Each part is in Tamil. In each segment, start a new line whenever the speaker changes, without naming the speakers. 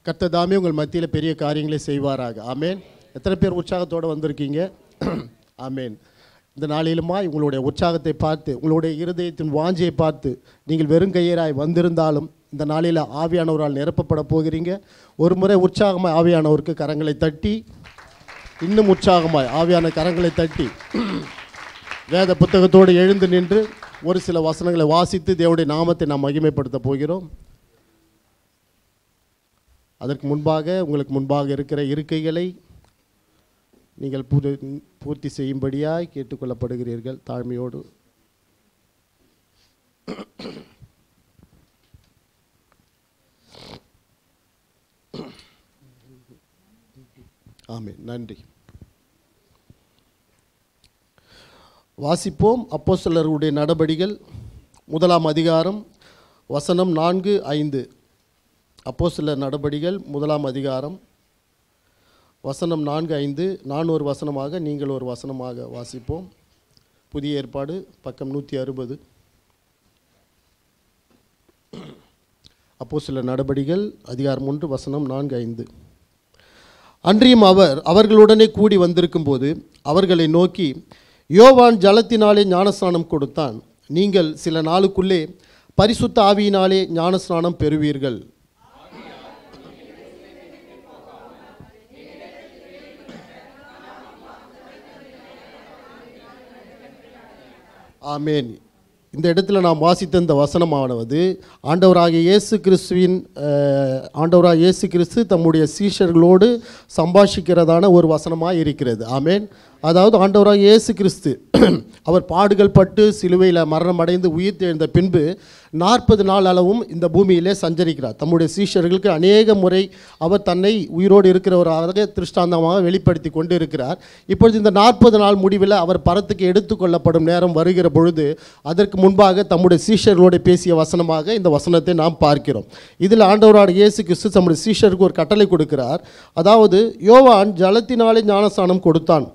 கர்த்தர் தாமே உங்கள் மத்தியில் பெரிய காரியங்களை செய்வாராக. ஆமேன். எத்தனை பேர் உற்சாகத்தோடு வந்திருக்கீங்க? ஆமேன். இந்த நாளிலுமா உங்களுடைய உற்சாகத்தை பார்த்து, உங்களுடைய இருதயத்தின் வாஞ்சியை பார்த்து, நீங்கள் வெறுங்கையராய் வந்திருந்தாலும் இந்த நாளில் ஆவியானவரால் நிரப்பப்பட போகிறீங்க. ஒரு முறை உற்சாகமாய் ஆவியானவருக்கு கரங்களை தட்டி, இன்னும் உற்சாகமாய் ஆவியான கரங்களை தட்டி, வேத புத்தகத்தோடு எழுந்து நின்று ஒரு சில வசனங்களை வாசித்து தேவனுடைய நாமத்தை நாம் மகிமைப்படுத்த போகிறோம். அதற்கு முன்பாக உங்களுக்கு முன்பாக இருக்கிற இருக்கைகளை நீங்கள் பூர்த்தி செய்யும்படியாய் கேட்டுக்கொள்ளப்படுகிறீர்கள். தாழ்மையோடு ஆமென். நன்றி. வாசிப்போம். அப்போஸ்தலர்களுடைய நடபடிகள் 1ஆம் அதிகாரம் வசனம் 4-5. அப்போஸ்தலர் நடபடிகள் 1ஆம் அதிகாரம் வசனம் 4-5. நான் ஒரு வசனமாக நீங்கள் ஒரு வசனமாக வாசிப்போம். புதிய ஏற்பாடு பக்கம் 160. அப்போஸ்தலர் நடபடிகள் அதிகாரம் 1 வசனம் 4-5. அன்றியும் அவர்களுடனே கூடி வந்திருக்கும் போது அவர்களை நோக்கி, யோவான் ஜலத்தினாலே ஞானஸ்நானம் கொடுத்தான். நீங்கள் சில நாளுக்குள்ளே பரிசுத்த ஆவியினாலே ஞானஸ்நானம் பெறுவீர்கள். ஆமேன். இந்த இடத்துல நாம் வாசித்த இந்த வசனமானது ஆண்டவராகிய இயேசு கிறிஸ்து தம்முடைய சீஷர்களோடு சம்பாஷிக்கிறதான ஒரு வசனமாக இருக்கிறது. ஆமேன். அதாவது ஆண்டவராகிய இயேசு கிறிஸ்து அவர் பாடுகள் பட்டு சிலுவையில் மரணம் அடைந்து உயிர் தெழுந்த பின்பு 40 நாள் அளவும் இந்த பூமியிலே சஞ்சரிக்கிறார். தம்முடைய சீஷர்களுக்கு அநேக முறை அவர் தன்னை உயிரோடு இருக்கிறவராக திருஷ்டாந்தமாக வெளிப்படுத்தி கொண்டு இருக்கிறார். இப்பொழுது இந்த 40 நாள் முடிவில் அவர் பரத்துக்கு எடுத்துக்கொள்ளப்படும் நேரம் வருகிற பொழுது அதற்கு முன்பாக தம்முடைய சீஷர்களோடு பேசிய வசனமாக இந்த வசனத்தை நாம் பார்க்கிறோம். இதில் ஆண்டவராகிய இயேசு கிறிஸ்து தம்முடைய சீஷருக்கு ஒரு கட்டளை கொடுக்கிறார். அதாவது, யோவான் ஜலத்தினாலே ஞானஸ்நானம் கொடுத்தான்,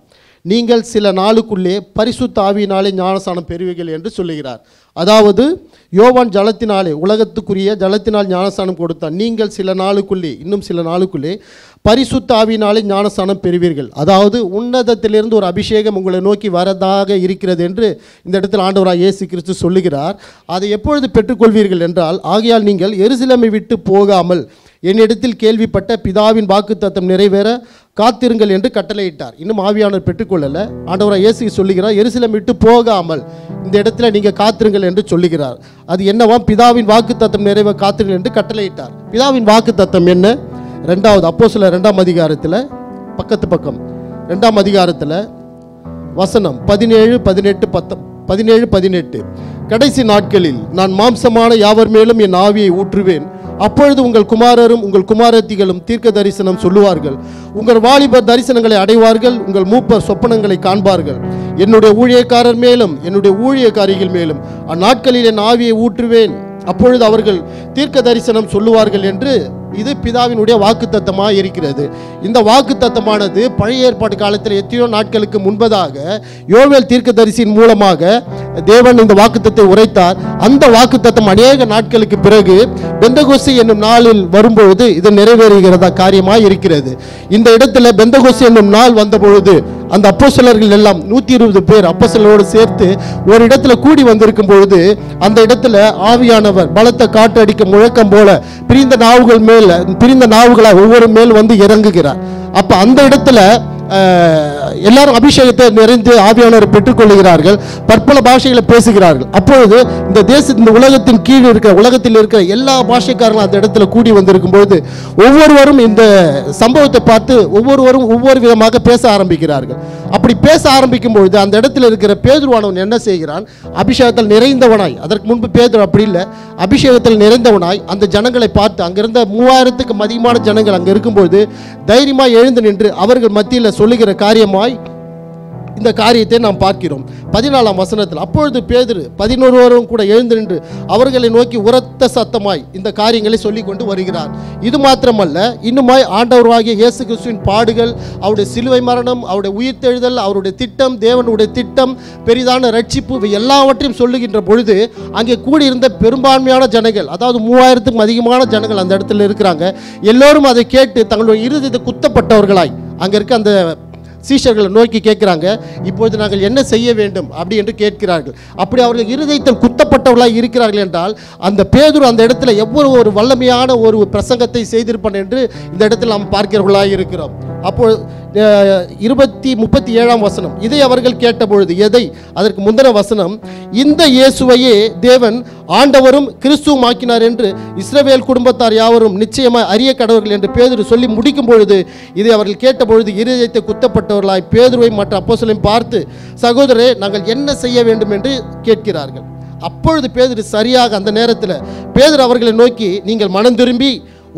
நீங்கள் சில நாளுக்குள்ளே பரிசுத்த ஆவியினாலே ஞானஸ்நானம் பெறுவீர்கள் என்று சொல்லுகிறார். அதாவது யோவான் ஜலத்தினாலே, உலகத்துக்குரிய ஜலத்தினால் ஞானஸ்நானம் கொடுத்தான், நீங்கள் சில நாளுக்குள்ளே, இன்னும் சில நாளுக்குள்ளே பரிசுத்த ஆவியினாலே ஞானஸ்நானம் பெறுவீர்கள். அதாவது உன்னதத்திலிருந்து ஒரு அபிஷேகம் உங்களை நோக்கி வரதாக இருக்கிறது என்று இந்த இடத்தில் ஆண்டவராகிய இயேசு கிறிஸ்து சொல்லுகிறார். அதை எப்பொழுது பெற்றுக்கொள்வீர்கள் என்றால், ஆகையால் நீங்கள் எருசலேமை விட்டு போகாமல் என்னிடத்தில் கேள்விப்பட்ட பிதாவின் வாக்குத்தத்தம் நிறைவேற காத்திருங்கள் என்று கட்டளையிட்டார். இன்னும் ஆவியானவர் பெற்றுக்கொள்ளலை. ஆண்டவராகிய இயேசு சொல்லுகிறார், எருசலேமை விட்டு போகாமல் இந்த இடத்துல நீங்கள் காத்திருங்கள் என்று சொல்லுகிறார். அது என்னவாம்? பிதாவின் வாக்குத்தத்தம் நிறைவேற காத்திருங்கள் என்று கட்டளையிட்டார். பிதாவின் வாக்குத்தத்தம் என்ன? 2வது அப்போஸ்தலர் 2ஆம் அதிகாரத்தில் பக்கம் 2ஆம் அதிகாரத்தில் வசனம் 17-18. கடைசி நாட்களில் நான் மாம்சமான யாவர் மேலும் என் ஆவியை ஊற்றுவேன். அப்பொழுது உங்கள் குமாரரும் உங்கள் குமாரத்திகளும் தீர்க்க தரிசனம் சொல்லுவார்கள். உங்கள் வாலிபர் தரிசனங்களை அடைவார்கள். உங்கள் மூப்பர் சொப்பனங்களை காண்பார்கள். என்னுடைய ஊழியக்காரர் மேலும் என்னுடைய ஊழியக்காரிகள் மேலும் அந்நாட்களில் என் ஆவியை ஊற்றுவேன். அப்பொழுது அவர்கள் தீர்க்க தரிசனம் சொல்லுவார்கள் என்று இது பிதாவினுடைய வாக்குத்தத்தமாக இருக்கிறது. இந்த வாக்குத்தத்தமானது பழைய ஏற்பாட்டு காலத்தில் எத்தனையோ நாட்களுக்கு முன்பதாக யோவேல் தீர்க்கதரிசியின் மூலமாக தேவன் இந்த வாக்குத்தத்தை உரைத்தார். அந்த வாக்குத்தத்தம் அநேக நாட்களுக்கு பிறகு பெந்தகோஸ்து என்னும் நாளில் வரும்பொழுது இது நிறைவேறுகிறதா காரியமாக இருக்கிறது. இந்த இடத்துல பெந்தகோஸ்து என்னும் நாள் வந்த பொழுது அந்த அப்போஸ்தலர்கள் எல்லாம் 120 பேர் அப்போஸ்தலரோடு சேர்த்து ஒரு இடத்துல கூடி வந்திருக்கும் பொழுது அந்த இடத்துல ஆவியானவர் பலத்த காற்று அடிக்க முழக்கம் போல பிரிந்த நாவுகளை ஒவ்வொரு மேல் வந்து இறங்குகிறார். அப்ப அந்த இடத்துல எல்லாரும் அபிஷேகத்தை நிறைந்து ஆவியானவரை பெற்றுக்கொள்கிறார்கள். பற்பல பாஷைகளை பேசுகிறார்கள். அப்பொழுது இந்த உலகத்தின் கீழ் இருக்கிற உலகத்தில் இருக்கிற எல்லா பாஷைக்காரர்களும் அந்த இடத்துல கூடி வந்திருக்கும் பொழுது ஒவ்வொருவரும் இந்த சம்பவத்தை பார்த்து ஒவ்வொருவரும் ஒவ்வொரு விதமாக பேச ஆரம்பிக்கிறார்கள். அப்படி பேச ஆரம்பிக்கும் பொழுது அந்த இடத்துல இருக்கிற பேதுருவானவன் என்ன செய்கிறான்? அபிஷேகத்தில் நிறைந்தவனாய், அதற்கு முன்பு பேதுரு அப்படி இல்லை, அபிஷேகத்தில் நிறைந்தவனாய் அந்த ஜனங்களை பார்த்து, அங்கிருந்த 3000க்கும் அதிகமான ஜனங்கள் அங்கே இருக்கும்பொழுது தைரியமாய் எழுந்து நின்று அவர்கள் மத்தியில் சொல்லுகிற காரியமாய் இந்த காரியத்தை நாம் பார்க்கிறோம். 14ஆம் வசனத்தில், அப்பொழுது பேதுரு 11 கூட எழுந்து நின்று அவர்களை நோக்கி உரத்த சத்தமாய் இந்த காரியங்களை சொல்லி கொண்டு வருகிறார். இது மாத்திரமல்ல, இன்னுமாய் ஆண்டவராகிய இயேசு கிறிஸ்துவின் பாடுகள், அவருடைய சிலுவை மரணம், அவருடைய உயிர்த்தெழுதல், அவருடைய திட்டம், தேவனுடைய திட்டம், பெரிதான ரட்சிப்பு, இவை எல்லாவற்றையும் சொல்லுகின்ற பொழுது அங்கே கூடியிருந்த பெரும்பான்மையான ஜனங்கள், அதாவது 3000க்கும் அதிகமான ஜனங்கள் அந்த இடத்துல இருக்கிறாங்க. எல்லோரும் அதை கேட்டு தங்களுடைய இருதயத்தை குத்தப்பட்டவர்களாய் அங்கே இருக்க அந்த சீஷர்களை நோக்கி கேட்குறாங்க, இப்பொழுது நாங்கள் என்ன செய்ய வேண்டும் அப்படி என்று கேட்கிறார்கள். அப்படி அவர்கள் இருதயத்தில் குத்தப்பட்டவர்களாக இருக்கிறார்கள் என்றால் அந்த பேதுரு அந்த இடத்துல எவ்வளவு ஒரு வல்லமையான ஒரு பிரசங்கத்தை செய்திருப்பான் என்று இந்த இடத்தில் நாம் பார்க்கிறவர்களாக இருக்கிறோம். அப்போ 37ஆம் வசனம், இதை அவர்கள் கேட்டபொழுது, எதை? அதற்கு முந்தின வசனம், இந்த இயேசுவையே தேவன் ஆண்டவரும் கிறிஸ்துவும் ஆக்கினார் என்று இஸ்ரவேல் குடும்பத்தார் யாவரும் நிச்சயமாக அறிய கடவர்கள் என்று பேதுரு சொல்லி முடிக்கும் பொழுது, இதை அவர்கள் கேட்டபொழுது இருதயத்தை குத்தப்பட்டவர்களாய் பேதுருவை மற்ற அப்போஸ்தலரையும் பார்த்து, சகோதரரே, நாங்கள் என்ன செய்ய வேண்டும் என்று கேட்கிறார்கள். அப்பொழுது பேதுரு சரியாக அந்த நேரத்தில் பேதுரு அவர்களை நோக்கி, நீங்கள் மனம் திரும்பி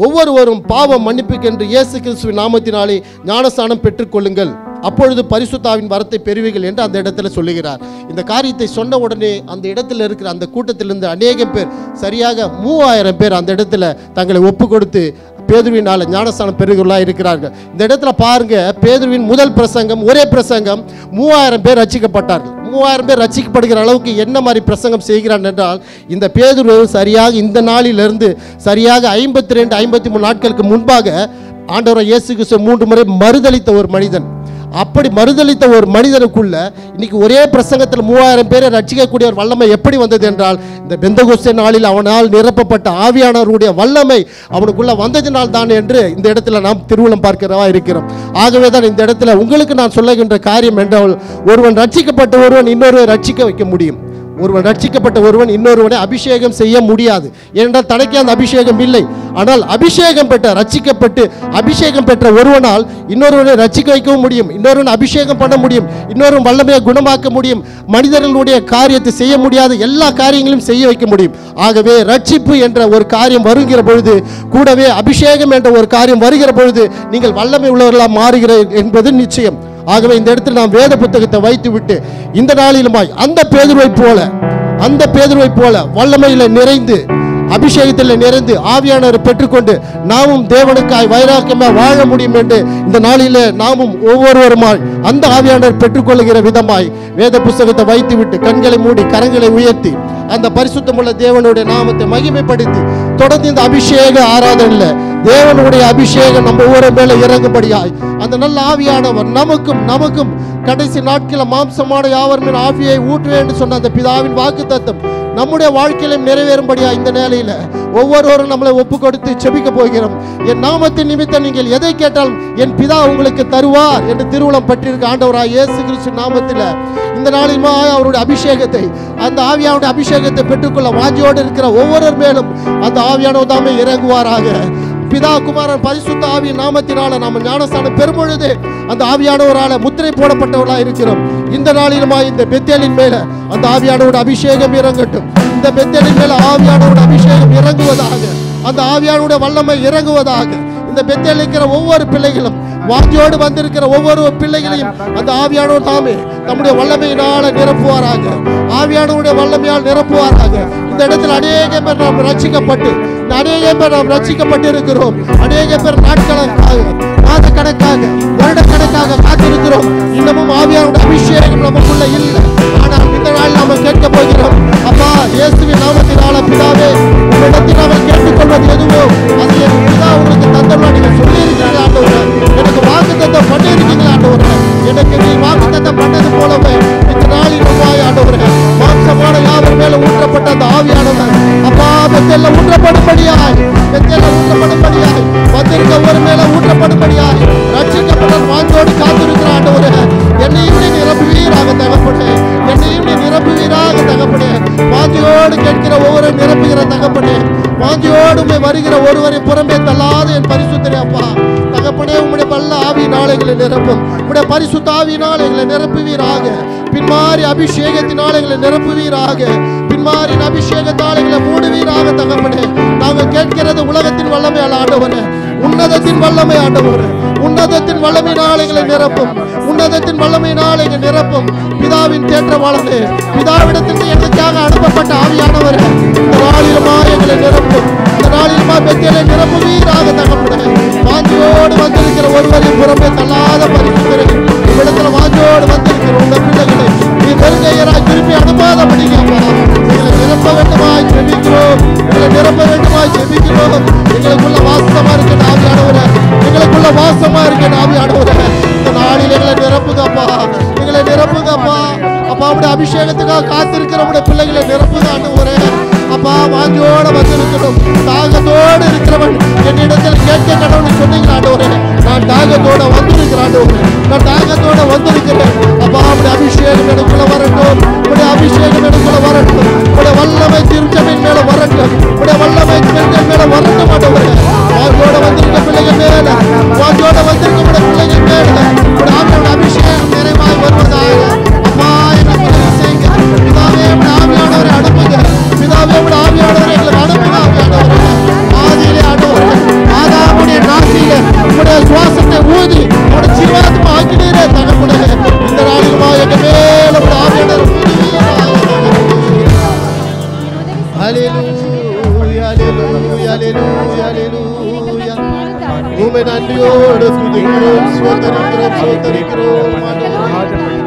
ஒவ்வொருவரும் பாவம் மன்னிப்புக்கென்று இயேசு கிறிஸ்துவின் நாமத்தினாலே ஞானஸ்நானம் பெற்றுக்கொள்ளுங்கள், அப்பொழுது பரிசுத்தாவின் வரத்தை பெறுவீர்கள் என்று அந்த இடத்துல சொல்லுகிறார். இந்த காரியத்தை சொன்ன உடனே அந்த இடத்துல இருக்கிற அந்த கூட்டத்திலிருந்து அநேகம் பேர், சரியாக 3000 பேர் அந்த இடத்துல தங்களை ஒப்பு கொடுத்து பேதுருவினால் ஞானஸ்நானம் பெறுகிறவர்களாக இருக்கிறார்கள். இந்த இடத்துல பாருங்க, பேதுருவின் முதல் பிரசங்கம், ஒரே பிரசங்கம், 3000 பேர் ரட்சிக்கப்பட்டார்கள். 3000 பேர் ரட்சிக்கப்படுகிற அளவுக்கு என்ன மாதிரி பிரசங்கம் செய்கிறான் என்றால், இந்த பேதுரு சரியாக இந்த நாளிலிருந்து சரியாக 52-53 நாட்களுக்கு முன்பாக ஆண்டவர் இயேசு கிறிஸ்து 3 முறை மறுதலித்த ஒரு மனிதன். அப்படி மறுதலித்த ஒரு மனிதனுக்குள்ள இன்னைக்கு ஒரே பிரசங்கத்தில் 3000 பேரை ரட்சிக்கக்கூடிய ஒரு வல்லமை எப்படி வந்தது என்றால், இந்த பெந்தகோஸ்தே நாளில் அவனால் நிரப்பப்பட்ட ஆவியானவருடைய வல்லமை அவனுக்குள்ள வந்ததினால் தான் என்று இந்த இடத்துல நாம் திருவுளம் பார்க்கிறவா இருக்கிறோம். ஆகவே தான் இந்த இடத்துல உங்களுக்கு நான் சொல்லுகின்ற காரியம் என்றால், ஒருவன் ரட்சிக்கப்பட்ட ஒருவன் இன்னொருவரை ரட்சிக்க வைக்க முடியும். ஒருவன் ரட்சிக்கப்பட்ட ஒருவன் இன்னொருவனை அபிஷேகம் செய்ய முடியாது. ஏனென்றால் தனக்கே அந்த அபிஷேகம் இல்லை. ஆனால் அபிஷேகம் பெற்ற, ரட்சிக்கப்பட்டு அபிஷேகம் பெற்ற ஒருவனால் இன்னொருவனை ரட்சிக்க வைக்கவும் முடியும், இன்னொருவனை அபிஷேகம் பண்ண முடியும், இன்னொரு வல்லமையை குணமாக்க முடியும், மனிதர்களுடைய காரியத்தை செய்ய முடியாத எல்லா காரியங்களையும் செய்ய வைக்க முடியும். ஆகவே ரட்சிப்பு என்ற ஒரு காரியம் வருகிற பொழுது, கூடவே அபிஷேகம் என்ற ஒரு காரியம் வருகிற பொழுது நீங்கள் வல்லமை உள்ளவர்களாக மாறுகிறீர்கள் என்பது நிச்சயம். ஆகவே இந்த இடத்தில் நாம் வேத புத்தகத்தை வைத்து விட்டு இந்த நாளிலுமாய் அந்த பேதுருவை போல வல்லமையில நிறைந்து, அபிஷேகத்தில் நிறைந்து, ஆவியானவரை பெற்றுக்கொண்டு நாமும் தேவனுக்காய் வைராக்கியமாய் வாழ முடியும் என்று இந்த நாளிலே நாமும் ஒவ்வொருவருமாய் அந்த ஆவியானவர் பெற்றுக்கொள்ளுகிற விதமாய் வேத புத்தகத்தை வைத்து விட்டு கண்களை மூடி கரங்களை உயர்த்தி அந்த பரிசுத்தமுள்ள தேவனுடைய நாமத்தை மகிமைப்படுத்தி தொடர்ந்து இந்த அபிஷேக ஆராதனையில் தேவனுடைய அபிஷேகம் நம்ம ஒவ்வொரு மேல இறங்கும்படியாய் அந்த நல்ல ஆவியானவர் நமக்கும் கடைசி நாட்களில் மாம்சமான யாவர் மேல் ஆவியை ஊற்றுவேன் என்று சொன்ன அந்த பிதாவின் வாக்குத்தத்தம் நம்முடைய வாழ்க்கையிலும் நிறைவேறும்படியா இந்த நிலையில ஒவ்வொருவரும் நம்மளை ஒப்பு கொடுத்து செபிக்க போகிறோம். என் நாமத்தின் நிமித்தம் நீங்கள் எதை கேட்டாலும் என் பிதா உங்களுக்கு தருவார் என்று திருவுளம் பற்றியிருக்க ஆண்டவராய் இயேசு கிறிஸ்து நாமத்தில் இந்த நாளிலுமா அவருடைய அபிஷேகத்தை, அந்த ஆவியானுடைய அபிஷேகத்தை பெற்றுக்கொள்ள வாஞ்சியோடு இருக்கிற ஒவ்வொரு மேலும் அந்த ஆவியானவர் தாமே இறங்குவாராக. பிதா குமாரன் பரிசுத்த ஆவியின் நாமத்தினால நாம் ஞானஸ்நானம் பெறும்பொழுது அந்த ஆவியானவரால முத்திரை போடப்பட்டவர்களா இருக்கிறோம். இந்த நாளிலுமா இந்த பெத்தேலின் மேல அந்த ஆவியானோட அபிஷேகம் இறங்கட்டும். இந்த பெத்தேலின் மேல ஆவியானோட அபிஷேகம் இறங்குவதாக, அந்த ஆவியானோட வல்லமை இறங்குவதாக. இந்த பெத்தேலில் இருக்கிற ஒவ்வொரு பிள்ளைகளும், வாஞ்சியோடு வந்திருக்கிற ஒவ்வொரு பிள்ளைகளையும் அந்த ஆவியானவர் தாமே நம்முடைய வல்லமையினால நிரப்புவாராக, ஆவியானவருடைய வல்லமையால் நிரப்புவாராக. இந்த இடத்தில் அநேக பேர் நாம் ரட்சிக்கப்பட்டு, அநேக பேர் நாம் ரட்சிக்கப்பட்டிருக்கிறோம். அநேக பேர் நாட்கணக்காக, மாத கணக்காக, வருடக்கணக்காக காத்திருக்கிறோம். இன்னமும் ஆவியானவருடைய அபிஷேகம் நமக்குள்ள இல்லை. ஆனால் இந்த நாள் நாம கேட்க போகிறோம், அப்பா இயேசுவின் நாமத்தினால பிதாவே, உங்களிடத்தில் நாங்கள் கேட்டுக்கொள்வது எதுவோ அது என் பிதா உங்களுக்கு தந்தோம். நீங்கள் சொல்லியிருக்கிறீர்கள் ஆண்டவரே, எனக்கு வாக்குத்தத்தம் பண்ணியிருக்கீங்களா ஆண்டவரே, எனக்கு நீ வாக்குத்தத்தம் பண்ணது போலவே இந்த நாளில் உருவாய் ஆண்டவரே, மாம்சமான யாவர் மேல ஊற்றப்பட்ட அந்த ஆவியானவர் அப்பா பெத்தேல்ல ஊற்றப்படும்படியாய், வந்திருக்க ஒவ்வொரு மேல ஊற்றப்படும்படியாய் ரட்சிக்கப்பட்ட வாஞ்சோடு காத்திருக்கிற ஆண்டவரே, என்னையும் நீ நிரப்புவீராக தகப்பனே, என்னையும் நீ நிரப்புவீராக தகப்பனே. வாஞ்சியோடு கேட்கிற ஒவ்வொரு நிரப்புகிற தகப்பனே, வாஞ்சியோடு வருகிற ஒருவரை புறம்பே தள்ளாத என் பரிசுத்தரே அப்பா தகப்பனே, உம்முடைய வல்ல ஆவியினாலே எங்களை நிரப்பும், உம்முடைய பரிசுத்த ஆவியினாலே எங்களை நிரப்புவீராக. பின்மாறி அபிஷேகத்தினாலே எங்களை நிரப்புவீராக, பின்மாறின் அபிஷேகத்தால் எங்களை மூடுவீராக தகப்பனே. நாங்கள் கேட்கிறது உலகத்தின் வல்லமை அல்ல ஆண்டவரே, உன்னதத்தின் வல்லமை ஆண்டவரே, உன்னத உன்னதத்தின் வல்லமையினால் எங்களை நிரப்பும். உன்னதத்தின் வல்லமையினால் எங்களை நிரப்பும். பிதாவின் தேற்றவாளனே, பிதாவிடத்திற்கு எனக்காக அனுப்பப்பட்ட ஆவியானவர் இந்த நாளிலுமா எங்களை நிரப்பும். இந்த நாளிலுமா பெத்தேலை நிரப்புவீராக தகப்பனே. வாஞ்சையோடு வந்திருக்கிற ஒருவரையும் புறமே தள்ளாத பரிசுத்தரே, இடத்துல வாஞ்சோடு வந்திருக்கிற உங்க பிள்ளைகளை நீ நெருங்கையராய் திருப்பி அனுப்பாதபடிங்க. எங்களை நிரப்ப வேண்டுமாய் ஜெபிக்கிறோம். எங்களை நிரப்ப வேண்டுமாய் ஜெபிக்கிறோம். எங்களுக்குள்ள வாசமா இருக்க ஆவியானவரே, எங்களுக்குள்ள வாசமா இருக்க ஆவியானவரே, இந்த நாளில் எங்களை நிரப்புங்கப்பா, எங்களை நிரப்புங்கப்பா. அப்பா உடைய அபிஷேகத்துக்காக காத்திருக்கிற உடைய பிள்ளைகளை நிரப்புங்க ஆண்டவரே. அப்பா வாஞ்சோட வந்திருக்கணும். தாகத்தோடு இருக்கிறவன் என்னிடத்தில் கேட்க கடவுள் சொன்னீங்களா ஆண்டவரே. நான் தாகத்தோட வந்திருக்கிறேன் ஆண்டவரே, நான் தாகத்தோட வந்திருக்கிறேன். அப்பா உடைய அபிஷேகம் எனக்குள்ள வரட்டும். உடைய அபிஷேகம் எனக்குள்ள வரட்டும். உடைய வல்லமை திருச்சபையின் மேல வரட்டும். உடைய வல்லமை பெண்கள் மேல வரட்டும் ஆண்டவரே. வாஞ்சோட வந்திருக்க பிள்ளைகள் மேல, வாஞ்சோட வந்திருக்க உடைய பிள்ளைகள் மேல உடைய ஆவியோட அபிஷேகம் நிறைவாய் வருவதாக. அப்பா என்ன செய்யுங்க பிதாவே, உடைய ஆவியானவரை அனுப்புங்க. பிதாவே உடைய ஆவியானவரை எங்களுக்கு அனுப்புங்க. ஆவியானவரே ஆதியிலே ஆண்டவரே, ஆதாமுடைய நாசியிலே உடைய சுவாசத்தை ஊதி உடைய ஜீவாத்மா ஆக்கினீரே தகப்பனே. இந்த நாளிலுமா எங்க மேல உடைய ஆவியானவரை ஹல்லேலூயா ஹல்லேலூயா ஹல்லேலூயா ஹல்லேலூயா. உம்மை நன்றியோடு துதிக்கிறோம், ஸ்தோத்திரிக்கிறோம், ஸ்தோத்திரிக்கிறோம் ஆண்டவரே.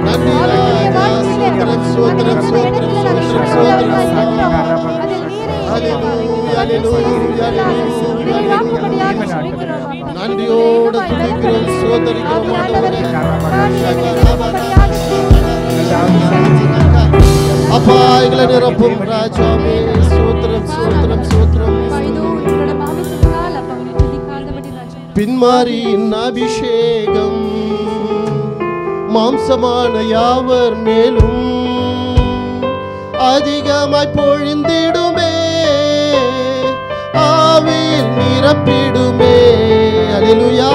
நன்றி ராஜா, ஸ்தோத்திரம் ஸ்தோத்திரம் ஸ்தோத்திரம் ஸ்தோத்திரம் ஸ்தோத்திரம். ஹல்லேலூயா ஹல்லேலூயா ஹல்லேலூயா. நன்றியோடு துதிக்கிறோம், ஸ்தோத்திரிக்கிறோம் ஆண்டவரே. அப்பா எங்களை நிரப்பும் ராஜாவே. ஸ்தோத்திரம் ஸ்தோத்திரம் ஸ்தோத்திரம். பின்மாரியின் அபிஷேகம் மாம்சமான யாவர் மேலும் அதிகமாய் பொழிந்திடுமே, ஆவியில் நிரப்பிடுமே. அல்லேலூயா.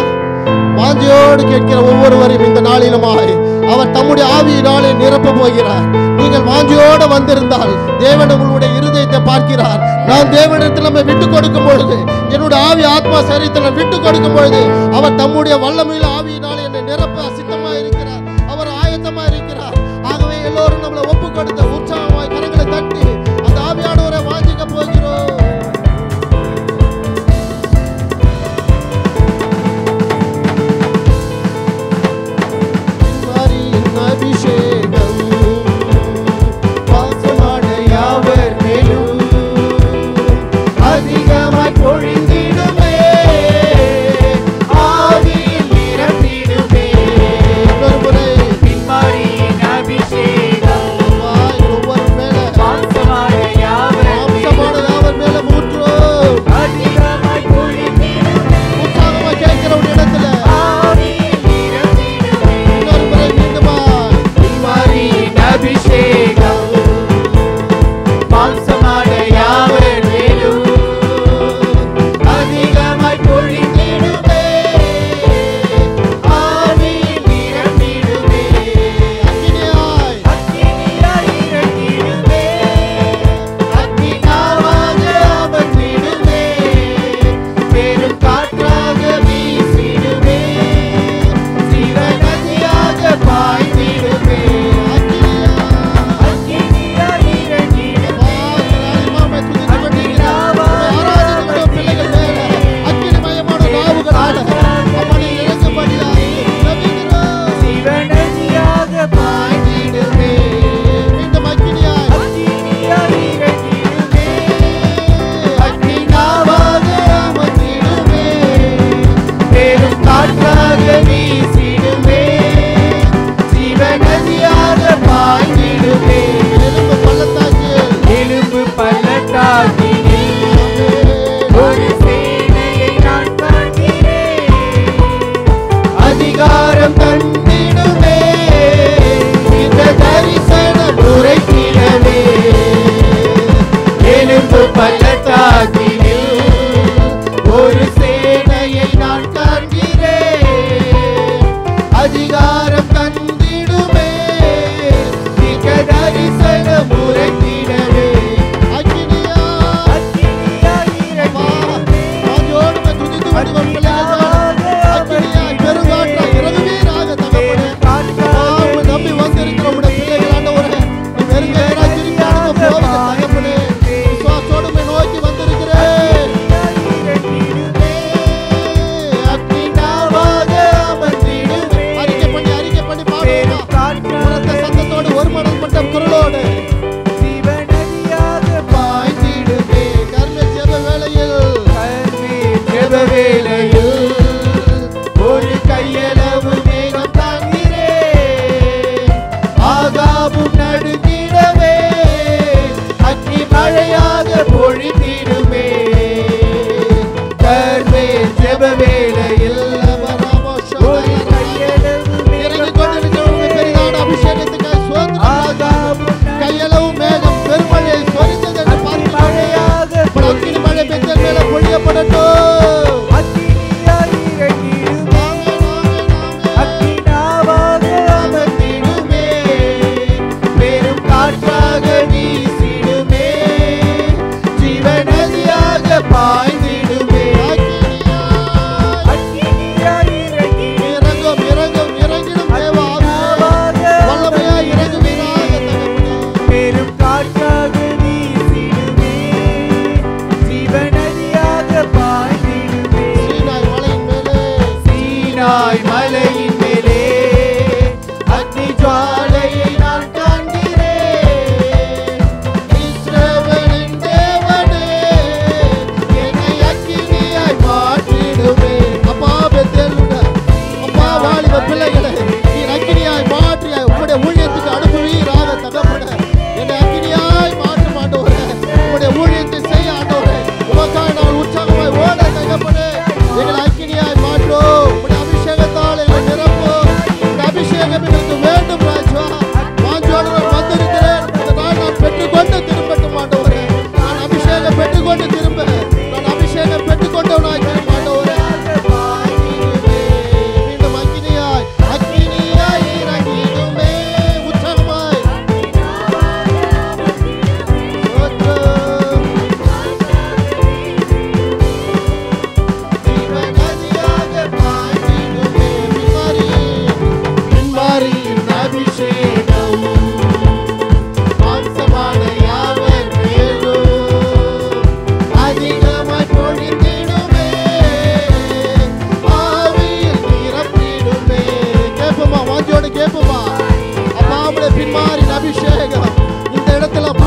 வாஞ்சையோடு கேட்கிற ஒவ்வொருவரையும் இந்த நாளிலுமாய் அவர் தம்முடைய ஆவியினாலே நிரப்ப போகிறார். நீங்கள் வாஞ்சையோடு வந்திருந்தால் தேவன் உங்களுடைய இருதயத்தை பார்க்கிறார். நான் தேவனிடத்தில் நம்ம விட்டு கொடுக்கும் பொழுது, என்னுடைய ஆவி ஆத்மா சரீரத்தில் விட்டு கொடுக்கும் பொழுது அவர் தம்முடைய வல்லமையில் ஆவியினால் என்னை நிரப்ப சித்தமா இருக்கிறார். அவர் ஆயத்தமா இருக்கிறார். ஆகவே எல்லோரும் நம்மளை ஒப்பு கொடுத்த உற்சாகமாய் கரங்களை தட்டி அந்த ஆவியானவரை வாஞ்சிக்க போகிறோம். அபிஷேகம் வாசமான யாவர் மேலும் அதிகமாய் பொழிந்திடுமே, ஆவியில் நிரப்பிடுமே.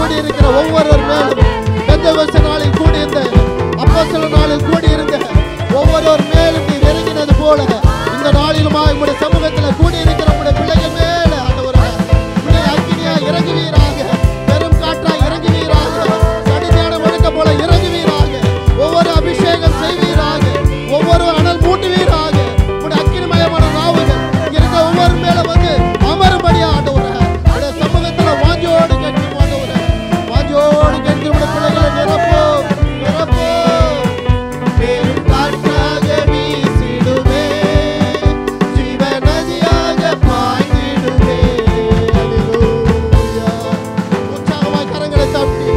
கூடியிருக்கிற ஒவ்வொருவர் மேலும் பெந்தெகோஸ்தே நாளில் கூடியிருந்த அப்போஸ்தலர் நாளில் கூடியிருந்த ஒவ்வொருவர் மேலும் நீர் இறங்கினது போல இந்த நாளிலுமா உங்களுடைய சமூகத்தில் கூடியிருக்கிற உங்களுடைய பிள்ளைகள் மேல ஆண்டவரே உங்களுடைய அக்கினியா இறங்குவீராக, பெரும் காற்றா இறங்குவீராக, சடிதியான ஒழுக்க போல இறங்குவீராக, ஒவ்வொரு அபிஷேகம் செய்வீராக, ஒவ்வொரு அனல் மூட்டுவீராக, உங்களுடைய அக்கினிமயமான நாவுகள் இருக்கிற ஒவ்வொரு மேல வந்து அமரும்படியா ஆண்டவரே உங்களுடைய சமூகத்தில் வாஞ்சோடு கேட்கும் ஆண்டவரே, வாஞ்சோடு கேட்கிற உங்களுடைய பிள்ளைகளை நிரப்போ நிரப்போ. பெரும் காற்றாக வீசிடுவே, ஜீவ நதியாக பாய்ந்திடுவே. அல்லேலூயா. உற்சாகமாய் கரங்களை தட்டி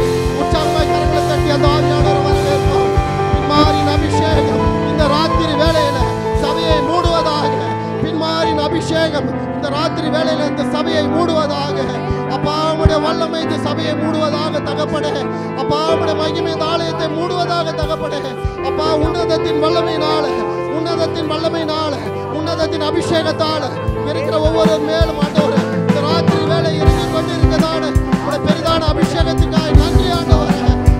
அந்த ஆவியானவர் வரவேற்போம். பின்மாரின் அபிஷேகம் இந்த ராத்திரி வேளையில சபையை மூடுவதாக, பின்மாரின் அபிஷேகம் இந்த ராத்திரி வேளையில இந்த சபையை மூடுவதாக. அப்பா உம்முடைய வல்லமை இந்த சபையை மூடுவதாக தகப்பனே. அப்பா உம்முடைய மகிமை இந்த ஆலயத்தை மூடுவதாக தகப்பனே. அப்பா உன்னதத்தின் வல்லமையினால, உன்னதத்தின் வல்லமையினால, உன்னதத்தின் அபிஷேகத்தால இருக்கிற ஒவ்வொரு மேலும் ஆண்டவரே இந்த ராத்திரி வேளை இறங்கி கொண்டிருக்கிறதான உடைய பெரிதான அபிஷேகத்துக்காய் நன்றி ஆண்டவரே.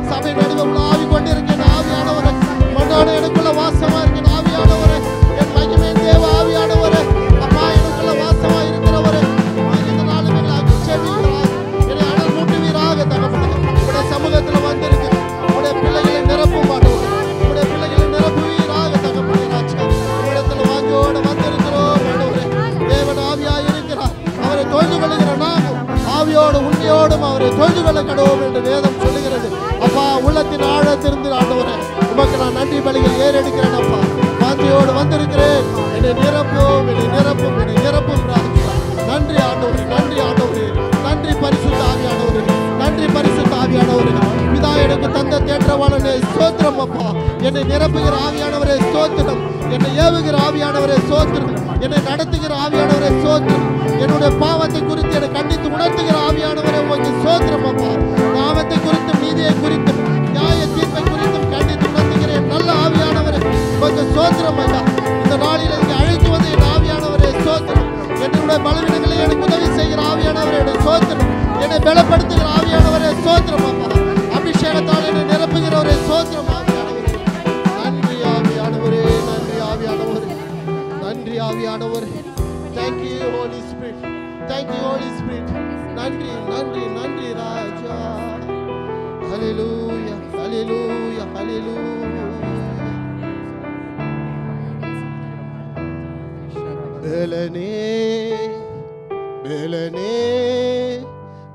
சபை நடுவில் ஆவி கொண்டிருக்கிற ஆவியானவரே, மண்ணோட எனக்குள்ள வாசமா இருக்கிற ஆவியானவரே, என் மகிமை தேவ ஆவியானவரே, அப்பா எனக்குள்ள வாசமா இருக்கிறவரே, இந்த நாளுமே செவிகளாக என்னை அனல் மூட்டுவீராக தகப்பனே. உடைய சமூகத்தில் வந்திருக்கிற உடைய பிள்ளைகளை நிரப்பும் ஆண்டவரே, உடைய பிள்ளைகளை நிரப்புவீராக தகப்பனே. ராஜா இடத்துல வாஞ்சோடு வந்திருக்கிறோம் ஆண்டவரே. தேவன் ஆவியாய் இருக்கிறார், அவரை தொழுது கொள்ளுகிற நாமும் ஆவியோடு உண்மையோடும் அவரை தொழுது கொள்ள கடவோம் என்று வேதம் சொல்லுகிறது. அப்பா உள்ளத்தின் ஆழத்திலிருந்து ஆண்டவரே உமக்கு நான் நன்றி பலிகள் ஏறெடுக்கிறேன். அப்பா வாஞ்சையோடு வந்திருக்கிறேன், என்னை நிரப்பும், என்னை நிரப்பும், என்னை நிரப்பும் ராஜா. நன்றி ஆண்டவரே, நன்றி ஆண்டவரே, நன்றி பரிசுத்த ஆவியானவரே, நன்றி பரிசுத்த ஆவியானவரே. பிதா எனக்கு தந்த தேற்றவாளனே ஸ்தோத்திரம். அப்பா என்னை நிரப்புகிற ஆவியானவரே ஸ்தோத்திரம், என்னை ஏவுகிற ஆவியானவரே ஸ்தோத்திரம், என்னை நடத்துகிற ஆவியானவரே ஸ்தோத்திரம், என்னுடைய பாவத்தை குறித்து என்னை கண்டித்து உணர்த்துகிற ஆவியானவரே உங்களுக்கு ஸ்தோத்திரம். அப்பா பாவத்தை குறித்தும் நீதியை குறித்தும் நியாய தீர்ப்பை குறித்தும் கண்டித்து உணர்த்துகிறேன் நல்ல ஆவியானவரே உங்களுக்கு ஸ்தோத்திரம். ஐயா இந்த நாளில் எனக்கு அழைத்து வந்து என் ஆவியானவரே ஸ்தோத்திரம், என்னுடைய பலவீனங்களை எனக்கு உதவி செய்கிற ஆவியானவரே ஸ்தோத்திரம், என்னை பலப்படுத்துகிற ஆவியானவரே ஸ்தோத்திரம். அப்பா அபிஷேகத்தால் என்னை நிரப்புகிறவரே ஸ்தோத்திரம். ஆவியானவரே நன்றி, ஆவியானவரே நன்றி, ஆவியானவரே நன்றி, ஆவியானவரே. Thank you Holy Spirit, thank you Holy Spirit. நன்றி நன்றி நன்றி ராஜா. Hallelujah, hallelujah, hallelujah. பெலனே பெலனே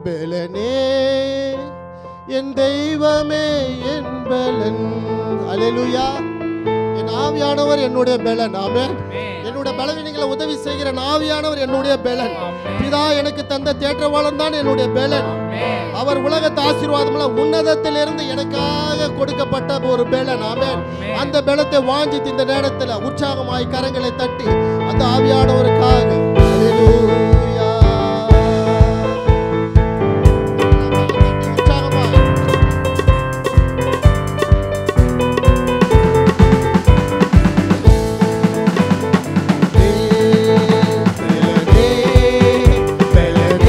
பெலனே என் தெய்வமே என் பெலன். அல்லேலூயா. என் ஆவியானவர் என்னுடைய பெலன். ஆமென். என்னுடைய பலவீனங்களை உதவி செய்கிற ஆவியானவர் என்னுடைய பெலன். பிதா எனக்கு தந்த தேற்றவாளன் தான் என்னுடைய பெலன். அவர் உலகத்து ஆசீர்வாதம்ல உன்னதத்திலிருந்து எனக்காக கொடுக்கப்பட்ட ஒரு பெலன். ஆமென். அந்த பெலத்தை வாஞ்சித்து இந்த நேரத்தில் உற்சாகமாய் கரங்களை தட்டி அந்த ஆவியானவருக்காக அல்லேலூயா.
Belen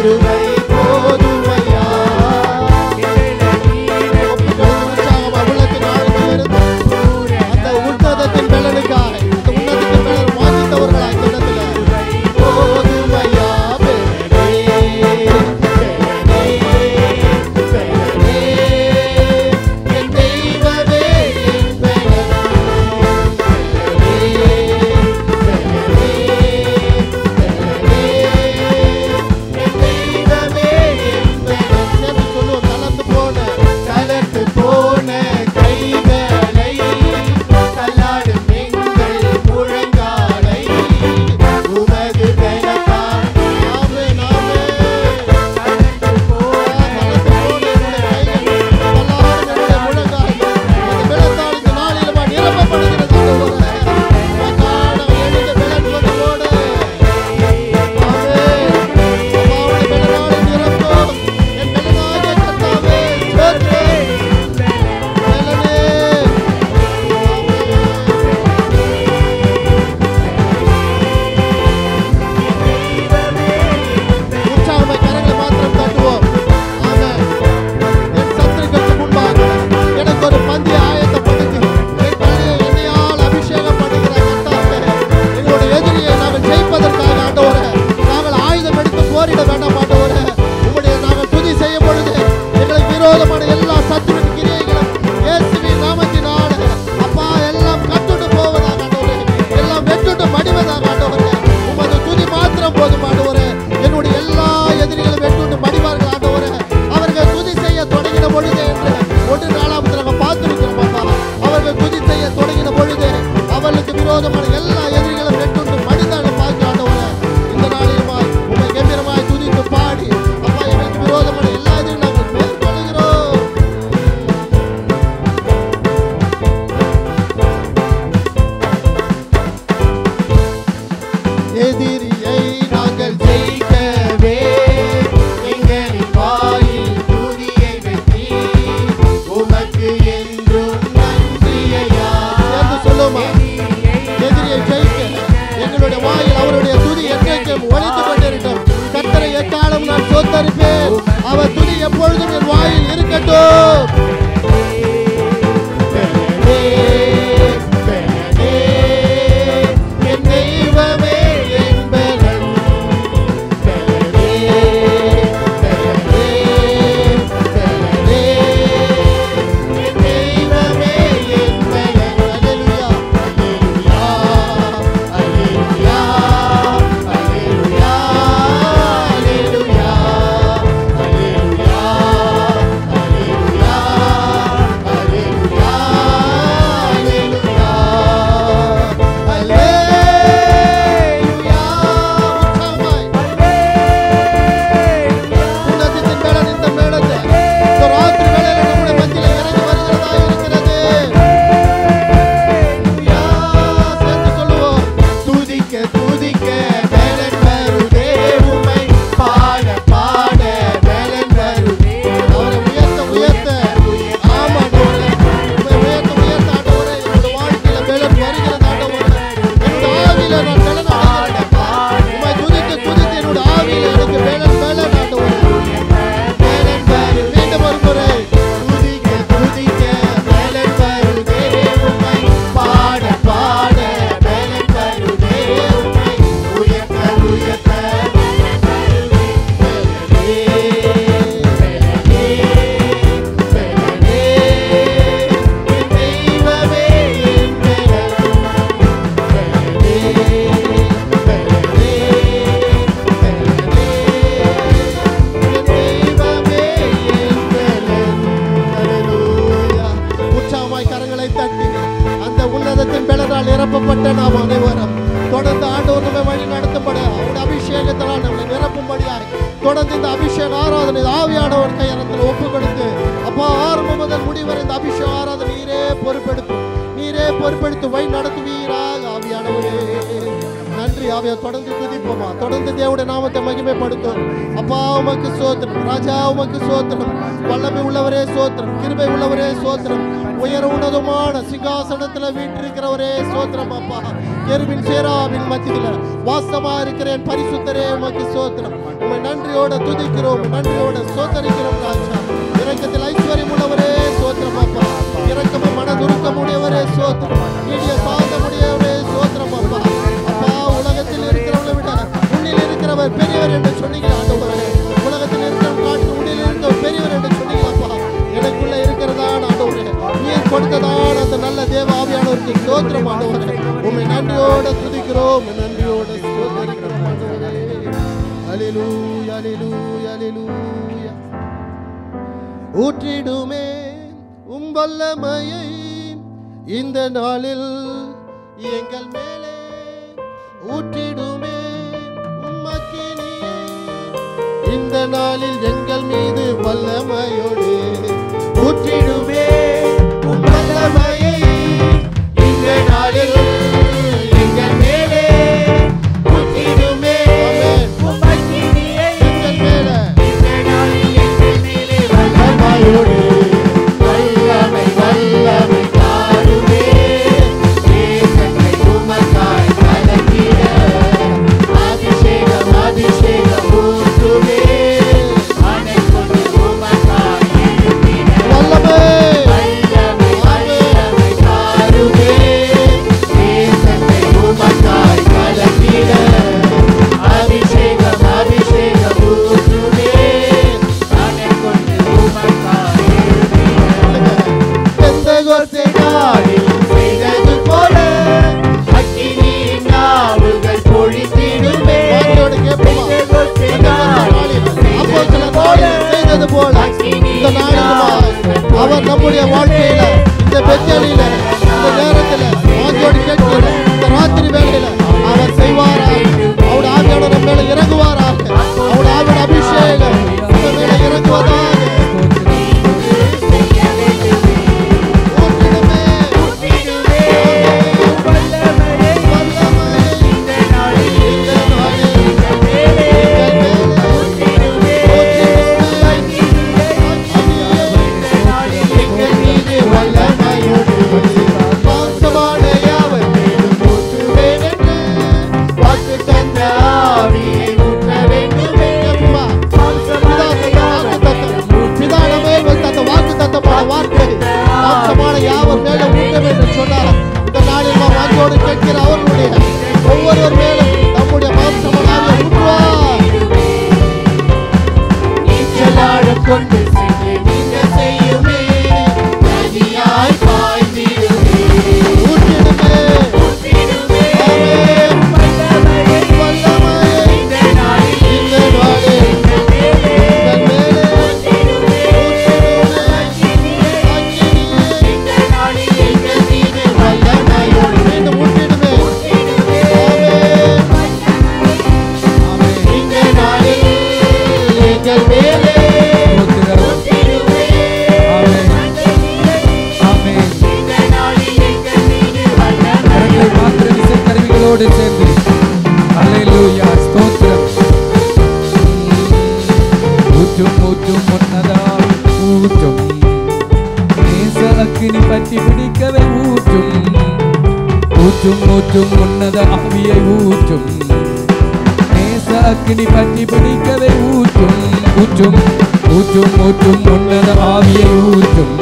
கிருபை போதுமையா. உற்சாகமா உள்ளத்தின் ஆழத்திலிருந்து அந்த உன்னதத்தின் பலனுக்காக அந்த உன்னதத்தின் பலன் வாங்கித்தவர்களாய் இந்த இடத்துல போதுமையா. அவர் துதி எப்பொழுதும் என் வாயில் இருக்கட்டும். நிரப்பப்பட்ட நாம் அனைவரும் தொடர்ந்து ஆண்டவர் நம்மை வழி நடத்தப்பட அவருடைய அபிஷேகத்தால் நம்மை நிரப்பும்படியாய் தொடர்ந்து இந்த அபிஷேக ஆராதனை ஆவியானவர் கையரத்தில் ஒப்பு கொடுத்து அப்பா ஆரம்பம் முதல் முடிவரை இந்த அபிஷேக ஆராதனை நீரே பொறுப்பெடுத்து வழி நடத்துவீராக ஆவியானவரே. நன்றி நன்றி. ஆவியா தொடர்ந்து துதிப்போமா, தொடர்ந்து தேவனுடைய நாமத்தை மகிமைப்படுத்தும். அப்பா உமக்கு ஸ்தோத்திரம், ராஜா உமக்கு ஸ்தோத்திரம், வல்லமை உள்ளவரே ஸ்தோத்திரம், கிருபை உள்ளவரே ஸ்தோத்திரம், உயர உன்னதமான சிங்காசனத்துல வீற்றிருக்கிறவரே ஸ்தோத்திரம். அப்பா கெருபின் சேராவின் மத்தியில வாசமா இருக்கிறேன் பரிசுத்தரே உமக்கு ஸ்தோத்திரம். உம்மை நன்றியோட துதிக்கிறோம், நன்றியோட ஸ்தோத்தரிக்கிறோம் ராஜா. இரக்கத்தில் ஐஸ்வர்யம் உள்ளவரே ஸ்தோத்திரம். அப்பா இரக்கமும் மனதுருக்கம் உடையவரே ஸ்தோத்திரம், நீடிய சாந்தம் உடையவரே ஸ்தோத்திரம். அப்பா அப்பா உலகத்தில் இருக்கிறவங்களை விட உன்னில் இருக்கிறவர் பெரியவர் என்று சொன்னீங்க ஆண்டவரே. உலகத்தில் இருக்கிறவங்க காட்டு உன்னில் இருக்கிறவர் பெரியவர் என்று சொன்னீங்க. அப்பா எனக்குள்ள இருக்கிறதான ஆண்டவரே, நீ கொடுத்ததான அந்த நல்ல தேவ ஆவியானவருக்கு ஸ்தோத்திரம் ஆண்டவரே. உம்மை நன்றியோட துதிக்கிறோம், நன்றியோட ஸ்தோத்தரிக்கிறோம் ஆண்டவரே. அல்லேலூயா அல்லேலூயா அல்லேலூயா. ஊற்றிடுமே உம் வல்லமையை இந்த நாளில் எங்கள் மேலே, ஊற்றிடுமே உம் அக்கினியை இந்த நாளில் எங்கள் மீது வல்லமையோடு, ஊற்றிடுமே உம் வல்லமையை இந்த நாளில் எங்கள் மேலே, ஊற்றிடுமே உம் அக்கினியை எங்கள் மேலே இந்த நாளில் எங்கள் மேலே வல்லமையோடு, வல்லமை வல்லமை தாருமே தேசத்தை உமக்காய் கலக்கிட, அபிஷேகம் அபிஷேகம் ஊற்றுமே அனைத்து உமக்காய் எழுப்பிட, வல்லமை வல்லமை வல்லமை தாருமே தேசத்தை உமக்காய் கலக்கிட, அபிஷேகம் அபிஷேகம் ஊற்றுமே அனைத்து உமக்காய் எழுப்பிட. பெந்தெகோஸ்தே நாளில் செய்தது போல அக்கினியின் நாவுகள் பொழித்திடுமே. பெந்தெகோஸ்தே நாளில் அப்போஸ்தலர் போல செய்தது போல இந்த நாளில் அவர் நம்முடைய வாழ்க்கையில, இந்த பெத்தேலில, இந்த நேரத்தில் வாஞ்சோடு கேட்கிற இந்த ராத்திரி வேளையில அவர் செய்வாராக. அவருடைய ஆவியானவர் நம்ம மேல இறங்குவாராக. அவருடைய ஆவியோட அபிஷேகம் நம்ம மேல இறங்குவதாக. ஒவ்வொருவர் மேலும் நம்முடைய மாம்சமான கொண்டு செய்யுமே நதியாய் பாய்ந்திடுமே, ஊற்றிடுமே ஊற்றிடுமே வல்லமையை வல்லமையை இந்த நாளில் எங்கள் மேலே ஊற்றிடுமே, ஊற்றிடுமே அக்கினியை இந்த நாளில் எங்கள் மீது வல்லமையோடு மீண்டும் ஊற்றிடுமே, ஊற்றிடுமே இந்த நாளில் எங்கள் மேலே சேர்ந்து அல்லேலூயா ஸ்தோத்திரம். ஊற்றும் ஊற்றும் முன்னதா ஊற்றும் நேச அக்கினி பற்றி பிடிக்கவே ஊற்றும், ஊற்றும் ஊற்றும் முன்னத ஆவியை ஊற்றும் நேச அக்கினி பற்றி பிடிக்கவே ஊற்றும், ஊற்றும் ஊற்றும் ஊற்றும் முன்னத ஆவியை ஊற்றும்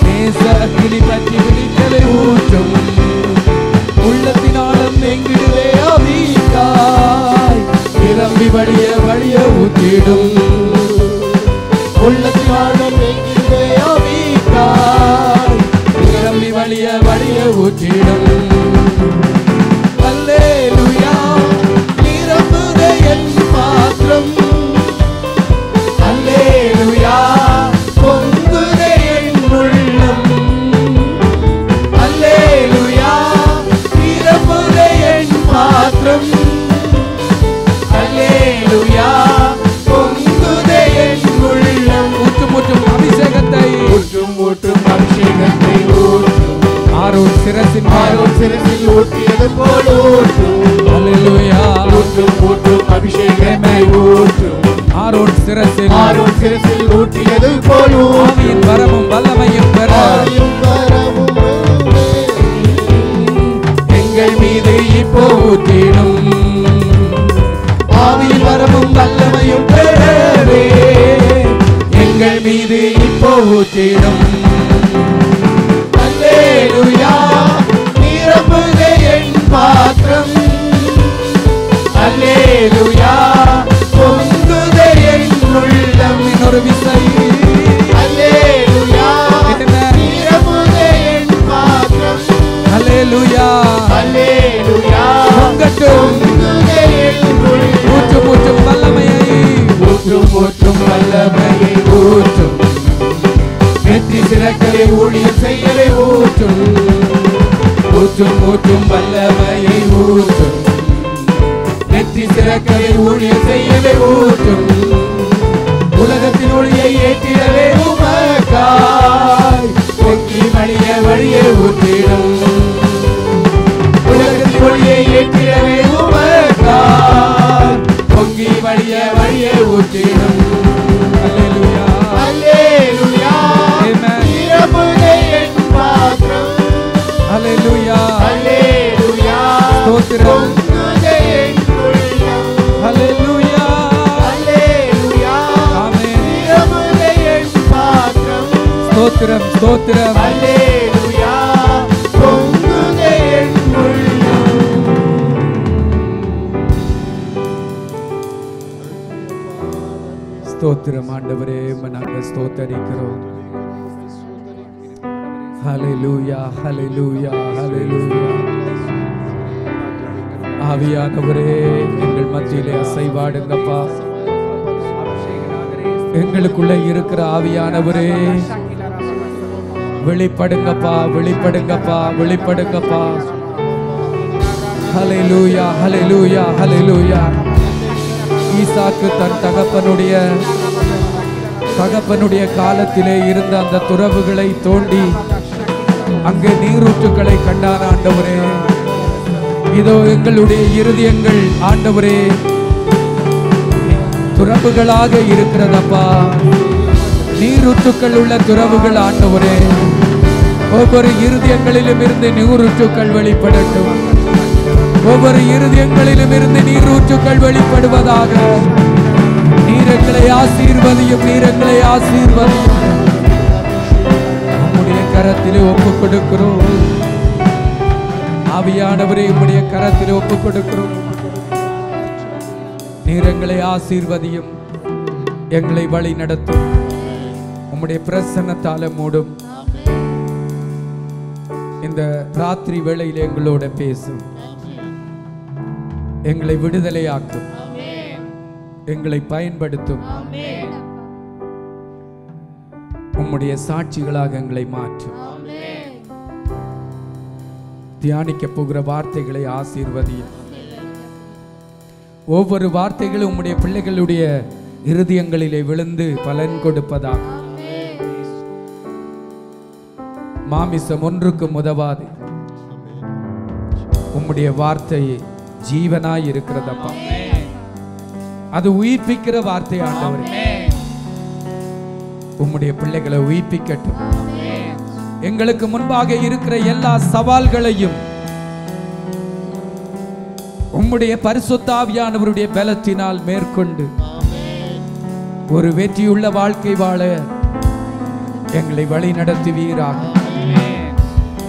நேச அக்கினி பற்றி பிடிக்கவே ஊற்றும், உள்ளத்தினாலும் எங்கிடுவே ஆவியாய் நிரம்பி வழிய வழிய ஊற்றிடும், உள்ளத்தினாலும் எங்கிடுவே ஆவியாய் நிரம்பி வழிய வழிய ஊற்றிடும். அல்லேலூயா நிரம்புதே என் பாத்திரம், அல்லேலூயா பொங்குதே என் உள்ளம், அல்லேலூயா நிரம்புதே என் பாத்திரம், அல்லேலூயா பொங்குதே என் உள்ளம். ஊற்றும் ஊற்றும் அபிஷேகத்தை ஊற்றும் ஊற்றும் அபிஷேகத்தை ஊற்றும் ஆரோன் சிரசில் ஊற்றியது
ஊற்றிடும். அல்லேலூயா நிரம்புதே என் பாத்திரம். அல்லேலூயா பொங்குதே என் உள்ளம். இன்னொரு விசை அல்லேலூயா நிரம்புதே என் பாத்திரம். அல்லேலூயா அல்லேலூயா பொங்கட்டும். ஊற்றும் ஊற்றும் வல்லமையை ஊற்றும் ஊற்றும் வல்லமையை ஊற்றும். வெற்றி சிறக்கலை ஊழியம் செய்யலை ஊற்றும். ஊற்றும் ஊற்றும் வல்லமையை ஊற்றும். வெற்றி சிறக்கலை ஊழியம் செய்யலை ஊற்றும். உலகத்தின் ஒளியை ஏற்றிடவே உமக்காய் பொங்கி வழிய வழியை ஊற்றிடும். உலகத்தின் ஒளியை ஏற்றிடவே உமக்காய் பொங்கி வழிய வழியை ஊற்றிடும். அல்லேலூயா அல்லேலூயா நிரம்புதே என் பாத்திரம். அல்லேலூயா அல்லேலூயா ஸ்தோத்திரம். அல்லேலூயா அல்லேலூயா ஆமென். நிரம்புதே என் பாத்திரம். ஸ்தோத்திரம் ஸ்தோத்திரம். அல்லேலூயா பொங்குதே என் உள்ளம். ஸ்தோத்திரம் ஆண்டவரே, நாங்கள் ஸ்தோத்தரிக்கிறோம். ஹல்லேலூயா ஹல்லேலூயா ஹல்லேலூயா. ஆவியானவரே எங்கள் மத்தியிலே அசைவாடுங்கப்பா. எங்களுக்குள்ள இருக்கிற ஆவியானவரே வெளிப்படுங்கப்பா வெளிப்படுங்கப்பா வெளிப்படுங்கப்பா. ஹல்லேலூயா ஹல்லேலூயா ஹல்லேலூயா. ஈசாக்கு தன் தகப்பனுடைய காலத்திலே இருந்த அந்த துறவுகளை தோண்டி அங்கே நீரூற்றுக்களை கண்டான் ஆண்டவரே. இதோ எங்களுடைய இருதயங்கள் ஆண்டவரே துறவுகளாக இருக்கிறதப்பா. நீரூற்றுக்கள் உள்ள துறவுகள் ஆண்டவரே. ஒவ்வொரு இருதயங்களிலும் இருந்து நீரூற்றுக்கள் வெளிப்படட்டும். ஒவ்வொரு இருதயங்களிலும் இருந்து நீரூற்றுக்கள் வெளிப்படுவதாக. நீரங்களை ஆசீர்வதியும் நீரங்களை ஆசீர்வதியும். உம்முடைய கரத்திலே ஒப்புக் கொடுக்கிறோம் ஆவியானவரே. உம்முடைய கரத்திலே ஒப்புக் கொடுக்கிறோம். நீரங்களை ஆசீர்வதியும் எங்களை வழி நடத்தும். உம்முடைய பிரசன்னத்தால மூடும். இந்த ராத்திரி வேளையிலே எங்களோட பேசும். எங்களை விடுதலையாக்கும். எங்களை பயன்படுத்தும். உம்முடைய சாட்சிகளாக எங்களை மாற்றும். தியானிக்க போகிற வார்த்தைகளை ஆசீர்வதியும். ஒவ்வொரு வார்த்தைகளும் உம்முடைய பிள்ளைகளுடைய இருதயங்களிலே விழுந்து பலன் கொடுப்பதாக. மாமிசம் ஒன்றுக்கும் உதவாது. உம்முடைய வார்த்தை ஜீவனாய் இருக்கிறதப்பா. அது உயிர்ப்பிக்கிற வார்த்தை ஆண்டவரே. உம்முடைய பிள்ளைகளை உயிர்ப்பிக்கட்டும். எங்களுக்கு முன்பாக இருக்கிற எல்லா சவால்களையும் உம்முடைய பரிசுத்த ஆவியானவருடைய பலத்தினால் மேற்கொண்டு ஒரு வெற்றியுள்ள வாழ்க்கை வாழ எங்களை வழி நடத்துவீராக.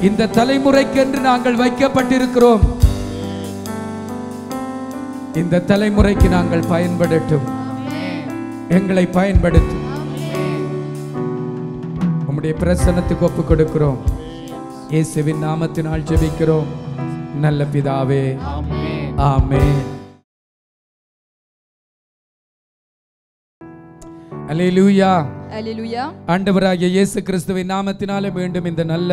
இந்த தலைமுறைக்கென்று நாங்கள் வைக்கப்பட்டிருக்கிறோம். இந்த தலைமுறைக்கு நாங்கள் பயன்படட்டும். எங்களை பயன்படுத்தும். உம்முடைய பிரசன்னத்துக்கு ஒப்புக் கொடுக்கிறோம். இயேசுவின் நாமத்தினால் ஜெபிக்கிறோம் நல்ல பிதாவே. ஆமென். அல்லேலூயா
அல்லேலூயா.
ஆண்டவராகிய இயேசு கிறிஸ்துவின் நாமத்தினாலே மீண்டும் இந்த நல்ல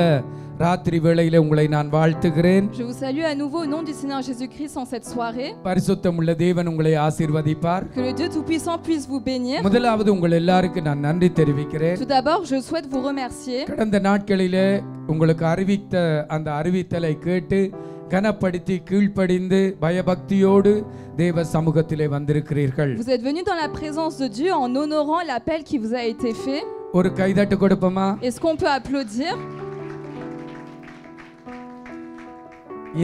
ராத்திரி வேளையிலே உங்களை நான் வாழ்த்துகிறேன்.
Je vous salue à nouveau au nom du Seigneur Jésus-Christ en cette soirée.
பரிசுத்தமுள்ள தேவன் உங்களை ஆசீர்வதிப்பார்.
Que le Dieu tout-puissant puisse vous bénir.
முதலாவது உங்கள் எல்லாருக்கும் நான் நன்றி தெரிவிக்கிறேன்.
Tout d'abord, je souhaite vous remercier.
கடந்த நாட்களிலே உங்களுக்கு அறிவித்த அந்த அறிவித்தலை கேட்டு கனப்படுத்தி கீழ்ப்படிந்து பயபக்தியோடு தேவ சமூகத்திலே வந்திருக்கிறீர்கள்.
Vous êtes venus dans la présence de Dieu en honorant l'appel qui vous a été fait.
ஒரு கைதட்டு கொடுப்போமா?
Est-ce qu'on peut applaudir?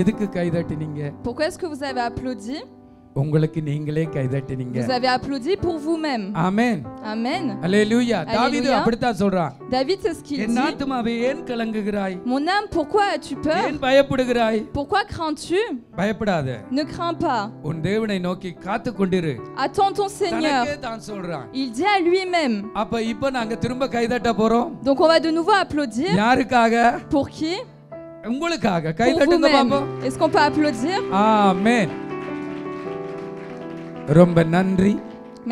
எதுக்கு கைதட்டினீங்க?
Pourquoi est-ce que vous avez applaudi?
உங்களுக்கு நீங்களே கைதட்டினீங்க.
Vous avez applaudi pour vous-même.
ஆமென்.
Amen.
அல்லேலூயா. தாவீது
Alléluia.
அப்படித்தான் சொல்றான்.
David, c'est ce qu'il
என்
dit.
ஆத்துமாவே ஏன் கலங்குகிறாய்?
Mon âme, pourquoi as-tu peur?
ஏன் பயப்படுகிறாய்?
Pourquoi crains-tu?
பயப்படாத.
Ne crains pas.
உன் தேவனை நோக்கி காத்து கொண்டிரு.
Attends ton Seigneur.
தனக்கே தான் சொல்றான்.
Il dit à lui-même.
அப்ப இப்போ நாங்க திரும்ப கைதட்ட போறோம்.
Donc on va de nouveau applaudir.
யாருக்காக?
Pour qui?
உங்களுக்காக.
Pour
கைதட்டுங்க
vous-même.
பாப்போம்.
Est-ce qu'on peut applaudir?
ஆமென். ரொம்ப நன்றி.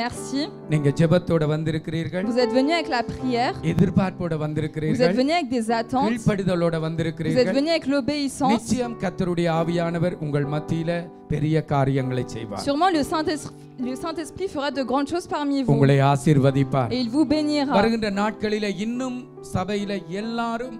Merci.
நீங்க ஜெபத்தோட வந்திருக்கிறீர்கள்.
Vous êtes venus avec la prière.
எதிர்பார்ப்போட
Vous êtes
வந்திருக்கிறீர்கள்.
venus avec des attentes.
கீழ்ப்படிதலோட
Vous êtes
வந்திருக்கிறீர்கள்.
venus avec l'obéissance.
நிச்சயம் கர்த்தருடைய ஆவியானவர் உங்கள் மத்தியில பெரிய காரியங்களை செய்வார்.
Sûrement le Saint-Esprit fera de grandes choses parmi vous.
உங்களை ஆசீர்வதிப்பார்.
Et il vous bénira.
வருகின்ற நாட்களில இன்னும் சபையில எல்லாரும்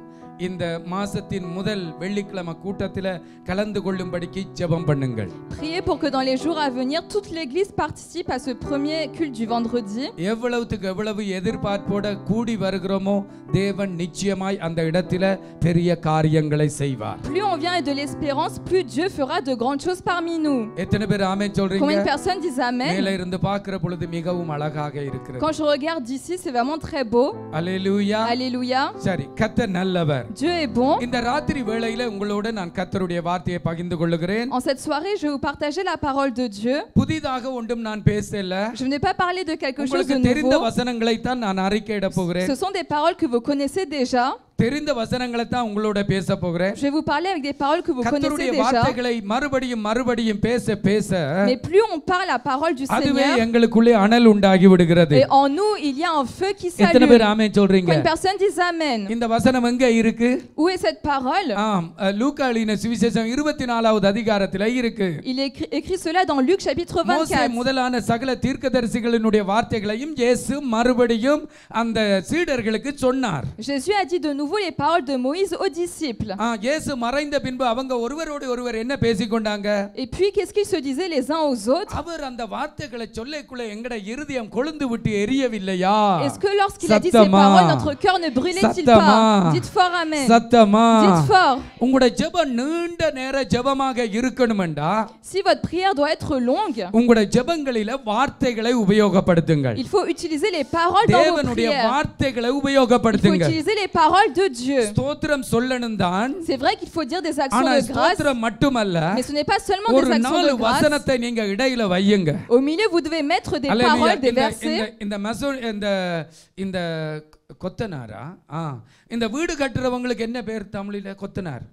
இந்த மாசத்தின் முதல் வெள்ளிக்கிழமை கூட்டத்தில கலந்து கொள்ளும்படிக்கு ஜெபம் பண்ணுங்கள்.
Priez pour que dans les jours à venir, toute l'église participe à ce premier culte du vendredi.
எவ்வளவுக்கு எவ்வளவு எதிர்பார்ப்போட கூடி வருகிறோமோ தேவன் நிச்சயமாய் அந்த இடத்தில பெரிய காரியங்களை செய்வார்.
Plus on vient avec de l'espérance, plus Dieu fera de grandes choses parmi nous.
எத்தனை பேர் ஆமென்
Combien
சொல்றீங்க?
de personnes disent Amen?
மேலே இருந்து பார்க்கிற பொழுது மிகவும் அழகாக இருக்கிறது.
Quand je regarde d'ici, c'est vraiment très beau.
அல்லேலூயா.
Alléluia.
சரி, கர்த்தர் நல்லவர்.
Dieu est bon.
இந்த ராத்திரி வேளையில உங்களோட நான் கர்த்தருடைய வார்த்தையை பகிர்ந்து கொள்ளுகிறேன்.
En cette soirée, je vais vous partager la parole de Dieu.
புதிதாக ஒன்றும் நான் பேசல.
Je n'ai pas parlé de quelque chose de
உங்களுக்கு தெரிந்த
nouveau.
வசனங்களை தான் நான் அறிக்கையிட போகிறேன்.
Ce sont des paroles que vous connaissez déjà.
தெரிந்த வசனங்களை தான் உங்களோட பேச போகிறேன்.
Je vais vous parler avec des paroles que vous connaissez
கர்த்தருடைய
déjà.
வார்த்தைகளை மறுபடியும் பேச
Mais plus on parle la parole du
அதுவே
Seigneur,
எங்களுக்குள்ளே அனல் உண்டாகி விடுகிறது.
et en nous, il y a un feu qui
எத்தனை
s'allume.
பேர் ஆமென் சொல்றீங்க?
Quand une personne dit Amen,
இந்த வசனம் எங்க இருக்கு?
où est cette parole?
ஆம், லூக்கா எழுதின சுவிசேஷம் 24வது அதிகாரத்திலே இருக்கு.
Il est écrit cela dans Luc chapitre
மோசே
24.
முதலான சகல தீர்க்கதரிசிகளினுடைய வார்த்தைகளையும் இயேசு மறுபடியும் அந்த சீடர்களுக்கு சொன்னார்.
Jésus a dit de nouveau les paroles de Moïse aux disciples.
இயேசு மறைந்த பின்பு அவங்க ஒருவரோடு ஒருவர் என்ன பேசிக்கொண்டாங்க?
Et puis qu'est-ce qu'ils se disaient les uns aux autres?
அவர் அந்த வார்த்தைகளை சொல்லக்குள்ள எங்கட இருதயம் கொழுந்து விட்டு எரியவில்லையா?
Est-ce que lorsqu'il a dit ces paroles, notre cœur ne brûlait-il pas? Dites fort Amen.
சத்தமா.
Dites fort.
உங்களுடைய ஜெபம் நீண்ட நேர ஜெபமாக இருக்கணும்டா,
Si votre prière doit être longue,
உங்களுடைய ஜெபங்களில வார்த்தைகளை உபயோகப்படுத்துங்கள்.
il faut utiliser les paroles dans vos
தேவனுடைய
prières.
வார்த்தைகளை
Il faut
உபயோகப்படுத்துங்கள்.
utiliser les paroles de Dieu.
ஸ்தோத்திரம் சொல்லணும் தான்.
C'est vrai qu'il faut dire des actions
ஆனா
de grâce,
ஸ்தோத்திரம் மட்டுமல்ல,
mais ce n'est pas seulement
ஒரு
des actions
4
de grâce.
வசனத்தை நீங்க இடையில வையுங்க.
Au milieu, vous devez mettre des
அல்லேலூயா.
paroles, des
இந்த
versets.
இந்த மசோ இந்த இந்த கொத்தனாரா இந்த வீடு கட்டுறவங்களுக்கு என்ன பேர் தமிழில? கொத்தனார்.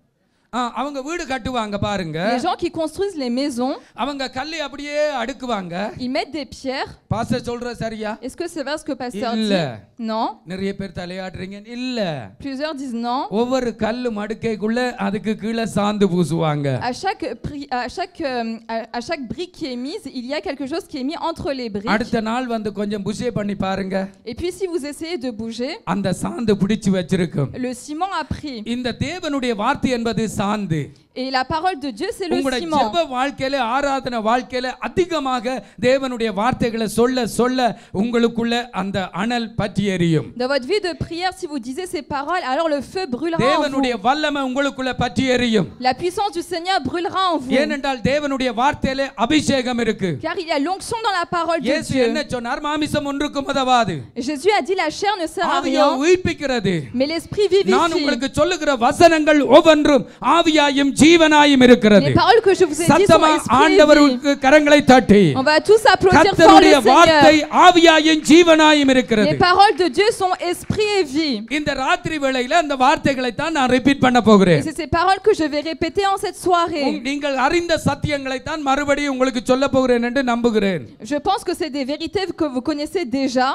அவங்க வீடு கட்டுவாங்க பாருங்க.
Les gens qui construisent les maisons,
அவங்க கல்லை அப்படியே அடுக்குவாங்க.
ils mettent des pierres.
Pastor சொல்ற சரியா?
Est-ce que c'est vrai ce que pasteur
இல்ல.
dit? Non.
நிறைய பேர் தலையாடுறீங்க. இல்ல.
Plusieurs disent non.
ஒவ்வொரு கல்லு மடுக்கைக்குள்ள அதுக்கு கீழே சாந்து பூசுவாங்க.
À chaque brique qui est mise, il y a quelque chose qui est mis entre les briques.
அடுத்த நாள் வந்து கொஞ்சம் புஷே பண்ணி பாருங்க.
Et puis si vous essayez de bouger,
அந்த சாந்து பிடிச்சு வச்சிருக்கும்.
le ciment a pris.
இந்த தேவனுடைய வார்த்தை என்பது சாந்து.
Et la parole de Dieu, c'est le
உங்களுடைய
ciment.
ஜெப வாழ்க்கையில ஆராதனை வாழ்க்கையில அதிகமாக தேவனுடைய வார்த்தைகளை சொல்ல உங்களுக்குள்ள அந்த அனல் பற்றி எரியும்.
Dans votre vie de prière, si vous disiez ces paroles, alors le feu brûlera en
தேவனுடைய
vous.
வல்லமை உங்களுக்குள்ள பற்றி எரியும்.
La puissance du Seigneur brûlera en vous.
ஏனென்றால் தேவனுடைய வார்த்தையில அபிஷேகம் இருக்கு.
Car il y a l'onction dans la parole de
இயேசு
Dieu.
என்ன சொன்னார்? மாமிசம் ஒன்றுக்கும் உதவாது.
Jésus a dit la chair ne sert à
ஆவியை
rien,
உயிர்ப்பிக்கிறது.
mais l'esprit
நான்
vivifie.
உங்களுக்கு சொல்லுகிற வசனங்கள் ஒவ்வொன்றும் ஆவியாயும் ஜீவனாயும் இருக்கிறது.
Les paroles que je vous ai dites sont
சத்தமா
esprit et vie.
ஆண்டவருக்கு கரங்களை தட்டி.
On va tous applaudir fort
கர்த்தருடைய
le
வார்த்தை
Seigneur.
ஆவியாயும் ஜீவனாயும் இருக்கிறது.
Les paroles de Dieu sont esprit et vie.
இந்த ராத்திரி வேளையில அந்த வார்த்தைகளை தான் நான் ரிப்பீட் பண்ண
Et
போகிறேன்.
c'est ces paroles que je vais répéter en cette soirée.
நீங்கள் அறிந்த சத்தியங்களை தான் மறுபடியும் உங்களுக்கு சொல்ல போகிறேன் என்று நம்புகிறேன்.
Je pense que c'est des vérités que vous connaissez déjà.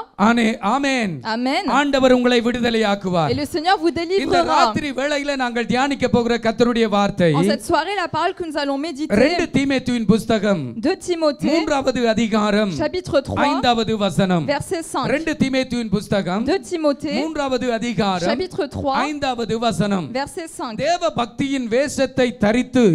ஆமென்.
Amen.
ஆண்டவர் உங்களை விடுதலையாக்குவார்.
Et le Seigneur vous
இந்த
délivrera.
ராத்திரி வேளையில நாங்கள் தியானிக்க போகிற கர்த்தருடைய வார்த்தை
En cette soirée, la parole que nous allons
2
méditer,
தீமோத்தேயுவின் புத்தகம்
2 Timothée,
3வது அதிகாரம்
chapitre 3,
5வது வசனம்.
verset 5.
2 தீமோத்தேயுவின் புத்தகம்
2 Timothée,
3வது அதிகாரம்
chapitre 3,
5வது வசனம்.
verset 5.
தேவ பக்தியின் வேஷத்தை தரித்து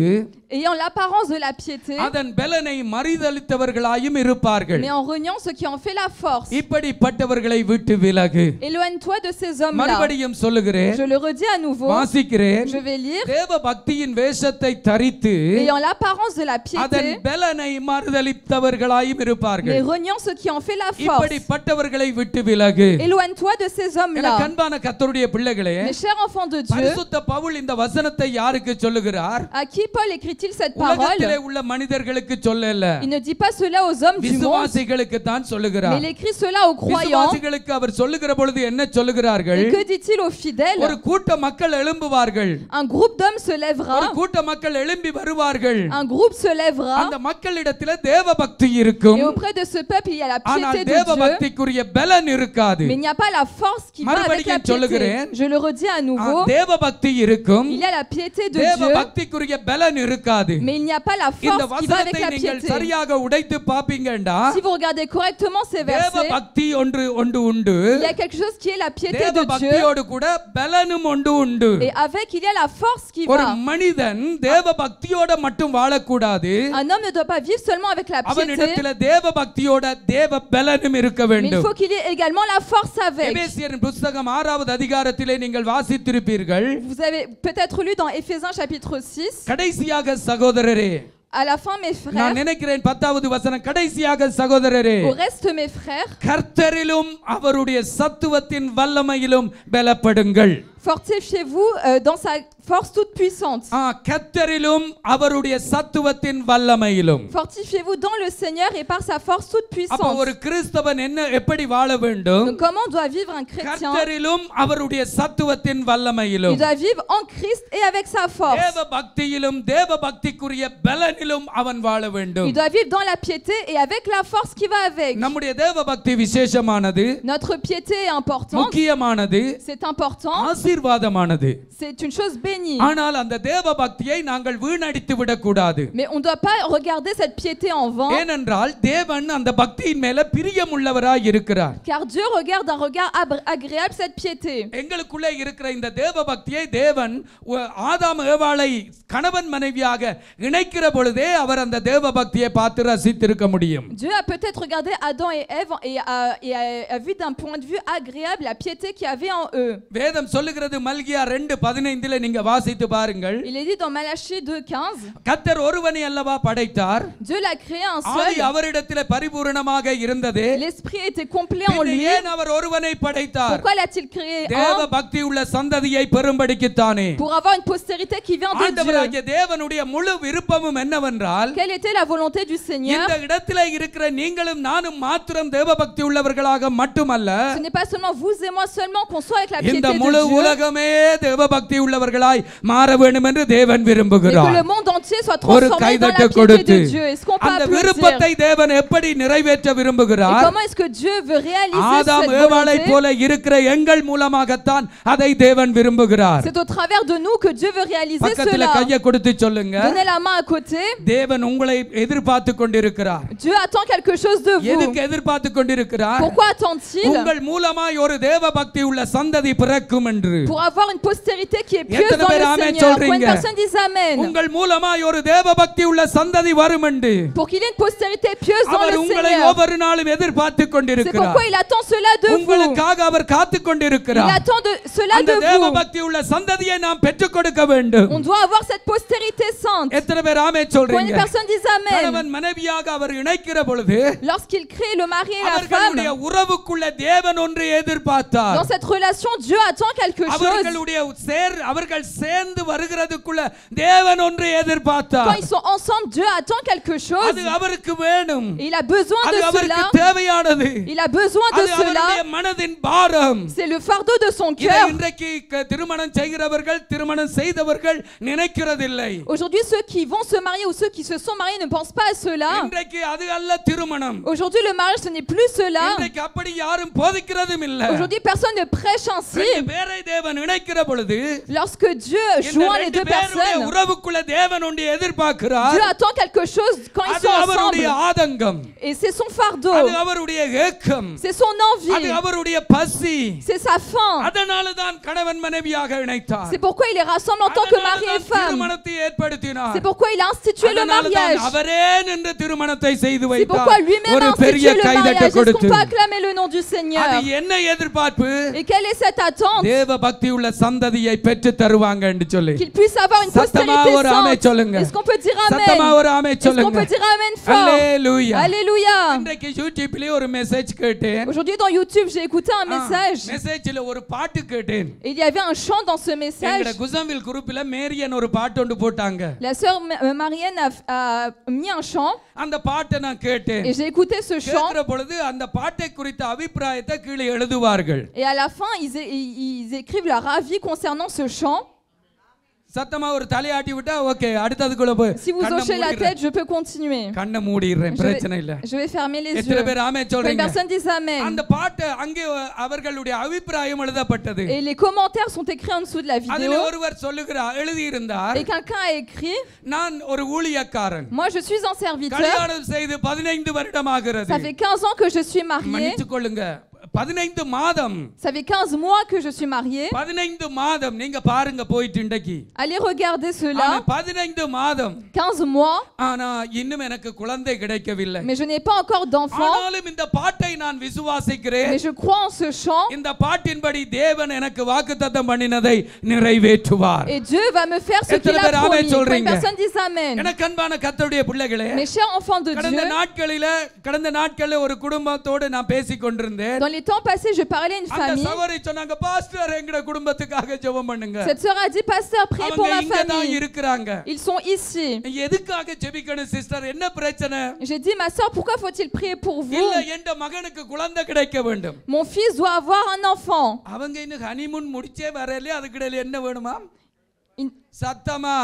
ayant l'apparence de la piété,
அதன் பலனை மறுதலித்தவர்களாயும் இருப்பார்கள்.
mais en reniant ce qui en fait la force.
இப்படிப்பட்டவர்களை விட்டு விலகு.
Éloigne-toi de ces hommes-là.
மறுபடியும் சொல்லுகிறேன்,
Je le redis à nouveau.
வாசிக்கிறேன்.
Je vais lire.
தேவ பக்தியின் வேஷத்தை தரித்து
Ayant l'apparence de la
அதன்
piété,
பலனை மறுதலித்தவர்களாயும்
mais
இருப்பார்கள்.
reniant ce qui en fait la force.
இப்படிப்பட்டவர்களை விட்டு விலகு.
Éloigne-toi de ces
என
hommes-là.
கண்பான கர்த்தருடைய பிள்ளைகளே,
Mes chers enfants de Dieu,
பரிசுத்த பவுல் இந்த வசனத்தை யாருக்கு சொல்லுகிறார்?
à qui Paul écrit-il cette
உலகத்திலே
parole?
உள்ள மனிதர்களுக்கு சொல்லல,
Il ne dit pas cela aux hommes du monde,
விசுவாசிகளுக்கு தான்
mais
சொல்லுகிறார்.
il écrit cela aux croyants.
விசுவாசிகளுக்கு அவர் சொல்லுகிற பொழுது என்ன சொல்லுகிறார்கள்?
Et que dit-il aux
ஒரு
fidèles?
கூட்ட மக்கள் எழும்புவார்கள்,
Un groupe d'hommes se
ஒரு
lèvera,
கூட்ட மக்கள் எழும்பி வருவார்கள்.
un groupe se lèvera,
அந்த மக்களிடத்திலே தேவ பக்தி இருக்கும்,
et auprès de ce peuple il y a la
ஆனால்
piété de
தேவ
Dieu,
பக்திக்குரிய பலன் இருக்காது.
mais il n'y a pas la force qui va avec la
மறுபடியும்
piété.
சொல்லுகிறேன்.
Je le redis à nouveau,
தேவ பக்தி இருக்கும்,
il y a la piété de
தேவ
Dieu,
பக்திக்குரிய பலன் இருக்காது.
mais il n'y a pas la
இந்த
force qui va avec
வசனத்தை
la
நீங்கள்
piété.
சரியாக உடைத்து பாப்பீங்கடா,
Si vous regardez correctement ces
தேவ
versets,
பக்தி ஒன்று உண்டு,
il y a quelque chose qui est la piété
தேவ
de Dieu,
பக்தியோடு கூட பலனும் உண்டு.
et avec il y a la force qui
ஒரு
va.
மனிதன் தேவ பக்தியோட மட்டும் வாழக்கூடாது,
Un homme ne doit pas vivre seulement avec la piété,
அவனிடத்தில் தேவ பக்தியோட தேவ பலனும் இருக்க
mais il
வேண்டும்.
faut qu'il ait également la force avec.
எபேசியரின் புத்தகம் 6வது அதிகாரத்திலே நீங்கள் வாசித்திருப்பீர்கள்.
Vous avez peut-être lu dans Éphésiens chapitre 6,
கடைசியாக சகோதரரே,
à la fin mes
நான்
frères,
நினைக்கிறேன் 10வது வசனம், கடைசியாக சகோதரரே,
au reste mes frères,
கர்த்தரிலும் அவருடைய சத்துவத்தின் வல்லமையிலும் பலப்படுங்கள்.
fortifiez-vous dans sa force toute puissante.
கர்த்தரிலும் அவருடைய சத்துவத்தின் வல்லமையிலும்.
Fortifiez-vous dans le Seigneur et par sa force toute
அப்ப
puissante.
ஒரு கிறிஸ்தவன் எப்படி வாழ வேண்டும்?
Donc comment doit vivre un chrétien?
கர்த்தரிலும் அவருடைய சத்துவத்தின் வல்லமையிலும்.
Il doit vivre en Christ et avec sa force.
தேவ பக்தியிலும் தேவ பக்திக்குரிய பலனிலும் அவன் வாழ வேண்டும்.
Il doit vivre dans la piété et avec la force qui va avec.
நம்முடைய தேவ பக்தி விசேஷமானது,
Notre piété est importante,
முக்கியமானது,
c'est important,
ஆசீர்வாதமானது.
c'est une chose bénie.
ஆனால் அந்த தேவ பக்தியை நாங்கள் வீணடித்து விடக்கூடாது.
Mais on ne doit pas regarder cette piété en vain,
ஏனென்றால் தேவன் அந்த பக்தியின் மேல பிரியமுள்ளவராய் இருக்கிறார்.
car Dieu regarde d'un regard agréable cette piété.
எங்களுக்குள்ளே இருக்கிற இந்த தேவ பக்தியை தேவன் ஆதாம் ஏவாளை கணவன் மனைவியாக இணைக்கிற பொழுதே அவர் அந்த தேவ பக்தியை பார்த்து ரசித்திருக்க முடியும்.
Dieu a peut-être regardé Adam et Ève et a vu d'un point de vue agréable la piété qu'il y avait en eux.
வேதம் சொல்லுகிறது, மல்கியா 2:15 நீங்க வாசித்து பாருங்கள்.
Il est dit dans Malachie 2:15,
கர்த்தர் ஒருவனை அல்லவா படைத்தார்,
Dieu l'a créé un
ஆதி
seul,
அவரிடத்திலே பரிபூரணமாக இருந்தது,
l'esprit était complet en
பின்ன
lui.
ஏன் அவர் ஒருவனை படைத்தார்?
Pourquoi l'a-t-il créé
தேவ
un?
பக்தி உள்ள சந்ததியை பெறும்படிக்குத்தானே.
Pour avoir une postérité qui vient de Dieu.
ஆண்டவராகிய தேவனுடைய முழு விருப்பமும் என்னவென்றால்,
Quelle était la volonté du Seigneur?
இந்த இடத்திலே இருக்கிற நீங்களும் நானும் மாத்திரம் தேவ பக்தி உள்ளவர்களாக மட்டுமல்ல,
Ce n'est pas seulement vous et moi seulement qu'on soit avec la piété
இந்த
de
முழு
Dieu,
உலகமே தேவ பக்தி உள்ளவர்களாய் மாற வேண்டும் என்று தேவன்
mais que
விரும்புகிறார்.
le monde entier soit
ஒரு
transformé dans la
கைதட்ட
piété
கொடுத்து
de Dieu. Est-ce qu'on peut
அந்த
applaudir?
விருப்பத்தை தேவன் எப்படி நிறைவேற்ற
Et
விரும்புகிறார்?
comment est-ce que Dieu veut réaliser
ஆதாம்
cette
ஏவாளை
volonté?
போல இருக்கிற எங்கள் மூலமாகத்தான் அதை தேவன் விரும்புகிறார்.
C'est au travers de nous que Dieu veut réaliser
பக்கத்துல
cela.
கையை கொடுத்து சொல்லுங்க,
Donnez la main à côté.
தேவன் உங்களை எதிர்பார்த்து கொண்டிருக்கிறார்.
Dieu attend quelque chose de vous.
எதுக்கு எதிர்பார்த்து கொண்டிருக்கிறார்?
Pourquoi attend-il?
உங்கள் மூலமாய் ஒரு தேவ பக்தி உள்ள சந்ததி பிறக்கும் என்று.
Pour avoir une postérité qui est pieuse
எத்தனை
dans
பேர்
le
ஆமென்
Seigneur. Quand une
சொல்றீங்க?
personne dit Amen.
உங்கள் மூலமாய் ஒரு தேவ பக்தி உள்ள சந்ததி வரும் என்று
Pour qu'il ait une postérité pieuse dans
அவர்
le
உங்களை
Seigneur.
ஒவ்வொரு நாளும் எதிர்பார்த்து
C'est
கொண்டிருக்கிறார்.
pourquoi il attend cela de vous.
உங்களுக்காக அவர் காத்து
Il
கொண்டிருக்கிறார்.
attend cela
அந்த
de
தேவ
vous.
பக்தி உள்ள சந்ததியை நாம் பெற்றுக் கொடுக்க வேண்டும்.
On doit avoir cette postérité sainte.
எத்தனை பேர் ஆமென்
Quand une
சொல்றீங்க?
personne dit Amen,
கணவன் மனைவியாக அவர் இணைக்கிற பொழுது
lorsqu'il crée le mari et la
அவர்களுடைய
femme,
உறவுக்குள்ள தேவன் ஒன்று எதிர்பார்த்தார்.
dans cette relation, Dieu attend quelque chose.
அவர்கள் சேர்ந்து வருகிறதுக்குள்ள தேவன் ஒன்று எதிர்பார்த்தார்.
Quand ils sont ensemble, Dieu attend quelque chose.
அது அவருக்கு வேணும்.
Et il a besoin
அது
de
அவருக்கு
cela.
தேவையானது.
Il a besoin de
அது அவருடைய
cela.
மனதின் பாரம்.
C'est le fardeau de son
இதை
cœur.
இன்றைக்கு திருமணம் செய்கிறவர்கள் திருமணம் செய்தவர்கள் நினைக்கிறதில்லை.
Aujourd'hui, ceux qui vont se marier ou ceux qui se sont mariés ne pensent pas à cela.
இன்றைக்கு அது அல்ல திருமணம்.
Aujourd'hui, le mariage, ce n'est plus cela.
இன்றைக்கு அப்படி யாரும் போதிக்கிறதும் இல்லை.
Aujourd'hui, personne ne prêche ainsi.
ரெண்டு பேரை தேவன் இணைக்கிற பொழுது
Lorsque Dieu joint les deux personnes,
உறவுக்குள்ள தேவன் ஒன்று எதிர்பார்க்கிறார்.
Dieu attend quelque chose quand ils
அது
sont
அவருடைய
ensemble.
ஆதங்கம்,
Et c'est son fardeau,
அது அவருடைய ஏக்கம்,
c'est son
அது
envie,
அவருடைய பசி.
c'est sa faim.
அதனால தான் கணவன் மனைவியாக இணைத்தார்.
C'est pourquoi il les rassemble en tant que mari et femme.
திருமணத்தை ஏற்படுத்தினார்.
C'est pourquoi il a institué le mariage.
அவரே நின்று திருமணத்தை செய்து
C'est
வைத்தார்.
pourquoi lui-même
ஒரு
a
பெரிய
institué le
கைதட்ட
mariage. Est-ce
கொடுத்து.
qu'on peut acclamer le nom du Seigneur?
அது என்ன எதிர்பார்ப்பு?
Et quelle est cette attente?
தேவ பக்தி உள்ள சந்ததியை பெற்று தருவாங்க என்று சொல்லி.
Qu'il puisse avoir une
சத்தமா
postérité
ஒரு ஆமென்
sainte.
சொல்லுங்க.
Est-ce qu'on peut dire
சத்தமா
amen?
ஒரு ஆமென்
Est-ce qu'on
சொல்லுங்க.
peut dire amen fort?
அல்லேலூயா.
Alléluia.
இன்றைக்கு யூடியூப்ல ஒரு மெசேஜ் கேட்டேன்.
Aujourd'hui dans YouTube, j'ai écouté un message.
மெசேஜ்ல ஒரு பாட்டு கேட்டேன்.
Et il y avait un chant dans ce message.
எங்கட குசம்வில் குரூப்ல மேரியன் ஒரு பாட்டு ஒன்று போட்டாங்க.
La sœur Marianne a mis un chant.
அந்த பாட்டை நான் கேட்டேன்.
Et j'ai écouté ce chant.
கேக்குற பொழுது அந்த பாட்டை குறித்த அபிப்பிராயத்தை கீழே எழுதுவார்கள்.
Et à la fin, ils écrivent leur avis concernant ce chant.
சத்தமா ஒரு தலையாட்டி விட்டா ஓகே அடுத்ததுக்குள்ள போய்
Si vous hochez la tête, je peux continuer.
கண்ணை மூடிறேன் பிரச்சனை இல்ல.
Je vais fermer les
எத்தனை
yeux.
பேர் ஆமென்
Une
சொல்றீங்க?
personne dit amen.
அந்த பாட்டு அங்கே அவர்களுடைய அபிப்பிராயம் எழுதப்பட்டது.
Et les commentaires sont écrits en dessous de la
அதுல
vidéo.
ஒருவர் சொல்லுகிறார் எழுதி இருந்தார்.
Et quelqu'un a écrit,
நான் ஒரு ஊழியக்காரன்.
moi je suis un serviteur.
கல்யாணம் செய்து 15 வருடமாகிறது.
Ça fait 15 ans que je suis mariée.
மன்னித்துக் கொள்ளுங்க. 15 மாதம்.
Ça fait 15 mois que je suis mariée.
15 மாதம் நீங்க பாருங்க போயிட்டு இன்றைக்கு.
Allez regarder cela.
15 மாதம்.
15 mois.
ஆனா இன்னும் எனக்கு குழந்தை கிடைக்கவில்லை.
Mais je n'ai pas encore d'enfant.
ஆனாலும் இந்த பாட்டை நான் விசுவாசிக்கிறேன்.
Mais je crois en ce chant.
இந்த பாட்டின்படி தேவன் எனக்கு வாக்குத்தத்தம் பண்ணினதை நிறைவேற்றுவார்.
Et Dieu va me faire ce qu'il a promis. Une personne dit amen.
எனக்கு அன்பான கர்த்தருடைய பிள்ளைகளே,
Mes chers enfants de
கடந்த
Dieu,
நாட்களில ஒரு குடும்பத்தோடு நான் பேசிக் கொண்டிருந்தேன்.
dans les temps passés, je parlais à une
அந்த
famille.
சகோதரி சொன்னாங்க பாஸ்டர் எங்கட குடும்பத்துக்காக ஜெபம் பண்ணுங்க.
Cette sœur a dit, pasteur, priez pour ma
அவங்க இங்க தான்
famille.
இருக்கிறாங்க.
Ils sont ici.
எதுக்காக ஜெபிக்கணும் சிஸ்டர்? என்ன பிரச்சனை?
J'ai dit, ma sœur, pourquoi faut-il prier pour vous?
இல்ல என் மகனுக்கு குழந்தை கிடைக்க வேண்டும்.
Mon fils doit avoir un enfant.
அவங்க இன்னும் ஹனிமூன் முடிச்சே வரல, அதுக்கிடையில என்ன வேணுமா?
Ils
சத்தமா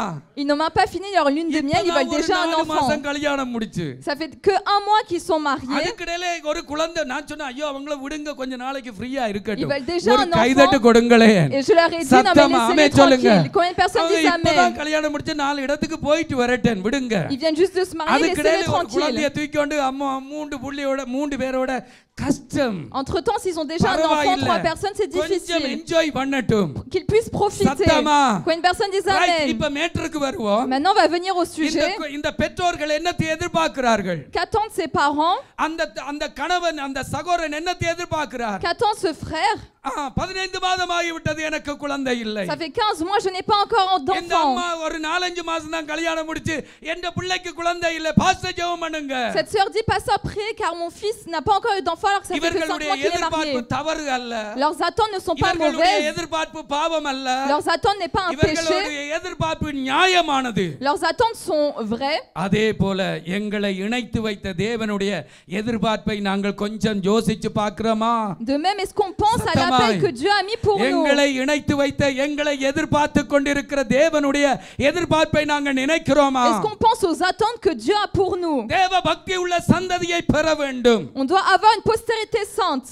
n'ont même pas fini leur lune de miel, ils veulent déjà un enfant.
கல்யாணம் முடிச்சு
Ça fait que 1 mois qu'ils sont mariés.
அதுக்கிடையில ஒரு குழந்தை நான் சொன்னேன் ஐயோ அவங்கள விடுங்க கொஞ்ச நாளைக்கு ஃப்ரீயா இருக்கட்டும்.
Ils veulent déjà
ஒரு
un
கைதட்டு
enfant.
கொடுங்களே.
Et je leur ai dit, non mais laissez-les tranquilles. Combien de personnes disent amen?
கல்யாணம் முடிச்சு 4 இடத்துக்கு போயிட்டு வரட்டன் விடுங்க.
Ils viennent juste de se marier, laissez-les tranquilles.
குழந்தையை தூக்கி கொண்டு அம்மா 3 பேரோட கஷ்டம்.
Entre temps, s'ils ont déjà un enfant, 3 personnes, c'est difficile.
Enjoy பண்ணட்டும்.
Qu'ils puissent profiter. Quand une personne dit amen.
இப்ப மேட்டருக்கு வருவோம்.
Maintenant, on va venir au sujet.
இந்த பெற்றோர்கள் என்னத்தை எதிர்பார்க்கிறார்கள்?
Qu'attendent ses parents?
அந்த கணவன் அந்த சகோதரன் என்னத்தை எதிர்பார்க்கிறார்?
Qu'attend ce frère?
15 மாதம் ஆகிவிட்டது எனக்கு குழந்தை இல்லை.
Ça fait 15 mois, je n'ai pas encore
இந்த
d'enfant.
அம்மா ஒரு 4-5 மாசம் தான் கல்யாணம் முடிச்சு என் பிள்ளைக்கு குழந்தை இல்லை பாஸ்டர் ஜெபம் பண்ணுங்க.
Cette sœur dit pas ça prier car mon fils n'a pas encore eu d'enfant alors que ça fait que 5 mois qu'il est marié.
தவறு அல்ல.
Leurs attentes ne sont pas
இவர்களுடைய
mauvaises.
எதிர்பார்ப்பு பாவம் அல்ல.
Leurs attentes n'est pas un péché.
இவர்களுடைய எதிர்பார்ப்பு நியாயமானது.
Leurs attentes sont vraies.
அதே போல எங்களை இணைத்து வைத்த தேவனுடைய எதிர்பார்ப்பை நாங்கள் கொஞ்சம் யோசிச்சு பார்க்கிறோமா?
De même, est-ce qu'on pense à l'appel que Dieu a mis pour nous?
எங்களை இணைத்து வைத்த எங்களை எதிர்பார்த்து கொண்டிருக்கிற தேவனுடைய எதிர்பார்ப்பை நாங்கள் நினைக்கிறோமா?
Est-ce qu'on pense aux attentes que Dieu a pour nous?
தேவ பக்தி உள்ள சந்ததியை பெற வேண்டும்.
On doit avoir une postérité sainte.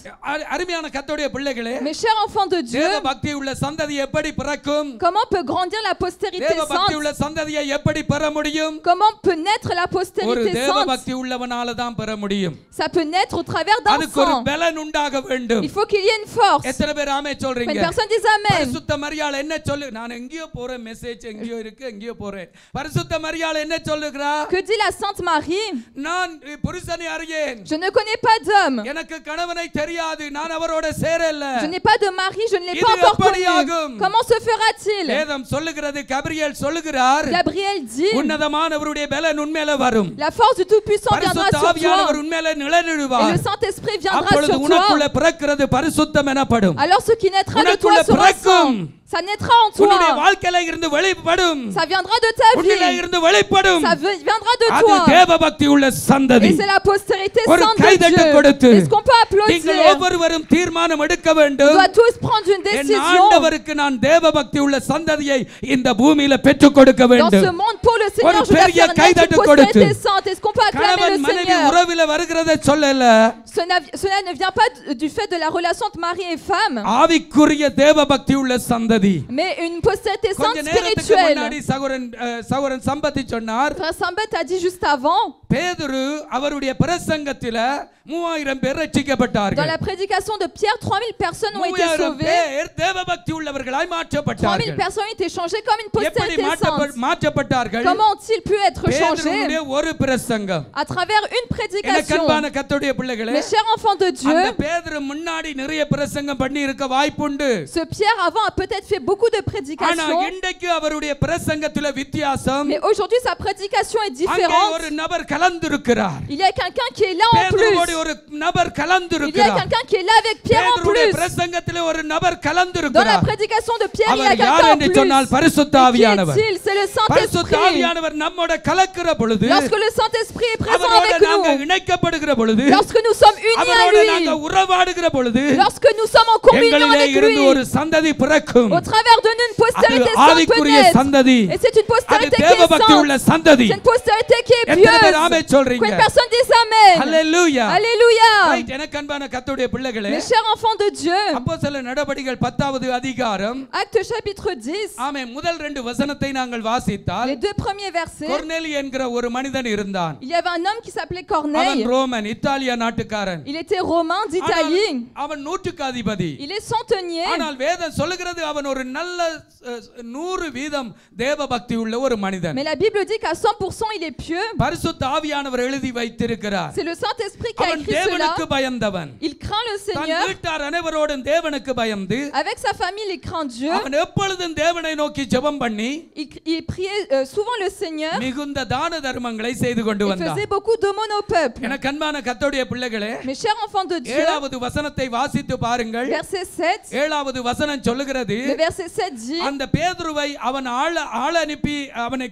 அருமையான கர்த்தருடைய பிள்ளைகளே,
Mes chers enfants de Dieu,
தேவ பக்தி உள்ள சந்ததி எப்படி பிறக்கும்?
comment peut grandir la postérité
தேவ பக்தி உள்ள
sainte?
சந்ததியை எப்படி பெற முடியும்?
Comment peut naître la
ஒரு
postérité
தேவ
sainte?
பக்தி உள்ளவனால தான் பெற முடியும்.
Ça peut naître au travers d'un
அதுக்கு ஒரு
sang.
பலன் உண்டாக வேண்டும்.
Il faut qu'il y ait une force.
எத்தனை பேர் ஆமென்
Quand
சொல்றீங்க?
une personne dit amen,
பரிசுத்த மரியாள் என்ன சொல்லு? நான் எங்கேயோ போறேன், மெசேஜ் எங்கேயோ இருக்கு, எங்கேயோ போறேன். பரிசுத்த மரியாள் என்ன சொல்லுகிறா?
que dit la Sainte Marie?
நான் புருஷனை அறியேன்,
Je ne connais pas d'homme.
எனக்கு கணவனை தெரியாது, நான் அவரோட சேரல.
Je n'ai pas de mari, je ne l'ai
இது
pas encore
எப்படியாகும்?
connu. Comment se fera-t-il?
வேதம் சொல்லுகிறது, கபிரியேல் சொல்லுகிறார்,
Gabriel dit,
உன்னதமானவருடைய பலன் உன்மேல வரும்.
la force du Tout-Puissant viendra
பரிசுத்த
sur
ஆவியானவர்
toi.
உன்மேல
Et
நிழலிடுவார்.
le Saint-Esprit viendra
அப்பொழுது
sur
உனக்குள்ள
toi.
பிறக்கிறது பரிசுத்தம் எனப்படும்.
Alors ce qui naîtra de
உனக்குள்ள
toi sera
பிறக்கும்.
saint. Ça naîtra en
உன்னுடைய
toi.
வாழ்க்கையில இருந்து வெளிப்படும்.
Ça viendra de ta
உன்னிலே
vie.
இருந்து வெளிப்படும்.
Ça viendra de
அது
toi.
தேவ பக்தி உள்ள சந்ததி.
Et c'est la postérité
ஒரு
sainte de
கைதட்டு கொடுத்து
Dieu. Est-ce qu'on peut
நீங்கள்
applaudir?
ஒவ்வொருவரும் தீர்மானம் எடுக்க
On
வேண்டும்.
doit tous prendre une
என்
décision.
ஆண்டவருக்கு நான் தேவ பக்தி உள்ள சந்ததியை இந்த பூமியில பெற்றுக் கொடுக்க
Dans ce
வேண்டும்.
monde, pour le Seigneur,
ஒரு
je dois
பெரிய
faire naître
கைதட்டு
une
கொடுத்து
postérité sainte. Est-ce qu'on peut acclamer
கணவன்
le
மனைவி
Seigneur?
உறவில வருகிறதை சொல்லல,
Cela ne vient pas du fait de la relation entre mari et femme,
ஆவிக்குரிய தேவபக்தி உள்ள சந்ததி.
mais une postérité sainte
கொஞ்ச நேரத்துக்கு
spirituelle.
முன்னாடி சகோதரன் சம்பத்தி சொன்னார்,
Frère Sambet a dit juste avant,
பேதுரு அவருடைய பிரசங்கத்தில 3000 பேர்
dans
ரட்சிக்கப்பட்டார்கள்.
la prédication de Pierre, 3000 personnes ont été
3000
sauvées.
பேர் தேவபக்தி உள்ளவர்களாய்
3000
மாற்றப்பட்டார்கள்.
personnes ont été changées comme une
எப்படி
postérité sainte.
மாற்றப்பட்டார்கள்?
Comment ont-ils pu être changés?
பேதுருவுடைய ஒரு பிரசங்கம்.
À travers une
எனக்கு
prédication.
அன்பான கர்த்தருடைய பிள்ளைகளே,
Mes chers enfants de Dieu,
அந்த பேதுரு முன்னாடி நிறைய பிரசங்கம் பண்ணி இருக்க வாய்ப்புண்டு.
ce Pierre avant a peut-être fait beaucoup de
ஆனா
prédications,
இன்றைக்கு அவருடைய பிரசங்கத்தில வித்தியாசம்.
mais aujourd'hui sa prédication est
அங்கே
différente.
ஒரு நபர் கலந்திருக்கிறார்.
Il y a quelqu'un qui est là en
பேதுருவோடு
plus.
ஒரு நபர்
Il y a
கலந்திருக்கிறார்.
quelqu'un qui est là avec Pierre en
பேதுருவுடைய
plus.
பிரசங்கத்திலே ஒரு நபர்
Dans la
கலந்திருக்கிறார்.
prédication de Pierre, il y a
அவர் யார்
quelqu'un en
என்று
plus.
சொன்னால் பரிசுத்த
Et qui
ஆவியானவர்.
est-il? C'est le
பரிசுத்த
Saint-Esprit.
ஆவியானவர் நம்மோட கலக்கிற பொழுது,
Lorsque le Saint-Esprit est présent
அவரோட
avec
நாங்க
nous,
இணைக்கப்படுகிற பொழுது,
lorsque nous sommes unis à
அவரோட நாங்க
lui,
உறவாடுகிற பொழுது,
lorsque nous sommes en communion
எங்களிலே
avec
இருந்து
lui,
ஒரு சந்ததி பிறக்கும்.
au travers de nous, une
அது
postérité sainte
ஆவிக்குரிய
peut-être.
சந்ததி.
Et c'est une
அது
postérité qui est
தேவபக்தி
sainte.
உள்ள சந்ததி.
C'est une postérité qui est
எத்தனை பேர் ஆமென்
pieuse.
சொல்றீங்க?
Qu'une personne dise Amen.
ஹalleluya.
Alléluia.
ரைட், எனக்கு அன்பான கர்த்தருடைய பிள்ளைகளே,
Mes chers enfants de Dieu,
அப்போஸ்தலர் நடபடிகள் 10வது அதிகாரம்,
Actes chapitre 10,
ஆமென், முதல் 2 வசனத்தை நாங்கள் வாசித்தால்,
les 2 premiers versets,
கொர்நேலி என்கிற ஒரு மனிதன் இருந்தான்.
il y avait un homme qui s'appelait
அவன்
Corneille.
ரோமன், இத்தாலியா நாட்டுக்காரன்.
Il était romain d'Italie.
அவன் நூற்றுக்கு அதிபதி.
Il est centenier.
ஆனால் வேதம் சொல்லுகிறது அவன் ஒரு நல்ல 100% தேவபக்தி உள்ள ஒரு மனிதன்.
Mais la Bible dit qu'à 100% il est pieux.
பரிசுத்த ஆவியானவர் எழுதி வைத்திருக்கிறார்.
C'est le Saint-Esprit qui a
அவன்
écrit cela.
தேவனுக்கு பயந்தவன்.
Il craint le
தன்
Seigneur.
வீட்டார் அனைவரோடும் தேவனுக்கு பயந்து,
Avec sa famille, il craint Dieu.
அவன் எப்பொழுதும் தேவனை நோக்கி ஜெபம் பண்ணி
Il priait souvent le Seigneur.
மிகுந்த தான தர்மங்களை செய்து கொண்டு
Il
வந்தான்.
faisait beaucoup d'aumônes au peuple.
எனக்கு அன்பான கர்த்தருடைய பிள்ளைகளே,
Mes chers enfants de Dieu,
7வது வசனத்தை வாசித்து பாருங்கள்.
verset 7,
7வது வசனம் சொல்லுகிறது,
le verset 7 dit,
அந்த பேதுருவை அவன் ஆள அனுப்பி அவனை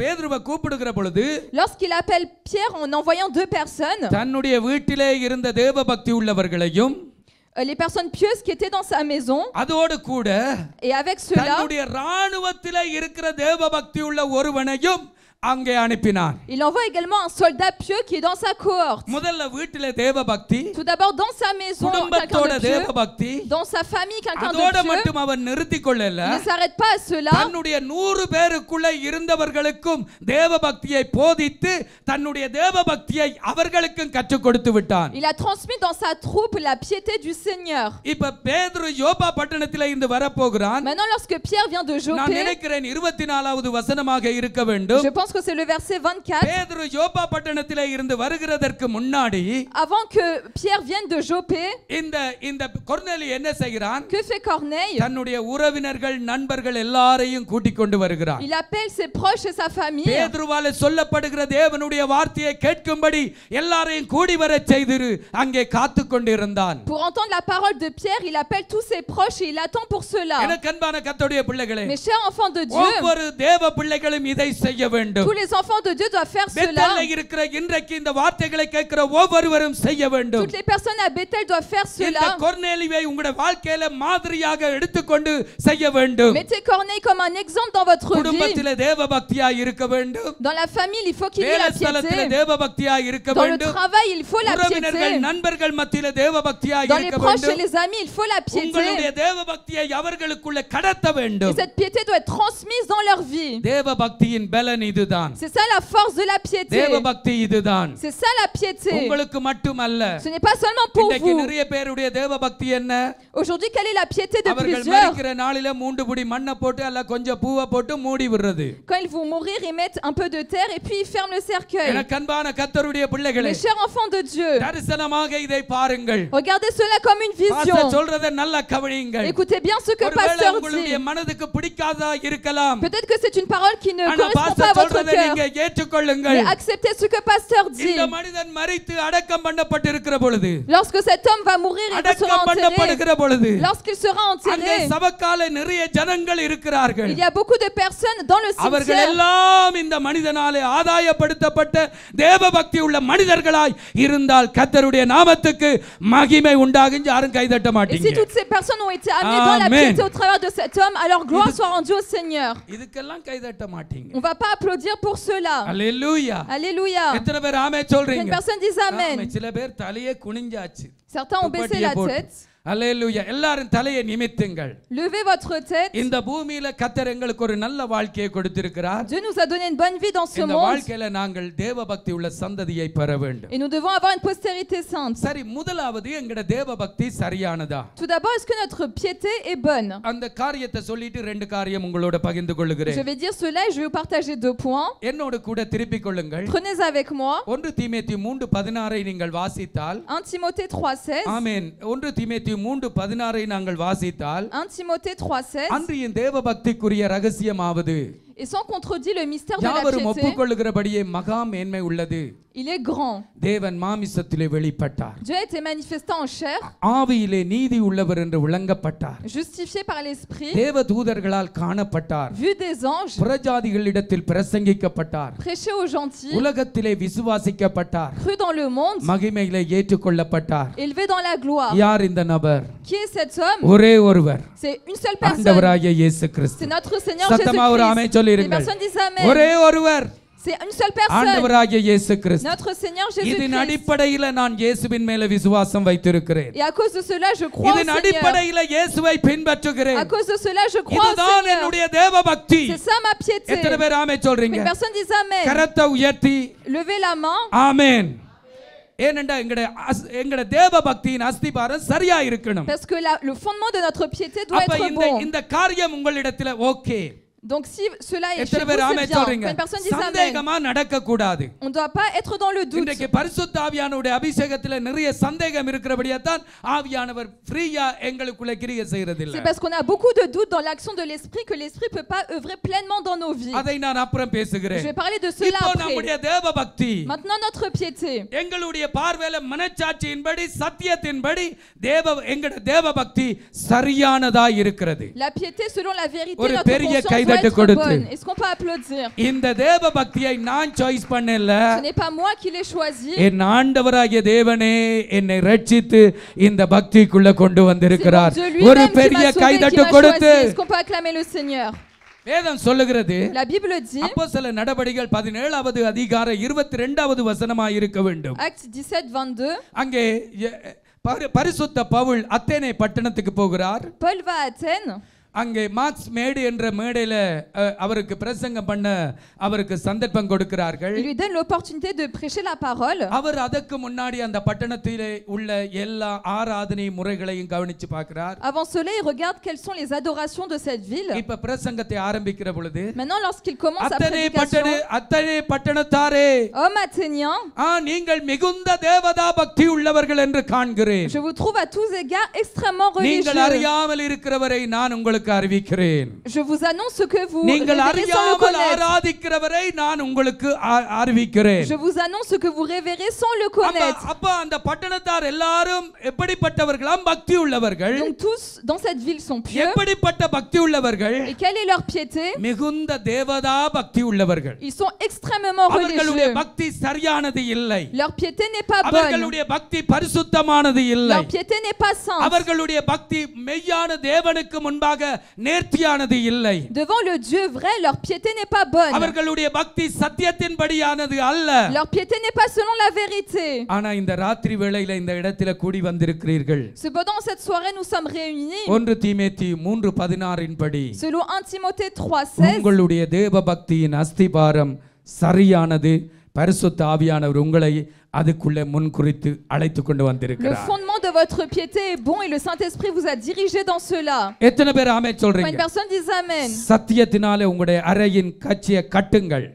பேதுருவை கூப்பிடுகிற பொழுது,
lorsqu'il appelle Pierre en envoyant 2 personnes,
தன்னுடைய வீட்டிலே இருந்த தேவபக்தி உள்ளவர்களையும்
les personnes pieuses qui étaient dans sa maison,
அதோடு கூட
et avec cela,
தன்னுடைய ராணுவத்திலே இருக்கிற தேவபக்தி உள்ள ஒருவனையும் அங்கே அனுப்பினான்.
il envoie également un soldat pieux qui est dans sa cohorte.
முதல்ல வீட்டிலே தேவபக்தி,
Tout d'abord dans sa maison, quelqu'un
குடும்பத்தோட
de pieux,
தேவபக்தி,
dans sa famille, quelqu'un de
அதோட
pieux.
மட்டும் அவன் நிறுத்திக் கொள்ளல.
Il ne s'arrête pas à cela.
தன்னுடைய 100 பேருக்குள்ள இருந்தவர்களுக்கும் தேவபக்தியை போதித்து தன்னுடைய தேவபக்தியை அவர்களுக்கும் கற்றுக் கொடுத்து விட்டான்.
Il a transmis dans sa troupe la piété du Seigneur.
இப்ப பேதுரு யோப்பா பட்டணத்திலே இருந்து வரப்போகிறான்.
Maintenant, lorsque Pierre vient de
நான்
Joppé,
நினைக்கிறேன் 24வது வசனமாக இருக்க வேண்டும்.
je pense que c'est le verset 24.
பேதுரு யோப்பா பட்டணத்திலே இருந்து வருகிறதற்கு முன்னாடி
Avant que Pierre vienne de Joppé,
இந்த கொர்நேலி என்ன செய்கிறான்?
que fait Corneille?
தன்னுடைய உறவினர்கள் நண்பர்கள் எல்லாரையும் கூட்டிக் கொண்டு வருகிறான்.
Il appelle ses proches et sa famille.
பேதுருவாலே சொல்லப்படுகிற தேவனுடைய வார்த்தையை கேட்கும்படி எல்லாரையும் கூடி வரச் செய்து அங்கே காத்துக் கொண்டிருந்தான்.
Pour entendre la parole de Pierre, il appelle tous ses proches et il attend pour cela.
எனக்கு அன்பான கர்த்தருடைய பிள்ளைகளே,
Mes chers enfants de Dieu,
ஒவ்வொரு தேவ பிள்ளைகளும் இதை செய்ய வேண்டும்.
tous les enfants de Dieu doivent faire cela.
பெத்தேல்ல இருக்கிற இன்றைக்கு இந்த வார்த்தைகளை கேட்கிற ஒவ்வொருவரும் செய்ய வேண்டும்.
Toutes les personnes à Bethel doivent faire
இந்த
cela.
கொர்நேலியை உங்களுடைய வாழ்க்கையில மாதிரியாக எடுத்துக்கொண்டு செய்ய வேண்டும்.
Mettez Corneille comme un exemple dans votre vie.
குடும்பத்திலே தேவபக்தியாய் இருக்க வேண்டும்.
Dans la famille, il faut qu'il y ait la
வேலைஸ்தலத்திலே
piété.
தேவபக்தியாய் இருக்க
Dans le
வேண்டும்.
travail, il faut la
உறவினர்கள்
piété.
நண்பர்கள் மத்தியிலே தேவபக்தியாய்
Dans les
இருக்க
proches et
வேண்டும்.
les amis, il faut la
உங்களுடைய
piété.
தேவபக்தியை அவர்களுக்குள்ள கடத்த
Et
வேண்டும்.
cette piété doit être transmise dans leur vie.
தேவபக்தியின் பலன் இதுதான்.
C'est ça la force de la piété.
தேவபக்தி இதுதான்.
C'est ça la piété.
உங்களுக்கு மட்டுமல்ல.
Ce n'est pas seulement pour
இன்றைக்கு
vous.
நிறைய பேருடைய தேவபக்தி என்ன?
Aujourd'hui, quelle est la piété de
அவர்கள்
plusieurs?
மரிக்கிற நாளில 3 புடி மண்ணை போட்டு அல்ல கொஞ்சம் பூவை போட்டு மூடி விடுறது.
Quand ils vont mourir, ils mettent un peu de terre et puis ils ferment le cercueil.
எனக்கு அன்பான கர்த்தருடைய பிள்ளைகளே,
Mes chers enfants de Dieu,
தரிசனமாக இதை பாருங்கள்.
regardez cela comme une
pastor
vision.
சொல்றதை நல்லா கவனியுங்கள்.
Écoutez bien ce que
ஒருவேளை
pasteur
உங்களுடைய
dit.
மனதுக்கு பிடிக்காதா இருக்கலாம்.
Peut-être que c'est une parole qui ne
ஆனா
correspond pas
பாஸ்டர்
à votre
சொல்றதை
cœur.
நீங்க ஏற்றுக்கொள்ளுங்கள்.
Mais acceptez ce que pasteur dit.
இந்த மனிதன் மரித்து அடக்கம் பண்ணப்பட்டிருக்கிற பொழுது,
Lorsque cet homme va mourir et qu'il sera
அடக்கம்
enterré,
பண்ணப்படுகிற பொழுது,
lorsqu'il sera
அங்கே
enterré,
சபக்கால நிறைய ஜனங்கள் இருக்கிறார்கள்.
il y a beaucoup de personnes dans le
அவர்கள்
cimetière.
எல்லாம் இந்த மனிதனாலே ஆதாயப்படுத்தப்பட்ட தேவபக்தி உள்ள மனிதர்களாய் இருந்தால் கர்த்தருடைய நாமத்துக்கு மகிமை உண்டாகும். யாரும் கைதட்ட
Et si
மாட்டீங்க.
toutes ces personnes ont été amenées dans la
Amen.
piété au travers de cet homme, alors gloire soit rendue au Seigneur.
இதுக்கெல்லாம் கைதட்ட மாட்டீங்க.
On ne va pas applaudir dire pour cela.
Hallelujah.
Alléluia.
எத்தனை பேர் ஆமென்
Une
சொல்றீங்க?
personne dit Amen.
சில பேர் தலையே குனிஞ்சாச்சு.
Certains ont baissé la tête.
அல்லேலூயா. எல்லாரும் தலையை நிமித்துங்கள்.
Levez votre tête.
இந்த பூமியில கர்த்தர் எங்களுக்கு ஒரு நல்ல வாழ்க்கையை கொடுத்திருக்கிறார்.
Dieu nous a donné une bonne vie dans ce
இந்த
monde.
வாழ்க்கையில நாங்கள் தேவபக்தி உள்ள சந்ததியை பெற வேண்டும்.
Et nous devons avoir une postérité sainte.
சரி, முதலாவது எங்கட தேவபக்தி சரியானதா?
Tout d'abord, est-ce que notre piété est bonne?
அந்த காரியத்தை சொல்லிட்டு ரெண்டு காரியம் உங்களோட பகிர்ந்து கொள்ளுகிறேன்.
Je vais dire cela et je vais vous partager 2 points.
என்னோட கூட திருப்பிக் கொள்ளுங்கள்.
Prenez avec moi
1 தீமோத்தேயு 3:16 நீங்கள் வாசித்தால்
1 Timothée 3:16.
ஆமென். 1 தீமோத்தேயு 3:16 நாங்கள் வாசித்தால்
1 Timothée 3:16.
அன்றியும் தேவபக்திக்குரிய ரகசியமாவது
Et sans contredit le mystère de la
யாவரும்
piété,
ஒப்புக்கொள்ளுகிறபடியே மகா மேன்மை உள்ளது.
il est grand.
தேவன் மாமிசத்திலே வெளிப்பட்டார்.
Dieu a été manifesté en chair,
ஆவியிலே நீதி உள்ளவர் என்று விளங்கப்பட்டார்.
justifié par l'esprit,
தேவ தூதர்களால் காணப்பட்டார்.
vu des anges,
புறஜாதிகளிடத்தில் பிரசங்கிக்கப்பட்டார்.
prêché aux gentils,
உலகத்திலே விசுவாசிக்கப்பட்டார்.
cru dans le monde,
மகிமையிலே ஏற்றுக்கொள்ளப்பட்டார்.
élevé dans la gloire.
யார் இந்த நபர்?
Qui est cet homme?
ஒரே ஒருவர்,
C'est une seule personne.
ஆண்டவராகிய இயேசு கிறிஸ்து.
C'est notre Seigneur
சத்தமா ஒரு ஆமென்
Jésus-Christ. Les
சொல்லிருங்கள்.
personnes disent Amen.
ஒரே ஒருவர்,
C'est une seule personne.
ஆண்டவராகிய இயேசு கிறிஸ்து.
Notre Seigneur
இதன்
Jésus-Christ.
அடிப்படையில நான் இயேசுவின் மேல விசுவாசம் வைத்திருக்கிறேன்.
Et à cause de cela, je crois au
இதன்
Seigneur.
அடிப்படையில இயேசுவை
À
பின்பற்றுகிறேன்.
cause de cela, je crois au
இதுதான்
Seigneur.
என்னுடைய தேவபக்தி.
C'est ça ma piété.
எத்தனை பேர் ஆமென் சொல்றீங்க?
Une personne dit Amen.
கரத்தை உயர்த்தி
Levez la main.
ஆமென். ஏனென்றா எங்கட தேவபக்தியின் அஸ்திபாரம் சரியா இருக்கணும்.
Parce que le fondement de notre piété doit
அப்ப
être bon.
இந்த காரியம் உங்களிடத்துல okay.
Donc si cela est chez
எத்தனை
vous,
பேர்
c'est
ஆமென்
bien.
சொல்றீங்க?
Quand une personne dit Amen,
சந்தேகமா நடக்க கூடாது.
on ne doit pas être dans le doute.
இன்றைக்கு பரிசுத்த ஆவியானவருடைய அபிஷேகத்துல நிறைய சந்தேகம் இருக்கிறபடியா தான் ஆவியானவர் ஃப்ரீயா எங்களுக்குள்ள கிரியை செய்யறதில்லை.
C'est parce qu'on a beaucoup de doutes dans l'action de l'esprit que l'esprit peut pas œuvrer pleinement dans nos vies.
அதை நான் அப்புறம் பேசுகிறேன்.
Je vais parler de cela
இப்போ
après.
நம்முடைய தேவபக்தி,
Maintenant notre piété.
எங்களுடைய பார்வையில மனச்சாட்சியின்படி சத்தியத்தின்படி எங்கட தேவபக்தி சரியானதா இருக்கிறது.
La piété selon la vérité,
ஒரு
notre
பெரிய
conscience doit
கைதட்டு
être
கொடுத்து.
bonne. Est-ce qu'on peut applaudir?
இந்த தேவபக்தியை நான் சாய்ஸ் பண்ணல.
Ce n'est pas moi qui l'ai choisi.
என் ஆண்டவராகிய தேவனே என்னை ரட்சித்து இந்த பக்திக்குள்ள கொண்டு
C'est
வந்திருக்கிறார்.
mon Dieu
ஒரு
lui-même qui
பெரிய
m'a sauvé, qui
கைதட்டு
m'a
கொடுத்து.
choisi. Est-ce qu'on peut acclamer le Seigneur?
வேதம் சொல்லுகிறது,
La Bible dit,
அப்போஸ்தல நடபடிகள் 17வது அதிகாரம் 22வது வசனமாய் இருக்க வேண்டும்.
Acte 17:22,
அங்கே பரிசுத்த பவுல் அத்தேனே பட்டணத்துக்கு போகிறார்.
Paul va à Athènes.
அங்கே மார்க்ஸ் மேடு என்ற மேடையில அவருக்கு பிரசங்கம் பண்ண அவருக்கு சந்தர்ப்பம் கொடுக்கிறார்கள்.
Il lui donne l'opportunité de prêcher la parole.
அவர் அதற்கு முன்னாடி அந்த பட்டணத்திலே உள்ள எல்லா ஆராதனை முறைகளையும் கவனிச்சு பார்க்கிறார்.
Avant cela, il regarde quelles sont les adorations de cette ville.
இப்ப பிரசங்கத்தை ஆரம்பிக்கிற பொழுது,
Maintenant, lorsqu'il commence sa
அத்தனை
prédication,
பட்டணத்தாரே,
homme athénien,
நீங்கள் மிகுந்த தேவதா பக்தி உள்ளவர்கள் என்று காண்கிறேன்.
je vous trouve à tous égards extrêmement
நீங்கள்
religieux.
அறியாமல் இருக்கிறவரை நான் உங்களுக்கு அறிவிக்கிறேன்.
Je vous annonce ce que vous
நீங்கள்
révérez sans le
அறியாமல்
connaître.
ஆராதிக்கிறவரை நான் உங்களுக்கு அறிவிக்கிறேன்.
Je vous annonce ce que vous révérez sans le connaître.
அப்ப அந்த பட்டணத்தார் எல்லாரும் எப்படிப்பட்டவர்களாம்? பக்தி உள்ளவர்கள்.
Donc tous dans cette ville sont pieux.
எப்படிப்பட்ட பக்தி உள்ளவர்கள்?
Et quelle est leur piété?
மிகுந்த தேவதா பக்தி உள்ளவர்கள்.
Ils sont extrêmement
அவர்களுடைய
religieux.
பக்தி சரியானது இல்லை.
Leur piété n'est pas bonne.
அவர்களுடைய பக்தி பரிசுத்தமானது இல்லை.
Leur piété n'est pas sainte.
அவர்களுடைய பக்தி மெய்யான தேவனுக்கு முன்பாக நேர்த்தியானது இல்லை.
Devant le Dieu vrai, leur piété n'est pas bonne.
அவர்களுடைய பக்தி சத்தியத்தின்படியானது அல்ல.
Leur piété n'est pas selon la vérité.
ஆனா இந்த ராத்திரி வேளையில இந்த இடத்துல கூடி வந்திருக்கிறீர்கள்.
Cependant, cette soirée, nous sommes réunis
1 தீமோத்தேயு 3:16 படி
selon 1 Timothée 3:16.
உங்களுடைய தேவபக்தியின் அஸ்திபாரம் சரியானது. பரிசுத்த ஆவியானவர் உங்களை அதுக்குள்ளே முன்குறித்து அழைத்து கொண்டு
Le
வந்திருக்கிறார்.
fondement de votre piété est bon et le Saint-Esprit vous a dirigé dans cela.
எத்தனை பேர் ஆமென்
Quand une
சொல்றீங்க?
personne dit Amen,
சத்தியத்தினாலே உங்களுடைய அறையின் கச்சியை கட்டுங்கள்.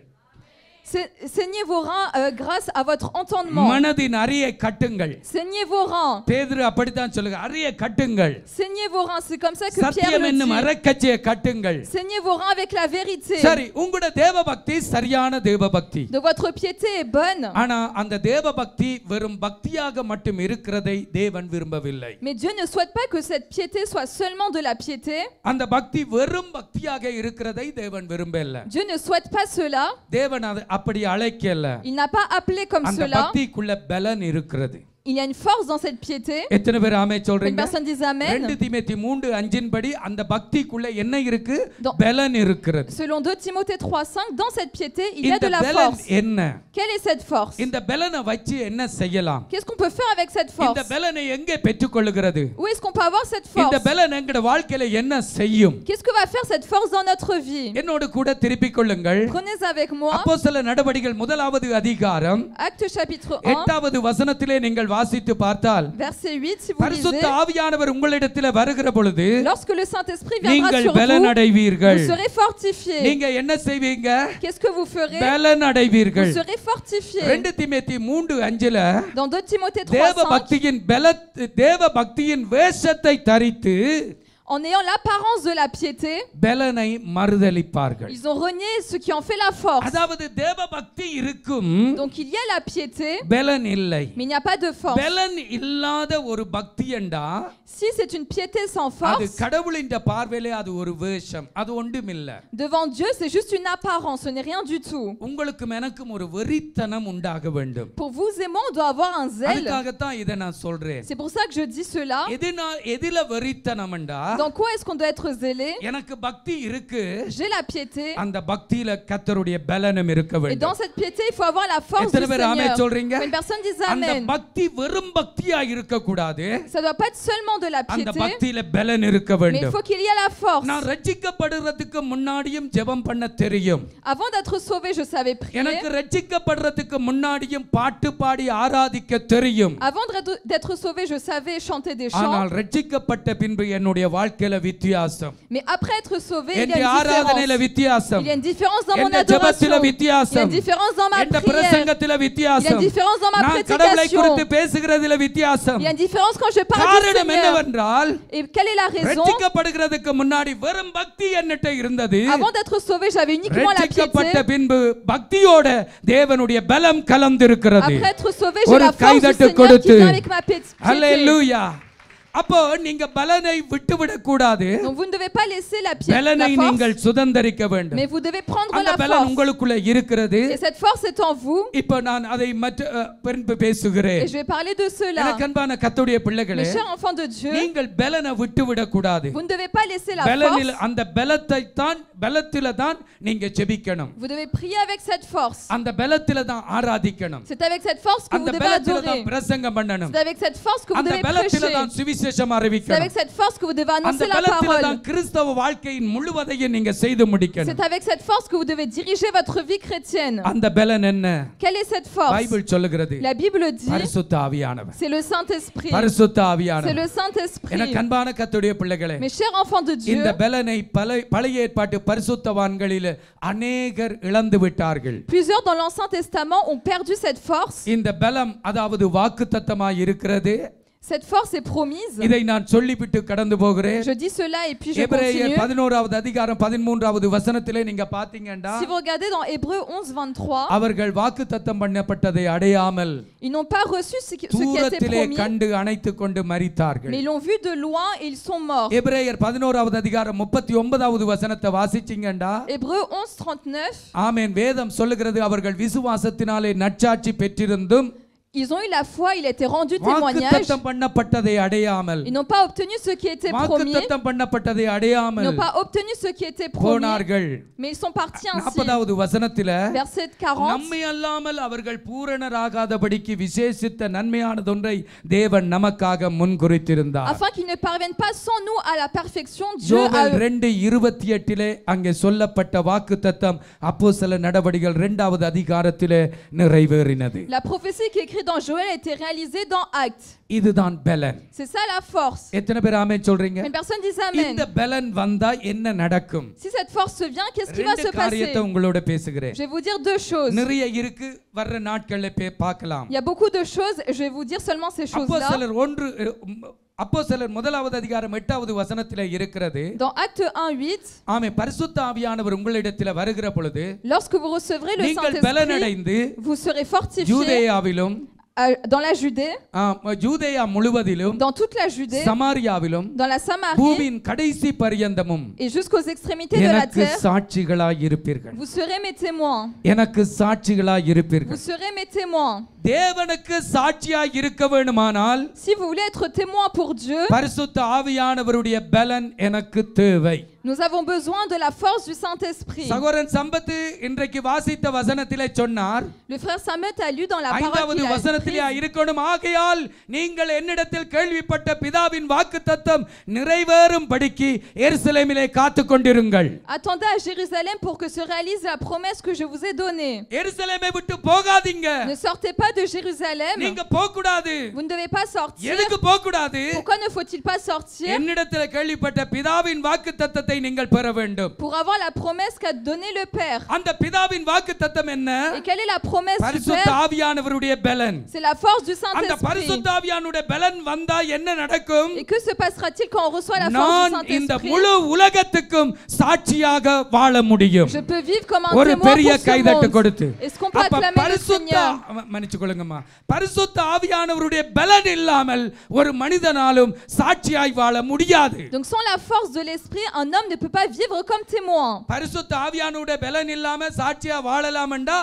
saignez vos reins grâce à votre entendement.
மனதின் அறையை கட்டுங்கள்.
Saignez vos reins.
பேதுரு அப்படித்தான் சொல்லுங்க, அறையை கட்டுங்கள்.
Saignez vos reins. C'est comme ça que Pierre
சத்தியம்
le
என்னும்
dit.
அறைக்கச்சியை கட்டுங்கள்.
Saignez vos reins avec la vérité.
சரி, உங்களுடைய தேவபக்தி சரியான தேவபக்தி.
De votre piété est bonne.
ஆனா அந்த தேவபக்தி வெறும் பக்தியாக மட்டும் இருக்கிறதை தேவன் விரும்பவில்லை.
Mais Dieu ne souhaite pas que cette piété soit seulement de la piété.
அந்த பக்தி வெறும் பக்தியாக இருக்கிறதை தேவன் விரும்பல.
Dieu ne souhaite pas cela.
தேவன் அப்படி அழைக்கல.
Il n'a pas appelé comme
அந்த
cela.
பக்திக்குள்ள பலன் இருக்கிறது.
Il y a une force dans cette piété.
எத்தனை பேர் ஆமே
Une
சொல்றீங்க?
personne dit Amen.
2 தீமோத்தேயு 3:5 படி அந்த பக்திக்குள்ள என்ன இருக்கு?
Dans-
பலன் இருக்கிறது.
Selon 2 Timothée 3:5, dans cette piété, il y a
இந்த
de la
பலன்
force.
என்ன?
Quelle est cette force?
இந்த பலனை வச்சு என்ன செய்யலாம்?
Qu'est-ce qu'on peut faire avec cette
இந்த
force?
பலனை எங்கே பெற்றுக்கொள்ளுகிறது?
Où est-ce qu'on peut avoir cette
இந்த
force?
பலன் எங்கட வாழ்க்கையில என்ன செய்யும்?
Qu'est-ce que va faire cette force dans notre vie?
என்னோடு கூட திருப்பிக் கொள்ளுங்கள்.
Prenez avec moi
அப்போஸ்தலர் நடவடிக்கைகள் 1வது அதிகாரம்
Acte chapitre 1,
8வது வசனத்திலே நீங்கள் வாசித்து பார்த்தால்
verset 8, si vous
பரிசுத்த
lisez.
ஆவியானவர் உங்களிடத்தில் வருகிற பொழுது
Lorsque le Saint-Esprit viendra
நீங்கள்
sur
பலன்
vous,
அடைவீர்கள்.
vous serez fortifiés.
நீங்க என்ன செய்வீங்க?
Qu'est-ce que vous ferez?
பலன் அடைவீர்கள்.
Vous serez fortifiés.
2 தீமோத்தேயு 3:5
Dans 2 Timothée
தேவ
3:5,
பக்தியின் தேவ பக்தியின் வேஷத்தை தரித்து
en ayant l'apparence de la piété,
பலனை மறுதலிப்பார்கள்.
ils ont renié ce qui en fait la force.
அதாவது தேவ பக்தி இருக்கும்,
Donc il y a la piété,
பலன் இல்லை.
mais il n'y a pas de force.
பலன் இல்லாத ஒரு பக்தி என்றா
Si c'est une piété sans
அது
force,
கடவுளின் பார்வையிலே அது ஒரு வேஷம், அது ஒன்றுமில்ல.
devant Dieu, c'est juste une apparence, ce n'est rien du tout.
உங்களுக்கும் எனக்கும் ஒரு வெறித்தனம் உண்டாக வேண்டும்.
Pour vous et moi, on doit avoir un zèle.
அதுக்காகத்தான் இதை நான் சொல்றேன்.
C'est pour ça que je dis cela.
எதில வெறித்தனம் என்றா
Dans quoi est-ce qu'on doit être zélé?
எனக்கு பக்தி இருக்கு,
J'ai la piété.
அந்த பக்தியில கர்த்தருடைய பலனும் இருக்க
Et dans
வேண்டும்.
cette piété, il faut avoir la force du
எத்தனை பேர் ஆமென்
Seigneur.
சொல்றீங்க?
Quand une personne dit
அந்த
Amen,
பக்தி வெறும் பக்தியா இருக்க கூடாது,
ça ne doit pas être seulement de la
அந்த
piété,
பக்தியில பலன் இருக்க
mais il
வேண்டும்.
faut qu'il y ait la force.
நான் ரட்சிக்கப்படுறதுக்கு முன்னாடியும் ஜெபம் பண்ண தெரியும்.
Avant d'être sauvé, je savais prier.
எனக்கு ரட்சிக்கப்படுறதுக்கு முன்னாடியும் பாட்டு பாடி ஆராதிக்க தெரியும்.
Avant d'être sauvé, je savais chanter des
ஆனால்
chants.
ரட்சிக்கப்பட்ட பின்பு என்னுடைய வாழ்க்கையில வித்தியாசம்.
Mais après être sauvé, il y a
என்னுடைய
une
ஆராதனையில
différence.
வித்தியாசம்.
Il y a une différence dans mon
என்னுடைய ஜெபத்தில
adoration. Il y a
வித்தியாசம்.
une différence dans ma
என்னுடைய
prière.
பிரசங்கத்தில
Il y a
வித்தியாசம்.
une différence dans ma
நான் கடவுளை குறித்து
prédication.
பேசுகிறதில வித்தியாசம்.
Il y a une différence quand je parle du
காரணம்
Seigneur.
என்னவென்றால்
Et quelle est la raison?
ரட்சிக்கப்படுகிறதுக்கு முன்னாடி வெறும் பக்தி என்னட்ட இருந்தது.
Avant d'être sauvé, j'avais uniquement la
ரட்சிக்கப்பட்ட
piété.
பின்பு பக்தியோட தேவனுடைய பலம் கலந்திருக்கிறது.
Après être sauvé, j'ai
ஒரு
la force du
கைதட்டு
Seigneur qui
கொடுத்து
vient avec ma piété.
ஹல்லேலூயா. அப்போ நீங்க பலனை விட்டுவிடக் கூடாது.
Donc vous ne devez pas laisser la piété,
பலனை
la
நீங்கள்
force,
சுதந்தரிக்க வேண்டும்.
mais vous devez prendre
அந்த
la
பலன்
force.
உங்களுக்குள்ள இருக்கிறது.
Et cette force est en vous.
இப்போ நான் அதை பின்பு பேசுகிறேன்.
Et je vais parler de cela.
எனக்கு அன்பான கர்த்தருடைய பிள்ளைகளே,
Mes chers enfants de Dieu,
நீங்கள் பலனை விட்டுவிடக் கூடாது.
vous ne devez pas laisser la
பலனில்
force.
அந்த பலத்தை தான் பலத்தில தான் நீங்க ஜெபிக்கணும்.
Vous devez prier avec cette force.
அந்த பலத்தில தான் ஆராதிக்கணும்.
C'est avec cette force que vous
அந்த
devez
பலத்தில
adorer.
தான் பிரசங்கம் பண்ணணும்.
C'est avec cette force que vous
அந்த
devez
பலத்தில
prêcher.
தான் சுவிசேஷம்
C'est
அறிவிக்கணும்.
avec cette force que vous devez
அந்த
annoncer la
பலத்தில தான்
parole.
கிறிஸ்தவ வாழ்க்கையின் முழுவதையும் நீங்க செய்து முடிக்கணும்.
C'est avec cette force que vous devez diriger votre vie chrétienne.
அந்த பலன் என்ன?
Quelle est cette force?
Bible சொல்லுகிறது.
La Bible dit,
பரிசுத்த ஆவியானவர்.
c'est le Saint-Esprit.
பரிசுத்த
C'est
ஆவியானவர்.
le Saint-Esprit.
எனக்கு அன்பான கர்த்தருடைய பிள்ளைகளே,
Mes chers enfants de Dieu,
இந்த பலனை பழைய ஏற்பாட்டு பரிசுத்தவான்களில் அநேகர் இழந்து விட்டார்கள்.
plusieurs dans l'Ancien Testament ont perdu cette force.
இந்த பலம் அதாவது வாக்குத்தத்தமாய் இருக்கிறது.
Cette force est promise.
இதை நான் சொல்லிவிட்டு கடந்து போகிறேன்.
Je dis cela et puis je
எபிரேயர்
continue.
11வது அதிகாரம் 13வது வசனத்திலே நீங்க பாத்தீங்கன்னா,
Si vous regardez dans Hébreux 11:23,
அவர்கள் வாக்குத்தத்தம் பண்ணப்பட்டதை அடையாமல்
ils n'ont pas reçu ce qui était
தூரத்திலே
promis,
கண்டு அணைத்துக் கொண்டு மரித்தார்கள்.
mais ils l'ont vu de loin et ils sont morts.
எபிரேயர் 11வது அதிகாரம் 39வது வசனத்தை வாசிச்சீங்கன்னா,
Hébreux 11:39,
ஆமென், வேதம் சொல்லுகிறது, அவர்கள் விசுவாசத்தினாலே நற்சாட்சி பெற்றிருந்தும்
ils ont eu la foi, il a été rendu témoignage.
வாக்குத்தத்தம் பண்ணப்பட்டதை அடையாமல்
Ils n'ont pas obtenu ce qui était promis.
வாக்குத்தத்தம் பண்ணப்பட்டதை
Ils
அடையாமல்
n'ont pas obtenu ce qui était promis.
போனார்கள்.
Mais ils sont partis ainsi.
40வது வசனத்திலே,
Verset 40.
நம்மை அல்லாமல் அவர்கள் பூரணராகாதபடிக்கு விசேஷித்த நன்மையானதொன்றை தேவன் நமக்காக முன்குறித்திருந்தார்.
Afin qu'ils ne parviennent pas sans nous à la perfection, Dieu a
யோவேல் 2:28 அங்கே சொல்லப்பட்ட வாக்குத்தத்தம் அப்போஸ்தலர் நடவடிக்கைகள் 2வது அதிகாரத்திலே நிறைவேறினது.
La prophétie qui est écrite dans Joël a été réalisée dans Actes.
இதுதான் பலன்.
C'est ça la force.
எத்தனை பேர் ஆமென் சொல்றீங்க?
Une personne dit Amen.
இந்த பலன் வந்தா என்ன நடக்கும்?
Si cette force se vient, qu'est-ce qui va
ரெண்டு
se passer?
காரியத்தை உங்களோட பேசுகிறேன்.
Je vais vous dire deux choses.
நிறைய இருக்கு, வர்ற நாட்கள்ல பார்க்கலாம்.
Il y a beaucoup de choses, je vais vous dire seulement ces choses-là.
அப்போஸ்தலர் 1வது அதிகாரம் 8வது வசனத்திலே இருக்கிறது.
Dans Acte 1:8,
ஆமென், பரிசுத்த ஆவியானவர் உங்களிடத்தில் வருகிற பொழுது
lorsque vous recevrez le
நீங்கள் பலனடைந்து
Saint-Esprit, vous serez fortifiés
யூதேயாவிலும்
dans la Judée,
யூதேயா முழுவதிலும்
dans toute la Judée,
சமாரியாவிலும்
dans la Samarie
பூமியின் கடைசி பரியந்தமும்
et jusqu'aux extrémités de la
எனக்கு
terre,
சாட்சிகளாய் இருப்பீர்கள்.
vous serez mes témoins.
எனக்கு சாட்சிகளாய்
Vous
இருப்பீர்கள்.
serez mes témoins.
தேவனுக்கு சாட்சியாய் இருக்க வேண்டுமானால்
Si vous voulez être témoin pour Dieu,
பரிசுத்த ஆவியானவருடைய பலன் எனக்கு தேவை.
nous avons besoin de la force du Saint-Esprit.
சகோதரன் சம்பத்து இன்றைக்கு வாசித்த வசனத்திலே சொன்னார்,
Le frère Samet a lu dans la parole
ஐந்தாவது
qu'il a
வசனத்திலே
prise,
இருக்கணும், ஆகையால் நீங்கள் என்னிடத்தில் கேள்விப்பட்ட பிதாவின் வாக்குத்தத்தம் நிறைவேறும்படிக்கு எருசலேமிலே காத்துக் கொண்டிருங்கள்.
Attendez à Jérusalem pour que se réalise la promesse que je vous ai donnée.
எருசலேமை விட்டு போகாதீங்க.
Ne sortez pas de Jérusalem.
நீங்க போக கூடாது.
Vous ne devez pas sortir.
எதுக்கு போக கூடாது?
Pourquoi ne faut-il pas sortir?
என்னிடத்தில் கேள்விப்பட்ட பிதாவின் வாக்குத்தத்தத்தை நீங்கள் பெற வேண்டும்.
Pour avoir la promesse qu'a donnée le Père.
அந்த பிதாவின் வாக்குத்தத்தம் என்ன?
Et quelle est la promesse du
பரிசுத்த
Père?
ஆவியானவருடைய பலன்.
C'est la force du
அந்த
Saint-Esprit.
பரிசுத்த ஆவியானுடைய பலன் வந்தா என்ன நடக்கும்?
Et que se passera-t-il quand on reçoit la force
நான்
du
இந்த
Saint-Esprit?
முழு உலகத்துக்கும் சாட்சியாக வாழ முடியும்.
Je peux vivre comme un
ஒரு
témoin
பெரிய
pour ce
கைதட்டு
monde.
கொடுத்து.
Est-ce qu'on peut acclamer le
பரிசுத்த
Seigneur?
மன்னிச்சுக்கொள்ளுங்கம்மா, பரிசுத்த ஆவியானவருடைய பலன் இல்லாமல் ஒரு மனிதனாலும் சாட்சியாய் வாழ முடியாது.
Donc sans la force de l'Esprit, un homme ne peut pas vivre comme témoin.
பரிசுத்த ஆவியானவருடைய பலன் இல்லாம சாட்சியா வாழலாம்டா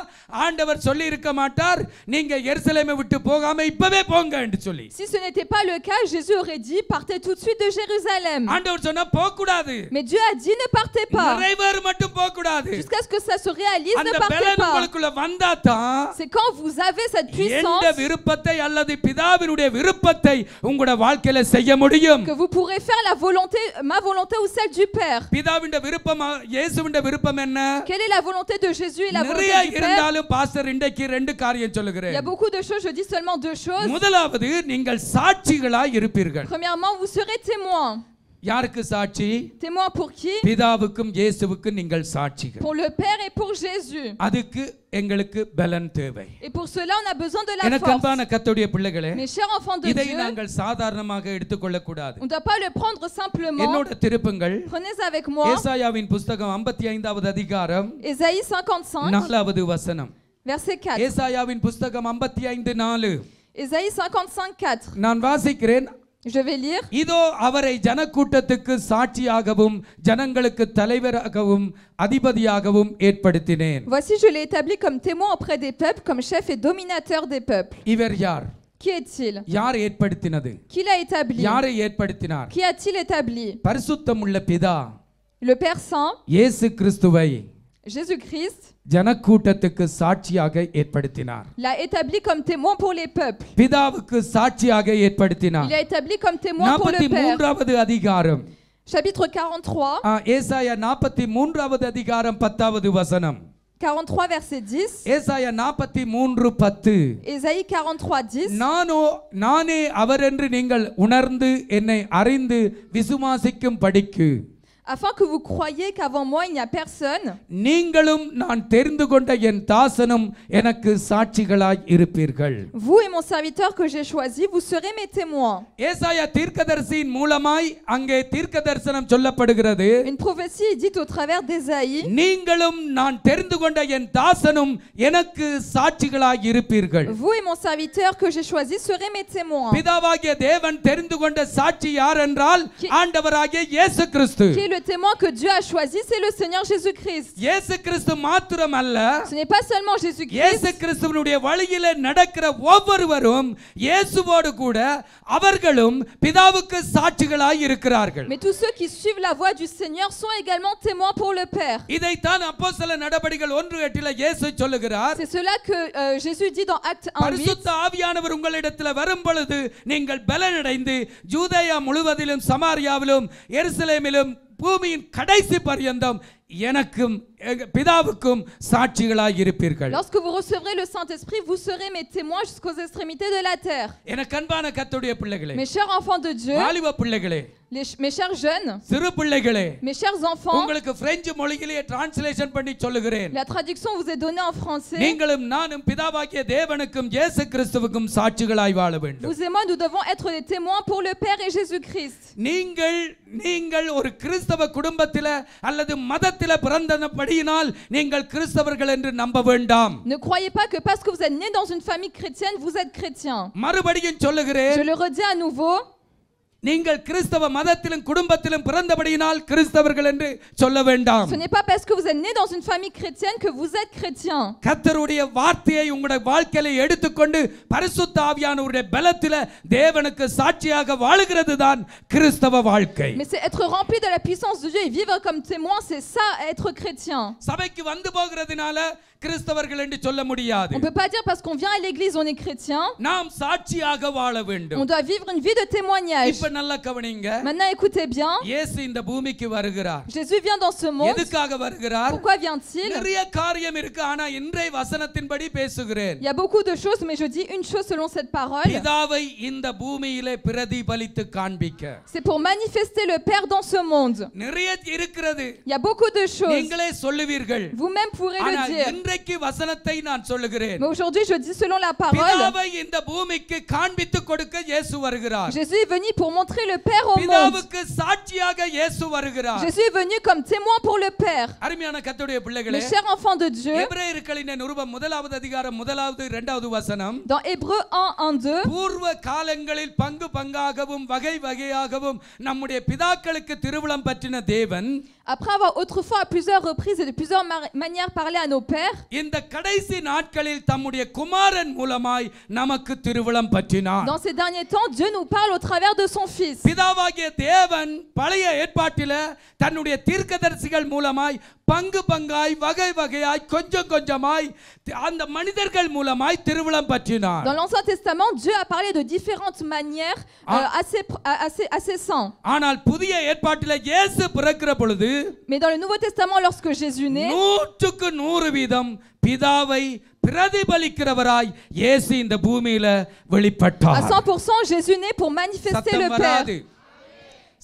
ஆண்டவர் சொல்லி இருக்க மாட்டார், நீங்க எருசலேமை விட்டு போகாம இப்பவே போங்க என்று சொல்லி.
Si ce n'était pas le cas, Jésus aurait dit partez tout de suite de Jérusalem.
ஆண்டவர் சொன்னா போக கூடாது.
Mais Dieu a dit ne partez pas.
நிறைவேறு மட்டும் போக கூடாது.
Jusqu'à ce que ça se réalise, ne
அந்த
partez
பலன்
pas.
உங்களுக்குள்ள வந்தா தான்
C'est quand vous avez cette puissance
எந்த விருப்பத்தை அல்லது பிதாவினுடைய விருப்பத்தை உங்களுடைய வாழ்க்கையில செய்ய முடியும்.
que vous pourrez faire la volonté, ma volonté ou celle du Père.
பிதாவினுடைய விருப்பம், இயேசுவினுடைய விருப்பம் என்ன?
Quelle est la volonté de Jésus et la
நிறைய
volonté du Père?
இருந்தாலும் பாஸ்டர் இன்றைக்கு ரெண்டு காரியம்
Il y
சொல்லுகிறேன்.
a beaucoup de choses, je dis seulement deux choses.
முதலாவது, நீங்கள் சாட்சிகளாய் இருப்பீர்கள்.
Premièrement, vous serez témoins.
யாருக்கு சாட்சி?
Témoins pour qui?
பிதாவுக்கும் இயேசுவுக்கும் நீங்கள் சாட்சிகள்.
Pour le Père et pour Jésus.
அதுக்கு எங்களுக்கு பலன் தேவை.
Et pour cela, on a besoin de la
எனக்கு
force.
அன்பான கர்த்தருடைய பிள்ளைகளே,
Mes chers enfants de
இதை
Dieu,
நாங்கள் சாதாரணமாக எடுத்துக்கொள்ள கூடாது.
on ne doit pas le prendre simplement.
என்னோட திருப்புங்கள்
Prenez avec moi
ஏசாயாவின் புத்தகம் 55வது அதிகாரம்
Ésaïe 55,
4வது வசனம்.
verset 4.
ஏசாயாவின் புத்தகம் 55:4.
Ésaïe 55, 4.
நான் வாசிக்கிறேன்.
Je vais lire.
இதோ அவரை ஜனக்கூட்டத்துக்கு சாட்சியாகவும் ஜனங்களுக்கு தலைவராகவும் அதிபதியாகவும் ஏற்படுத்தினேன்.
Voici, je l'ai établi comme témoin auprès des peuples, comme chef et dominateur des peuples.
இவர் யார்?
Qui est-il?
யார் ஏற்படுத்தினது?
Qui l'a établi?
யாரை ஏற்படுத்தினார்?
Qui a-t-il établi?
பரிசுத்தமுள்ள பிதா
Le Père Saint,
இயேசு கிறிஸ்துவை
Jésus-Christ,
ஜனக்கூட்டத்துக்கு சாட்சியாக ஏற்படுத்தினார்.
l'a établi comme témoin pour les peuples.
பிதாவுக்கு சாட்சியாக ஏற்படுத்தினார்.
Il a établi comme témoin pour le Père.
43வது அதிகாரம்,
Chapitre 43,
ஏசாயா 43வது அதிகாரம் 10வது வசனம்.
43 verset 10.
ஏசாயா 43:10.
Ésaïe 43, 10.
நானே அவர் என்று நீங்கள் உணர்ந்து என்னை அறிந்து விசுவாசிக்கும் படிக்கு
Afin que vous croyiez qu'avant moi il n'y a personne.
நீங்களும் நான் தெரிந்து கொண்ட என் தாசனும் எனக்கு சாட்சிகளாய் இருப்பீர்கள்.
Vous et mon serviteur que j'ai choisi, vous serez mes témoins.
ஏசாயா தீர்க்கதரிசியின் மூலமாய் அங்கே தீர்க்கதரிசனம் சொல்லப்படுகிறது.
Une prophétie est dite au travers d'Ésaïe.
நீங்களும் நான் தெரிந்து கொண்ட என் தாசனும் எனக்கு சாட்சிகளாய் இருப்பீர்கள்.
Vous et mon serviteur que j'ai choisi serez mes témoins.
பிதாவாகிய தேவன் தெரிந்து கொண்ட சாட்சி யார் என்றால் ஆண்டவராகிய இயேசு கிறிஸ்து.
Qui est le témoin que Dieu a choisi, c'est le Seigneur Jésus-Christ.
இயேசு கிறிஸ்து மாத்திரமல்ல,
Ce n'est pas seulement Jésus-Christ.
இயேசு கிறிஸ்துவினுடைய வழியிலே நடக்கிற ஒவ்வொருவரும் இயேசுவோடு கூட அவர்களும் பிதாவுக்கு சாட்சிகளாய் இருக்கிறார்கள்.
Mais tous ceux qui suivent la voie du Seigneur sont également témoins pour le Père.
இதைத்தான் அப்போஸ்தல நடபடிகள் 1:8 இயேசு சொல்லுகிறார்.
C'est cela que Jésus dit dans Acte 1:8.
பரிசுத்த ஆவியானவர் உங்களிடத்தில் வரும் பொழுது நீங்கள் பலனடைந்து யூதேயா முழுவதிலும் சமாரியாவிலும் எருசலேமிலும் பூமியின் கடைசி பரியந்தம் எனக்கும் பிதாவுக்கும் சாட்சிகளாய் இருப்பீர்கள்.
Lorsque vous recevrez le Saint-Esprit, vous serez mes témoins jusqu'aux extrémités de la terre.
எனக்கு அன்பான கர்த்தருடைய பிள்ளைகளே,
Mes chers enfants de Dieu,
வாலிப பிள்ளைகளே,
mes chers jeunes,
சிறு பிள்ளைகளே,
mes chers enfants,
உங்களுக்கு பிரெஞ்சு மொழியிலே டிரான்ஸ்லேஷன் பண்ணி சொல்லுகிறேன்.
la traduction vous est donnée en français.
நீங்களும் நானும் பிதாவாகிய தேவனுக்கும் இயேசு கிறிஸ்துவுக்கும் சாட்சிகளாய் வாழ வேண்டும்.
Vous et moi, nous devons être des témoins pour le Père et Jésus-Christ.
நீங்கள் ஒரு கிறிஸ்தவ குடும்பத்தில அல்லது மதத்தில பிறந்தபடி பிறந்தபடியினால் நீங்கள் கிறிஸ்தவர்கள் என்று நம்ப வேண்டாம்.
Ne croyez pas que parce que vous êtes né dans une famille chrétienne, vous êtes chrétien.
மறுபடியும் சொல்லுகிறேன்,
Je le redis à nouveau.
நீங்கள் கிறிஸ்தவ மதத்திலும் குடும்பத்திலும் பிறந்தபடியினால் கிறிஸ்தவர்கள் என்று சொல்ல வேண்டாம்.
Ce n'est pas parce que vous êtes né dans une famille chrétienne que vous êtes chrétien.
கர்த்தருடைய வார்த்தையை உங்களுடைய வாழ்க்கையில எடுத்துக்கொண்டு பரிசுத்த ஆவியானவருடைய பலத்தில தேவனுக்கு சாட்சியாக வாழுகிறது தான் கிறிஸ்தவ வாழ்க்கை.
Mais c'est être rempli de la puissance de Dieu et vivre comme témoin, c'est ça être chrétien.
சபைக்கு வந்து போகிறதுனால கிறிஸ்தவர்கள் என்று சொல்ல முடியாது.
On peut pas dire parce qu'on vient à l'église on est chrétien.
நாம் சாட்சியாக வாழ வேண்டும்.
On doit vivre une vie de témoignage.
இப்ப நல்லா கவனிங்க.
Maintenant écoutez bien.
இயேசு இந்த பூமிக்கு வருகிறார்.
Jésus vient dans ce monde.
எதுக்காக வருகிறார்?
Pourquoi vient-il?
நிறைய காரியம் இருக்கு, ஆனா இன்றைய வசனத்தின்படி பேசுகிறேன்.
Il y a beaucoup de choses, mais je dis une chose selon cette parole.
பிதாவை இந்த பூமியிலே பிரதிபலித்து காண்பிக்க.
C'est pour manifester le Père dans ce monde.
நிறைய இருக்கிறது.
Il y a beaucoup de choses.
நீங்களே சொல்லுவீர்கள்.
Vous-même pourrez le dire.
இன்றைக்கு வசனத்தை நான் சொல்லுகிறேன்.
Mais aujourd'hui je dis selon la parole.
பிதாவை இந்த பூமிக்கு காண்பித்து கொடுக்க இயேசு வருகிறார்.
Jésus est venu pour montrer le Père au monde.
பிதாவுக்கு சாட்சியாக இயேசு வருகிறார்.
Jésus est venu comme témoin pour le Père.
அருமையான கர்த்தருடைய பிள்ளைகளே,
Mes chers enfants de Dieu,
எபிரேயர்களின் நிருபம் 1வது அதிகாரம் 1வது 2வது வசனம்,
dans Hébreux 1:1-2,
பூர்வ காலங்களில் பங்கு பங்காகவும் வகை வகையாகவும் நம்முடைய பிதாக்களுக்கு திருவுளம் பற்றின தேவன்,
après avoir autrefois à plusieurs reprises et de plusieurs manières parlé à nos pères,
இந்த கடைசி நாட்களில் தம்முடைய குமாரன் மூலமாய் நமக்கு திருவுளம் பற்றினார்.
dans ces derniers temps Dieu nous parle au travers de son fils.
பிதாவாகிய தேவன் பழைய ஏற்பாட்டில தன்னுடைய தீர்க்கதரிசிகள் மூலமாய் பங்கு பங்காய் வகை வகையாய் கொஞ்சம் கொஞ்சமாய் அந்த மனிதர்கள் மூலமாய் திருவுளம் பற்றினார்.
Dans l'Ancien Testament, Dieu a parlé de différentes manières assez saints.
ஆனால் புதிய ஏற்பாட்டில இயேசு பிறக்கிற பொழுது,
Mais dans le Nouveau Testament, lorsque Jésus naît,
100% பிதாவை பிரதிபலிக்கிறவராய் இயேசு இந்த பூமியில வெளிப்பட்டார்.
à 100% Jésus naît pour manifester le Père.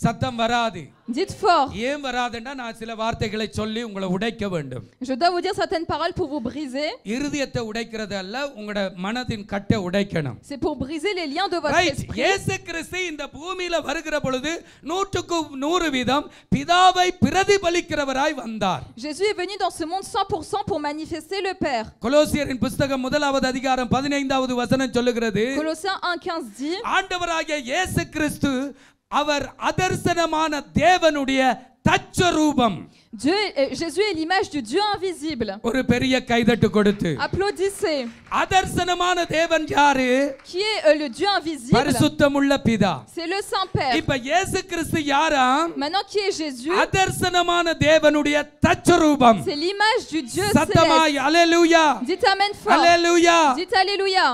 சத்தம் வராது.
Dites fort.
ஏன் வராதுன்னா நான் சில வார்த்தைகளை சொல்லி உங்களை உடைக்க வேண்டும்.
Je dois vous dire certaines paroles pour vous briser.
இருதயத்தை உடைக்கிறது அல்ல, உங்களோட மனதின் கட்டை உடைக்கணும்.
C'est pour briser les liens de votre esprit.
இயேசு கிறிஸ்து இந்த பூமியில வருகிற பொழுது 100% பிதாவை பிரதிபலிக்கிறவராய் வந்தார்.
Jésus est venu dans ce monde 100% pour manifester le Père.
கொலோசியரின் புத்தகம் 1வது அதிகாரம் 15வது வசனம் சொல்லுகிறது,
Colossiens 1:15 dit,
ஆண்டவராகிய இயேசு கிறிஸ்து அவர் அதர்சனமான தேவனுடைய தச்சரூபம்.
Jésus est l'image du Dieu invisible.
ஒரு பெரிய கைதட்டு கொடுத்து
Applaudissez.
அதர்சனமான தேவன் யாரு?
Qui est le Dieu invisible?
பரிசுத்தமுள்ள பிதா.
C'est le Saint-Père.
இப்ப இயேசு கிறிஸ்து யாரா?
Maintenant qui est Jésus?
அதர்சனமான தேவனுடைய தச்சரூபம்.
C'est l'image du Dieu
சத்தமாய்
céleste.
அல்லேலூயா.
Dites amen fort.
அல்லேலூயா.
Dites alléluia.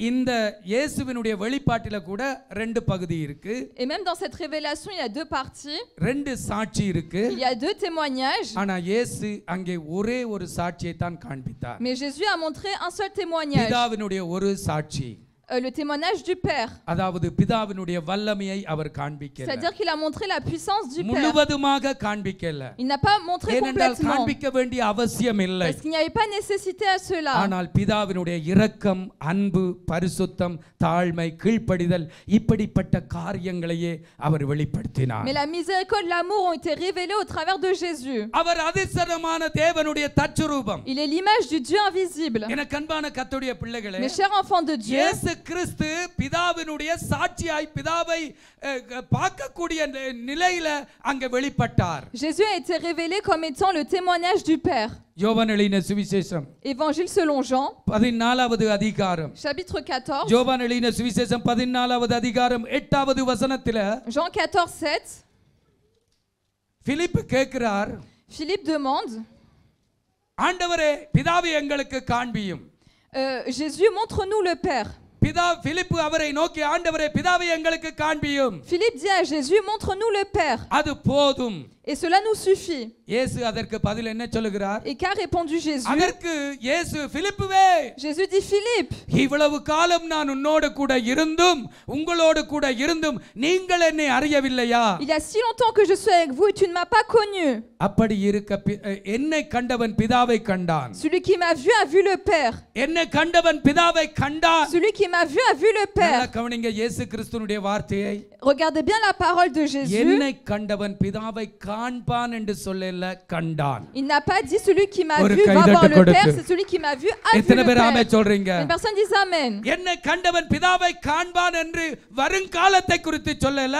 இந்த இயேசுவினுடைய வெளிப்பாட்டில கூட ரெண்டு பகுதி இருக்கு.
Et même dans cette révélation, il y a deux parties.
ரெண்டு சாட்சி இருக்கு.
Il y a deux témoignages.
ஆனா இயேசு அங்கே ஒரே ஒரு சாட்சியை தான் காண்பித்தார்.
Mais Jésus a montré un seul témoignage.
பிதாவினுடைய ஒரு சாட்சி.
Le témoignage du Père.
அதாவது பிதாவினுடைய வல்லமையை அவர் காண்பிக்கல.
C'est-à-dire qu'il a montré la puissance du Père.
முழுவதுமாக காண்பிக்கல.
Il n'a pas montré complètement.
காண்பிக்க வேண்டிய அவசியம் இல்லை.
Parce qu'il n'y avait pas nécessité à cela.
ஆனால் பிதாவினுடைய இரக்கம், அன்பு, பரிசுத்தம், தாழ்மை, கீழ்ப்படிதல் இப்படிப்பட்ட காரியங்களையே அவர் வெளிப்படுத்தினார்.
Mais la miséricorde, l'amour ont été révélés au travers de Jésus.
அவர் அதிசயமான தேவனுடைய தச்சரூபம்.
Il est l'image du Dieu invisible.
எனக்கு அன்பான கர்த்தருடைய பிள்ளைகளே,
Mes chers enfants de Dieu,
இயேசு கிறிஸ்து பிதாவினுடைய சாட்சியாய் பிதாவை பார்க்கக்கூடிய நிலையில அங்க வெளிப்பட்டார்.
Jésus a été révélé comme étant le témoignage du Père.
யோவான் எழுதின சுவிசேஷம்
Évangile selon Jean,
14வது அதிகாரம்.
chapitre 14.
யோவான் எழுதின சுவிசேஷம் 14வது அதிகாரம் 8வது வசனத்தில
Jean 14:7.
பிலிப்பு கேட்கிறார்,
Philippe demande,
ஆண்டவரே பிதாவை எங்களுக்கு காண்பியும்.
Jésus, montre-nous le Père.
பிலிப்பு அவரை நோக்கி, ஆண்டவரே பிதாவை எங்களுக்கு காண்பியும்.
Philippe dit à Jésus, montre-nous le Père.
அது போதும்.
Et cela nous suffit.
இயேசு அதற்கு பதில் என்ன சொல்லுகிறார்?
Et qu'a répondu Jésus?
அதற்கு இயேசு, பிலிப்புவே,
Jésus dit, Philippe,
இவ்வளவு காலம் நான் உன்னோடு கூட இருந்தும் உங்களோடு கூட இருந்தும் நீங்கள் என்னை அறியவில்லையா?
il y a si longtemps que je suis avec vous et tu ne m'as pas connu.
அப்படி இருக்க என்னை கண்டவன் பிதாவை கண்டான்.
Celui qui m'a vu a vu le Père.
என்னை கண்டவன் பிதாவை கண்டான்.
Celui qui m'a vu le Père.
நல்லா கவனிங்க இயேசு கிறிஸ்துவினுடைய வார்த்தையை.
Regardez bien la parole de Jésus.
என்னை கண்டவன் பிதாவை காண்பான் என்று சொல்லல கண்டான்.
Il n'a pas dit celui qui m'a vu va voir le Père, c'est celui qui m'a vu a vu
எத்தனை
le
பேர் ஆமென்
Père.
சொல்றீங்க?
Une personne dit amen.
என்னை கண்டவன் பிதாவை காண்பான் என்று வருங்காலத்தை குறித்து சொல்லல,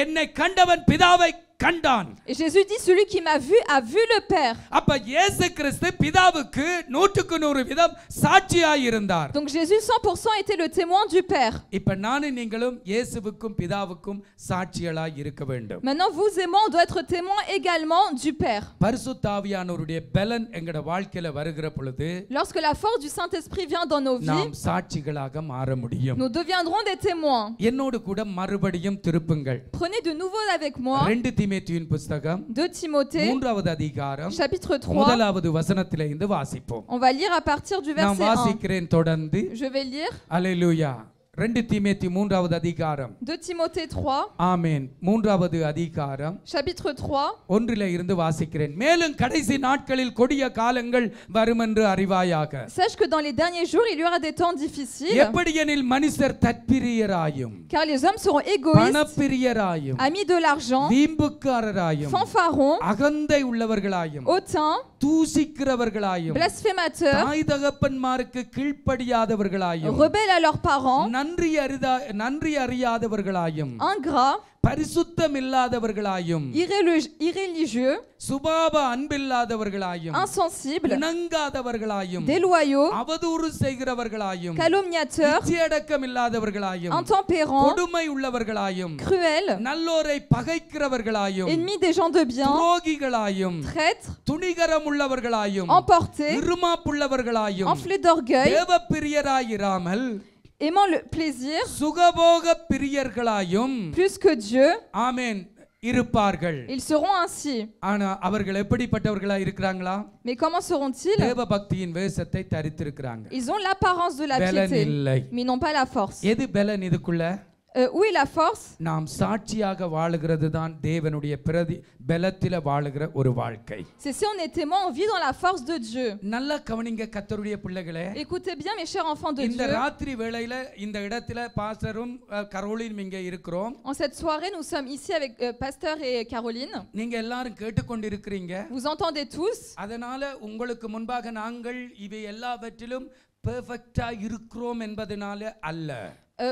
என்னை கண்டவன் பிதாவை கண்டான்.
Et Jésus dit celui qui m'a vu a vu le Père.
அப்ப இயேசு கிறிஸ்து பிதாவுக்கு 100% வீதம் சாட்சியாய் இருந்தார்.
Donc Jésus 100% était le témoin du Père.
இப்ப நானும் நீங்களும் இயேசுவுக்கும் பிதாவுக்கும் சாட்சிகளாய் இருக்க வேண்டும்.
Maintenant vous et moi on doit être témoins également du Père.
பரிசுத்த ஆவியானவருடைய பலன் எங்கட வாழ்க்கையில வருகிற பொழுது
Lorsque la force du Saint-Esprit vient dans nos vies,
நாம் சாட்சிகளாக மாற முடியும்.
nous deviendrons des témoins.
என்னோடு கூட மறுபடியும் திருப்புங்கள்.
Prenez de nouveau avec moi
2 தீமோத்தேயுவின் புத்தகம்
2 Timothée
3வது அதிகாரம்
chapitre 3.
முதலாவது வசனத்திலே இருந்து வாசிப்போம்.
On va lire à partir du
நான்
verset 1.
வாசிக்கிறேன் தொடர்ந்து.
Je vais lire
அல்லேலூயா. 2 தீமோத்தேயு 3வது அதிகாரம்.
2 Timothée 3
ஆமென். 3வது அதிகாரம்
chapitre 3.
1 இருந்து வாசிக்கிறேன். மேலும் கடைசி நாட்களில் கொடிய காலங்கள் வரும் என்று அறிவாயாக.
Sache que dans les derniers jours il y aura des temps difficiles,
எப்படியெனில் மனுஷர் தற்பிரியராயும்
car les hommes seront égoïstes,
பணப்பிரியராயும்
amis de l'argent,
வீம்புக்காரராயும்
fanfarons,
அகந்தை உள்ளவர்களாயும்
hautains,
தூசிக்கிறவர்களாயும்
blasphémateurs,
தாய் தகப்பன்மாருக்கு கீழ்ப்படியாதவர்களாயும்
rebelles à leurs parents,
நன்றி அறியாதவர்களாயும்
ingrats,
பரிசுத்தம் இல்லாதவர்களாயும்
irréligieux,
சுபாவ அன்பில்லாதவர்களாயும்
insensibles,
இணங்காதவர்களாயும்
déloyaux,
அவதூறு செய்கிறவர்களாயும்
calomniateurs,
இச்சையடக்கம் இல்லாதவர்களாயும்
intempérants,
கொடுமை உள்ளவர்களாயும்
cruels,
நல்லோரை பகைக்கிறவர்களாயும்
ennemis des gens de bien,
துரோகிகளாயும்
traîtres,
துணிகரம் உள்ளவர்களாயும்
emportés,
இருமாப்புள்ளவர்களாயும்
enflés d'orgueil,
தேவப்பிரியராயிராமல்
aimant le plaisir
சுகபோக பிரியர்களாயும்
plus que Dieu,
ஆமென் இருப்பார்கள்.
ils seront ainsi.
ஆனா அவர்கள் எப்படிப்பட்டவர்களா இருக்கிறாங்களா?
Mais comment seront-ils?
தேவ பக்தியின் வேஷத்தை தரித்திருக்கிறாங்க.
Ils ont l'apparence de la
பலன்
piété,
இல்லை.
mais ils n'ont pas la force.
எது பலன் இதுக்குள்ள?
Où est la force?
நாம் சாட்சியாக வாழுகிறது தான் தேவனுடைய பலத்தில வாழுகிற ஒரு வாழ்க்கை.
C'est si on est témoin, on vit dans la force de Dieu.
நல்லா கவனிங்க கர்த்தருடைய பிள்ளைகளே.
Écoutez bien mes chers enfants de
இந்த
Dieu.
ராத்திரி வேளையில இந்த இடத்துல பாஸ்டரும் கரோலினும் இங்க இருக்கிறோம்.
En cette soirée, nous sommes ici avec Pasteur et Caroline.
நீங்க எல்லாரும் கேட்டுக்கொண்டிருக்கிறீங்க.
Vous entendez tous.
அதனால உங்களுக்கு முன்பாக நாங்கள் இவை எல்லாவற்றிலும் பெர்ஃபெக்ட்டா இருக்கிறோம் என்பதனால அல்ல.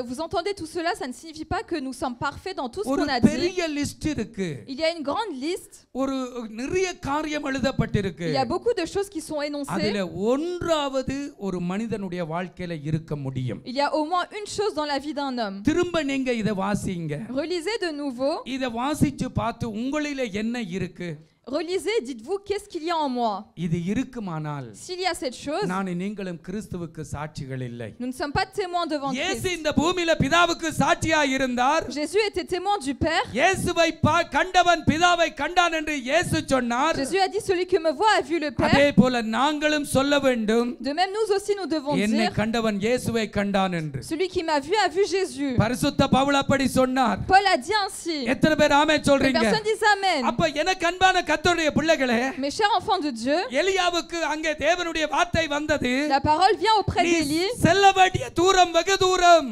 Vous entendez tout cela, ça ne signifie pas que nous sommes parfaits dans tout ce
ஒரு
qu'on a dit.
பெரிய லிஸ்ட் இருக்கு.
Il y a une grande liste.
ஒரு நிறைய காரியம் எழுதப்பட்டிருக்கு.
Il y a beaucoup de choses qui sont énoncées.
அதிலே ஒன்றாவது ஒரு மனிதனுடைய வாழ்க்கையில இருக்க முடியும்.
Il y a au moins une chose dans la vie d'un homme.
திரும்ப நீங்க இத வாசிங்க.
Relisez de nouveau.
இத வாசிச்சு பார்த்து உங்களிலே என்ன இருக்கு?
Relisez, dites-vous qu'est-ce qu'il y a en moi.
இது இருக்குமானால்
S'il y a cette chose,
நான் நீங்களும் கிறிஸ்துவுக்கு சாட்சிகள் இல்லை.
nous ne sommes pas témoins devant
இயேசு
Christ.
இந்த பூமியில பிதாவுக்கு சாட்சியாய் இருந்தார்.
Jésus était témoin du Père.
இயேசுவை கண்டவன் பிதாவை கண்டான் என்று இயேசு சொன்னார்.
Jésus a dit celui qui me voit a vu le Père.
அதே போல நாங்களும் சொல்ல வேண்டும்.
De même nous aussi nous devons
என்னை
dire
கண்டவன் இயேசுவை கண்டான் என்று.
celui qui m'a vu a vu Jésus.
பரிசுத்த பவுல் அப்படி சொன்னார்.
Paul a dit ainsi.
எத்தனை பேர் ஆமென்
Les
சொல்றீங்க?
personnes disent amen.
அப்ப எனக்கு அன்பான கர்த்தருடைய பிள்ளைகளே,
Mes chers enfants de Dieu,
எலியாவுக்கு அங்கே தேவனுடைய வார்த்தை வந்தது.
la parole vient auprès
நீ
d'Élie.
செல்ல வேண்டிய தூரம் வெகு தூரம்.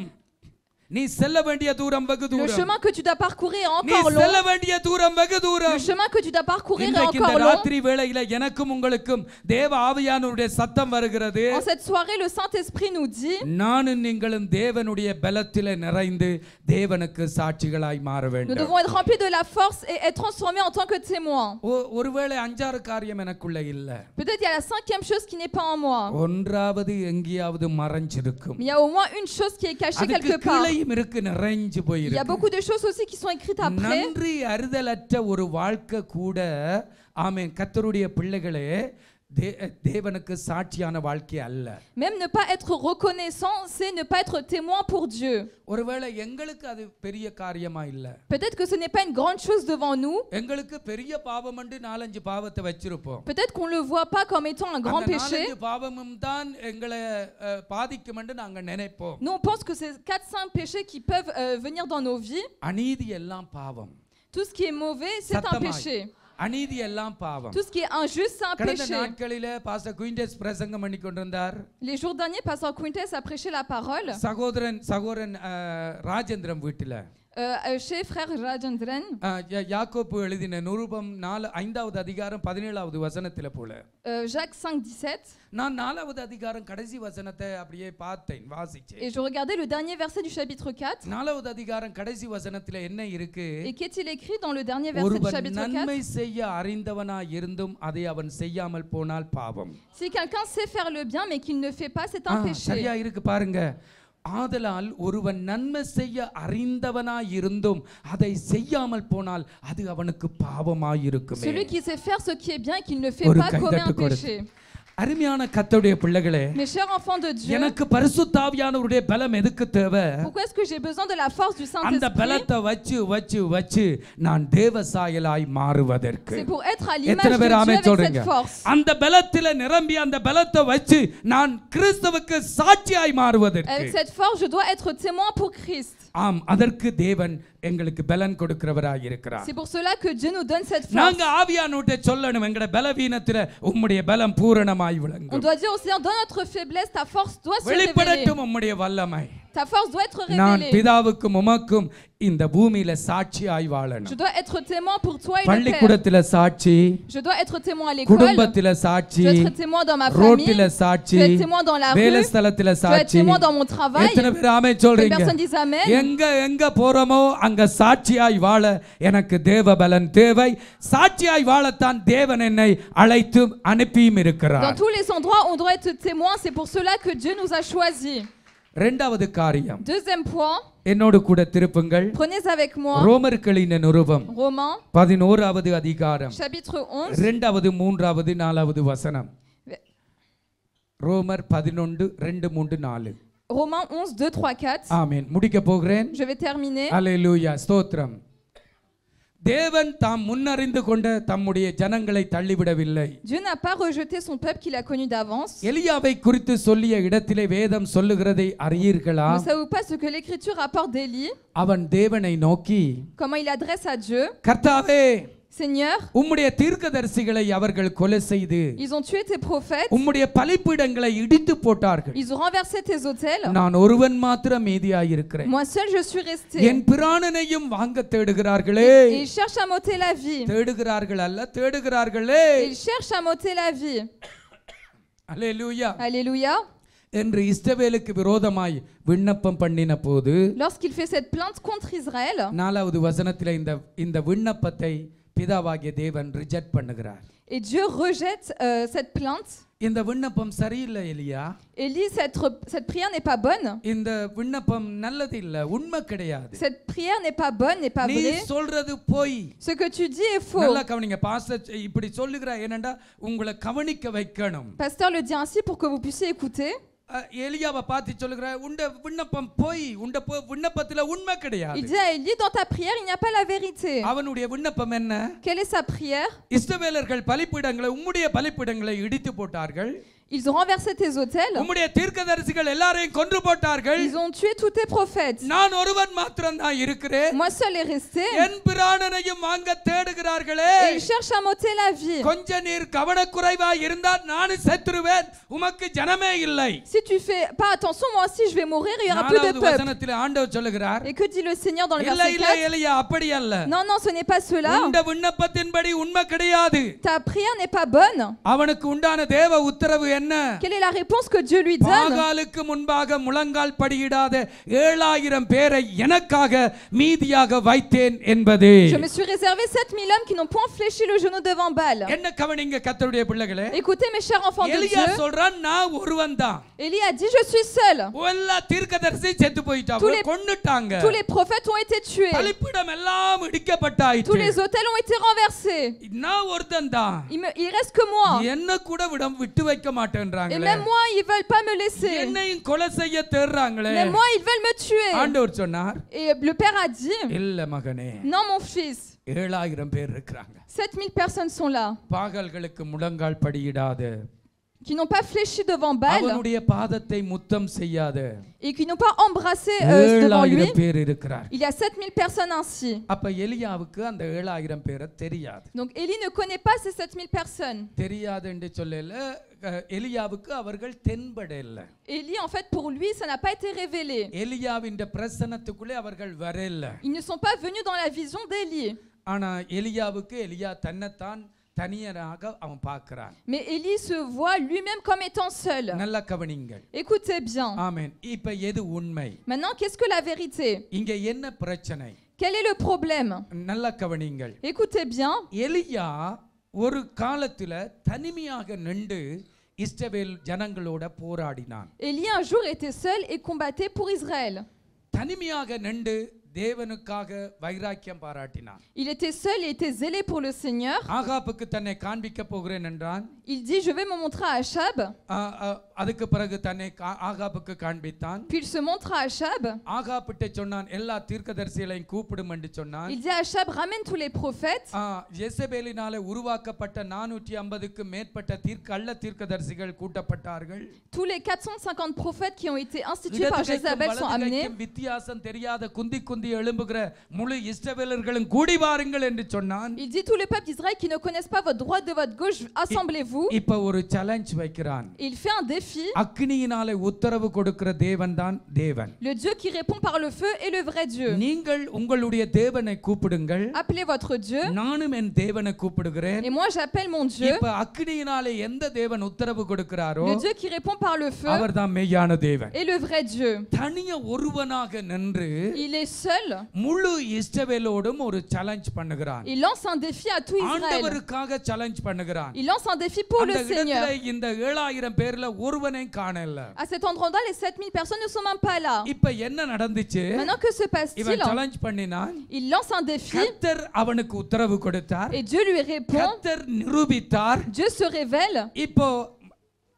நீ செல்ல வேண்டிய தூரம் வெகு
Le
தூரம்.
chemin que tu dois parcourir est
நீ
encore
செல்ல
long.
வேண்டிய தூரம் வெகு
Le
தூரம்.
chemin que tu dois parcourir est
இன்றைக்கு இந்த
encore long.
ராத்திரி வேளையில எனக்கும் உங்களுக்கும் தேவ ஆவியானவருடைய சத்தம் வருகிறது.
En cette soirée, le Saint-Esprit nous dit
நானும் நீங்களும் தேவனுடைய பலத்திலே நிறைந்து தேவனுக்கு சாட்சிகளாய் மாற
nous
வேண்டும்.
devons être remplis de la force et être transformés en tant que témoins.
ஒருவேளை 5-6 காரியம் எனக்குள்ள இல்ல.
Peut-être il y a la 5e chose qui n'est pas en moi.
ஒன்றாவது எங்கேயாவது மறைஞ்சிருக்கும்.
Mais il y a au moins une chose qui est cachée
அதுக்கு
quelque part.
கீழேயும் இருக்கு, நிறைஞ்சு
Il y a
போயிருக்கு.
beaucoup de choses aussi qui sont écrites après.
நன்றி அறிதலற்ற ஒரு வாழ்க்கை கூட ஆமென் கர்த்தருடைய பிள்ளைகளே தேவனுக்கு சாட்சியான வாழ்க்கை அல்ல.
Même ne pas être reconnaissant, c'est ne pas être témoin pour Dieu.
ஒருவேளை எங்களுக்கு அது பெரிய காரியமா இல்ல.
Peut-être que ce n'est pas une grande chose devant nous.
எங்களுக்கு பெரிய பாவம் என்று 4-5 பாவத்தை வச்சிருப்போம்.
Peut-être qu'on le voit pas comme étant un grand péché.
4-5 பாவமும் தான் எங்களை பாதிக்கும் என்று நாங்க நினைப்போம்.
Nous on pense que c'est 4-5 péchés qui peuvent venir dans nos vies.
அநீதி எல்லாம் பாவம்.
Tout ce qui est mauvais, c'est un péché.
அநீதி எல்லாம் பாவம்.
Tout ce qui est injuste, c'est un
கடந்த
péché.
நாட்களிலே பாஸ்டர் குயின்டஸ் பிரசங்கம் பண்ணி கொண்டிருந்தார்.
Les jours derniers, Pasteur Quintes a prêché la parole
சகோதரன் ராஜேந்திரம் வீட்டில
chez frère Rajendran.
யாக்கோபு எழுதின நிருபம் 5வது அதிகாரம் 17வது வசனத்தில போல.
Jacques 5:17.
நான் 4வது அதிகாரம் கடைசி வசனத்தை அப்படியே பார்த்தேன், வாசிச்சேன்.
Et je regardais le dernier verset du chapitre 4.
4வது அதிகாரம் கடைசி வசனத்தில என்ன இருக்கு?
Et qu'est-il écrit dans le dernier verset du chapitre 4?
நன்மை செய்ய அறிந்தவனாய் இருந்தும் அதை அவன் செய்யாமல் போனால் பாவம்.
Si quelqu'un sait faire le bien mais qu'il ne fait pas, c'est un péché.
சரியா இருக்கு பாருங்க. ஆதலால் ஒருவன் நன்மை செய்ய அறிந்தவனாய் இருந்தும் அதை செய்யாமல் போனால் அது அவனுக்கு பாவமாய் இருக்குமே.
Celui qui sait faire ce qui est bien et qu'il ne fait pas commet un péché.
அருமையான கர்த்தருடைய பிள்ளைகளே,
Mes chers enfants de Dieu,
எனக்கு பரிசுத்த ஆவியானவருடைய பலம் எதுக்கு தேவை?
pourquoi est-ce que j'ai besoin de la force du
அந்த
Saint-Esprit?
பலத்தை வச்சு நான் தேவசாயலாய் மாறுவதற்கு.
C'est pour être à l'image
எத்தனை
de
பேர்
Dieu
ஆமென்
avec
சொல்றீங்க?
cette force.
அந்த பலத்தில நிரம்பி அந்த பலத்தை வச்சு நான் கிறிஸ்துவுக்கு சாட்சியாய் மாறுவதற்கு.
Avec cette force, je dois être témoin pour Christ.
ஆம், அதற்கு தேவன் எங்களுக்கு பலன் கொடுக்கிறவராய் இருக்கிறார்.
C'est pour cela que Dieu nous donne cette force.
நாங்க ஆவியானவர்ட்ட சொல்லணும், எங்கட பலவீனத்தில உம்முடைய பலம் பூரணமாய்
On
விளங்கும்.
doit dire au Seigneur, dans notre faiblesse, ta force doit se révéler.
வெளிப்படட்டும் உம்முடைய வல்லமை.
Ta force doit être
நான்
révélée.
பிதாவுக்கும் உமக்கும் இந்த பூமியில சாட்சியாய் வாழணும்.
Je dois être témoin pour toi et le Père.
பள்ளிக்கூடத்தில சாட்சி,
Je dois être témoin à l'école.
குடும்பத்தில சாட்சி,
Je dois être témoin dans ma famille.
ரோட்டில சாட்சி,
Je dois être témoin dans la rue.
வேலைஸ்தலத்தில
Je dois être
சாட்சி.
témoin dans mon travail.
எத்தனை பேர் ஆமென்
Que
சொல்றீங்க?
personne dise amen.
எங்க போறோமோ அங்க சாட்சியாய் வாழ எனக்கு தேவ பலன் தேவை. சாட்சியாய் வாழத்தான் தேவன் என்னை அழைத்து அனுப்பியும் இருக்கிறார்.
Dans tous les endroits, on doit être témoin. C'est pour cela que Dieu nous a choisis.
இரண்டாவது காரியம்,
Deuxième point,
என்னோடு கூட திருப்புங்கள்.
prenez avec moi
ரோமர்களின் நிருபம்
Romains
11வது அதிகாரம்
chapitre 11.
2வது 3வது 4வது வசனம். ரோமர் 11 2 3 4.
Romains 11, 2, 3, 4.
ஆமென். முடிக்க போகிறேன்.
Je vais terminer.
அல்லேலூயா, ஸ்தோத்திரம். தேவன் தாம் முன்னறிந்து கொண்ட தம்முடைய ஜனங்களை தள்ளிவிடவில்லை.
Dieu n'a pas rejeté son peuple qu'il a connu d'avance.
எலியாவை குறித்து சொல்லிய இடத்திலே வேதம் சொல்லுகிறதை அறியீர்களா?
Ne savez-vous pas ce que l'Écriture rapporte d'Élie?
அவன் தேவனை நோக்கி,
Comment il adresse à Dieu?
கர்த்தாவே,
Seigneur,
உம்முடைய தீர்க்கதரிசிகளை அவர்கள் கொலை செய்து
ils ont tué tes prophètes,
உம்முடைய பலிபீடங்களை இடித்து போட்டார்கள்.
ils ont renversé tes autels.
நான் ஒருவன் மாத்திரம் மீதியாயிருக்கிறேன்.
Moi seul je suis resté.
என் பிராணனையும் வாங்க தேடுகிறார்களே.
Et ils cherchent à m'ôter la vie.
தேடுகிறார்கள் அல்ல, தேடுகிறார்களே.
Ils cherchent à m'ôter la vie.
அல்லேலூயா.
Alléluia.
என்று இஸ்ரவேலுக்கு விரோதமாய் விண்ணப்பம் பண்ணின போது,
Lorsqu'il fait cette plainte contre Israël,
4வது வசனத்திலே இந்த விண்ணப்பத்தை பிதாவாகிய தேவன் ரிஜெக்ட் பண்ணுகிறார்.
et Dieu rejette cette plainte.
இந்த விண்ணப்பம் சரியில்லை எலியா.
Élie, cette prière n'est pas bonne.
இந்த விண்ணப்பம் நல்லது இல்ல, உண்மை கிடையாது.
Cette prière n'est pas bonne, n'est pas
நீ
vraie.
சொல்றது பொய்.
Ce que tu dis est faux.
நல்லா கவனிங்க, பாஸ்டர் இப்படி சொல்லுகிறார் ஏனண்டா உங்களை கவனிக்க வைக்கணும்.
Pasteur le dit ainsi pour que vous puissiez écouter.
எலியாவை பார்த்து சொல்லுகிறார், உண்ட விண்ணப்பம் பொய், உண்ட விண்ணப்பத்துல உண்மை கிடையாது.
Il dit à Élie, dans ta prière, il n'y a pas la vérité.
அவனுடைய விண்ணப்பம் என்ன?
Quelle est sa prière?
இஸ்ரவேலர்கள் பலிபீடங்களை, உம்முடைய பலிபீடங்களை இடித்து போட்டார்கள்.
Ils ont renversé tes autels.
உம்முடைய தீர்க்கதரிசிகள் எல்லாரையும் கொன்று போட்டார்கள்.
Ils ont tué tous tes prophètes.
நான் ஒருவன் மாத்திரம் தான் இருக்கிறேன்.
Moi seul est resté.
என் பிராணனையும் வாங்க தேடுகிறார்களே.
Et ils cherchent à m'ôter la vie.
கொஞ்ச நீர் கவனக்குறைவாய் இருந்தால் நான் செத்துருவேன், உமக்கு ஜனமே இல்லை.
Si tu fais pas attention, moi aussi je vais mourir, il y aura plus de
4வது
peuple.
வசனத்திலே ஆண்டவர் சொல்லுகிறார்,
Et que dit le Seigneur dans le
இல்ல
verset
இல்ல
4?
எலியா, அப்படி அல்ல.
Non, non, ce n'est pas cela.
உண்ட விண்ணப்பத்தின்படி உண்மை கிடையாது.
Ta prière n'est pas bonne.
அவனுக்கு உண்டான தேவ உத்தரவு என்ன?
Quelle est la réponse que Dieu lui donne?
பாகாலுக்கு முன்பாக முழங்கால் படியிடாத 7000 பேரை எனக்காக மீதியாக வைத்தேன் என்பது.
Je me suis réservé 7000 hommes qui n'ont point fléchi le genou devant Baal.
என்ன கவனிங்க கர்த்தருடைய பிள்ளைகளே.
Écoutez mes chers enfants de
எலியா
Dieu.
சொல்றான், நான் ஒருவன் தான்.
Élie a dit, je suis seul.
எல்லா தீர்க்கதரிசி செத்து போயிட்டாங்க,
Tous les-
கொன்னுட்டாங்க.
Tous les prophètes ont été tués.
பலிபீடம் எல்லாம்
Tous
இடிக்கப்பட்டாயிற்று.
les autels ont été renversés.
நான் ஒருத்தன் தான்.
Il reste que moi.
என்ன கூட விட்டு வைக்க
Et
மாட்டேன்றாங்களே.
même moi, ils veulent pas me laisser.
என்னையும் கொலை செய்ய தேடுறாங்களே.
Mais moi, ils veulent me tuer.
ஆண்டவர் சொன்னார்,
Et le père a dit,
இல்ல மகனே,
non mon fils,
7000 பேர் இருக்கிறாங்க.
7000 personnes sont là.
பாகல்களுக்கு முழங்கால் படியிடாத
qui n'ont pas fléchi devant Baal
அவனுடைய பாதத்தை முத்தம் செய்யாத
et qui n'ont pas embrassé devant lui.
7000 பேர் இருக்கிறார்.
Il y a 7000 personnes ainsi.
அப்ப எலியாவுக்கு அந்த 7000 பேரை தெரியாது.
Donc Élie ne connaît pas ces 7000 personnes.
தெரியாது என்று சொல்லல, எலியாவுக்கு அவர்கள் தென்படல.
Élie, en fait, pour lui, ça n'a pas été révélé.
எலியாவின் பிரசன்னத்துக்குள்ளே அவர்கள் வரல.
Ils ne sont pas venus dans la vision d'Élie.
ஆனா எலியாவுக்கு எலியா தன்னைத்தான் தனியராக அவன் பார்க்கிறான்.
Mais Élie se voit lui-même comme étant seul.
நல்ல கவனிங்கள்.
Écoutez bien.
ஆமென். இப்ப எது உண்மை?
Maintenant, qu'est-ce que la vérité?
இங்க என்ன பிரச்சனை?
Quel est le problème?
நல்ல கவனிங்கள்.
Écoutez bien.
எலியா ஒரு காலத்துல தனிமையாக நின்று இஸ்ரவேல் ஜனங்களோட போராடினான்.
Élie un jour était seul et combattait pour Israël.
தனிமையாக நின்று தேவனுக்காக வைராக்கியம் பாராட்டினான்.
Il était seul et était zélé pour le Seigneur.
ஆகாபுக்கு தன்னை காண்பிக்க போகிறேன் என்றான்.
Il dit je vais me montrer à Achab.
அதுக்கு பிறகு தன்னை ஆகாபுக்கு காண்பித்தான்.
Puis il se montre à Achab.
ஆகாபிட்ட சொன்னான் எல்லா தீர்க்கதரிசிகளையும் கூப்பிடும் என்று சொன்னான்.
Il dit à Achab ramène tous les prophètes.
யெசபேலினாலே உருவாக்கப்பட்ட 450க்கு மேற்பட்ட கள்ள தீர்க்கதரிசிகள் கூட்டப்பட்டார்கள்.
Tous les 450 prophètes qui ont été institués par Jézabel sont amenés.
வித்தியாசம் தெரியாத குந்தி குந்தி எழும்புகிற முழு இஸ்ரவேலர்களும் கூடி வாருங்கள் என்று சொன்னான்.
Il dit tout le peuple d'Israël qui ne connaissent pas votre droite de votre gauche, assemblez-vous.
இப்ப ஒரு சேலஞ்ச் வைக்கிறான்.
Il fait un défi.
அக்கினியினாலே உத்தரவு கொடுக்கிற தேவன்தான் தேவன்.
Le Dieu qui répond par le feu est le vrai Dieu.
நீங்கள் உங்களுடைய தேவனை கூப்பிடுங்கள்.
Appelez votre Dieu.
நானும் என் தேவனை கூப்பிடுகிறேன்.
Et moi j'appelle mon Dieu.
இப்ப அக்கினியினாலே எந்த தேவன் உத்தரவு கொடுக்கிறாரோ
Le Dieu qui répond par le feu
அவர்தான் மெய்யான தேவன்.
est le vrai Dieu.
தனிய ஒருவனாக நின்று
Il est seul.
முழு இஸ்ரவேலோடும் ஒரு சேலஞ்ச் பண்ணுகிறான்.
Il lance un défi à tout Israël.
ஆண்டவருக்காக சேலஞ்ச் பண்ணுகிறான்.
Il lance un défi pour le Seigneur.
இந்த 7000 பேர்ல ஒருவனையும் காணல.
À cet endroit-là, les 7000 personnes ne sont même pas là.
இப்ப என்ன நடந்துச்சு?
Maintenant que se passe-t-il?
இவன் சேலஞ்ச் பண்ணினான்.
Il lance un défi.
கர்த்தர் அவனுக்கு உத்தரவு கொடுத்தார்.
Et Dieu lui répond.
கர்த்தர் நிரூபித்தார்.
Dieu se révèle.
இப்போ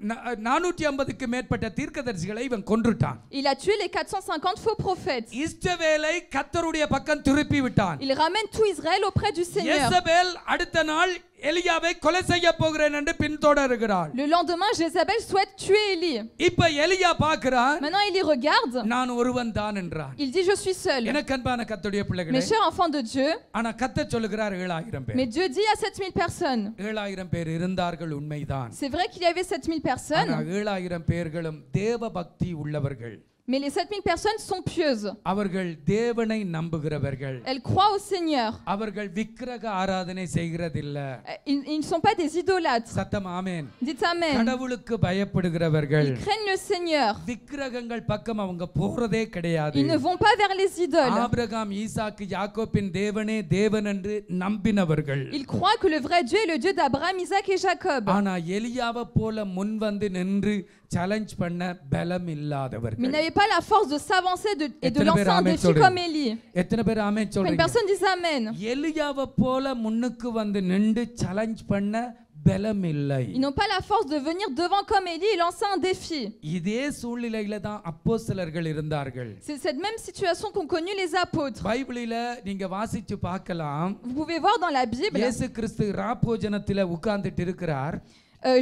450க்கு மேற்பட்ட தீர்க்கதரிசிகளை இவன் கொன்றுட்டான்.
Il a tué les 450 faux prophètes.
இஸ்ரவேலை கர்த்தருடைய பக்கம் திருப்பி விட்டான்.
Il ramène tout Israël auprès du Seigneur.
யெசபேல் அடுத்த நாள் எலியாவை கொலை செய்ய போகிறேன் என்று பின்தொடர்கிறாள்.
Le lendemain, Jézabel souhaite tuer Élie.
இப்ப எலியா பார்க்கிறான்.
Maintenant, Élie regarde.
நான் ஒருவன் தான் என்றான்.
Il dit je suis seul.
எனக்கு அன்பான கர்த்தருடைய பிள்ளைகளே,
Mes chers enfants de Dieu.
ஆனா கர்த்தர் சொல்லுகிறார் 7000 பேர்.
Mais Dieu dit à 7000 personnes.
7000 பேர் இருந்தார்கள் உண்மைதான்.
C'est vrai qu'il y avait 7000 personnes.
ஆனா 7000 பேர்களும் தேவ பக்தி உள்ளவர்கள்.
Mais les 7000 personnes sont pieuses.
அவர்கள் தேவனை நம்புகிறவர்கள்.
Elles croient au Seigneur.
அவர்கள் விக்கிரக ஆராதனை செய்கிறதில்ல.
Ils ne sont pas des idolâtres.
சத்தம் ஆமென்.
Dites amen.
கடவுளுக்கு பயப்படுகிறவர்கள்.
Ils craignent le Seigneur.
விக்கிரகங்கள் பக்கம் அவங்க போறதே கிடையாது.
Ils ne vont pas vers les idoles.
Abraham Isaac யாக்கோபின் தேவனே தேவன் என்று நம்பினவர்கள்.
Ils croient que le vrai Dieu est le Dieu d'Abraham, Isaac et Jacob.
ஆனா எலியாவை போல முன் வந்து நின்று சேலஞ்ச் பண்ண பலம் இல்லாதவர்கள்.
Mais n'avaient pas la force de s'avancer et de lancer un défi comme Élie.
எத்தனை பேர் ஆமென்
Une
சொல்றீங்க?
personne dit amen.
எலியாவை போல முன்னுக்கு வந்து நின்று சேலஞ்ச் பண்ண பலம் இல்லை.
Ils n'ont pas la force de venir devant comme Élie et lancer un défi.
இதே சூழ்நிலையில தான் அப்போஸ்தலர்கள் இருந்தார்கள்.
C'est cette même situation qu'ont connu les apôtres.
பைபிளில நீங்க வாசிச்சு பார்க்கலாம்.
Vous pouvez voir dans la Bible.
இயேசு கிறிஸ்து ராப்போஜனத்தில உட்கார்ந்துட்டு இருக்கிறார்.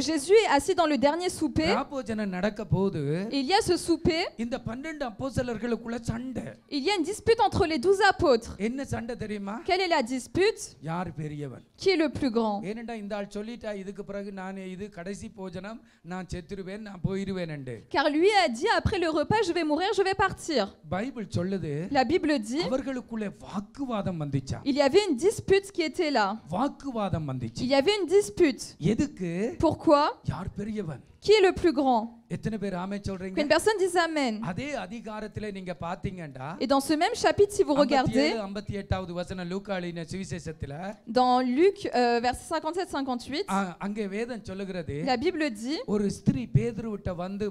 Jésus est assis dans le dernier souper.
ராப்போஜனம் நடக்க போது
Il y a ce souper.
இந்த 12 அப்போஸ்தலர்களுக்குள்ள சண்டை.
Il y a une dispute entre les 12 apôtres.
என்ன சண்டை தெரியுமா?
Quelle est la dispute?
யார் பெரியவன்?
Qui est le plus grand?
ஏனண்டா இந்த ஆள் சொல்லிட்டா இதுக்கு பிறகு நான் இது கடைசி போஜனம் நான் செத்துருவேன் நான் போயிடுவேன் என்று.
Car lui a dit après le repas je vais mourir, je vais partir.
Bible சொல்லுது.
La Bible dit.
அவர்களுக்குள்ள வாக்குவாதம் வந்துச்சா.
Il y avait une dispute qui était là.
வாக்குவாதம் வந்துச்சு.
Il y avait une dispute.
எதுக்கு?
Pourquoi?
யார் பெரியவன்?
Qui est le plus grand?
எத்தனை பேர் ஆமென் சொல்றீங்க?
Une personne dit amen.
அதே அதிகாரத்திலே நீங்க பாத்தீங்கடா.
Et dans ce même chapitre, si vous regardez,
58வது வசனம் லூக்கா எழுதின சுவிசேஷத்தில
dans Luc verset 57-58,
அங்கே வேதம் சொல்லுகிறது.
la Bible dit,
ஒரு ஸ்திரீ பேதுருவிட்ட வந்து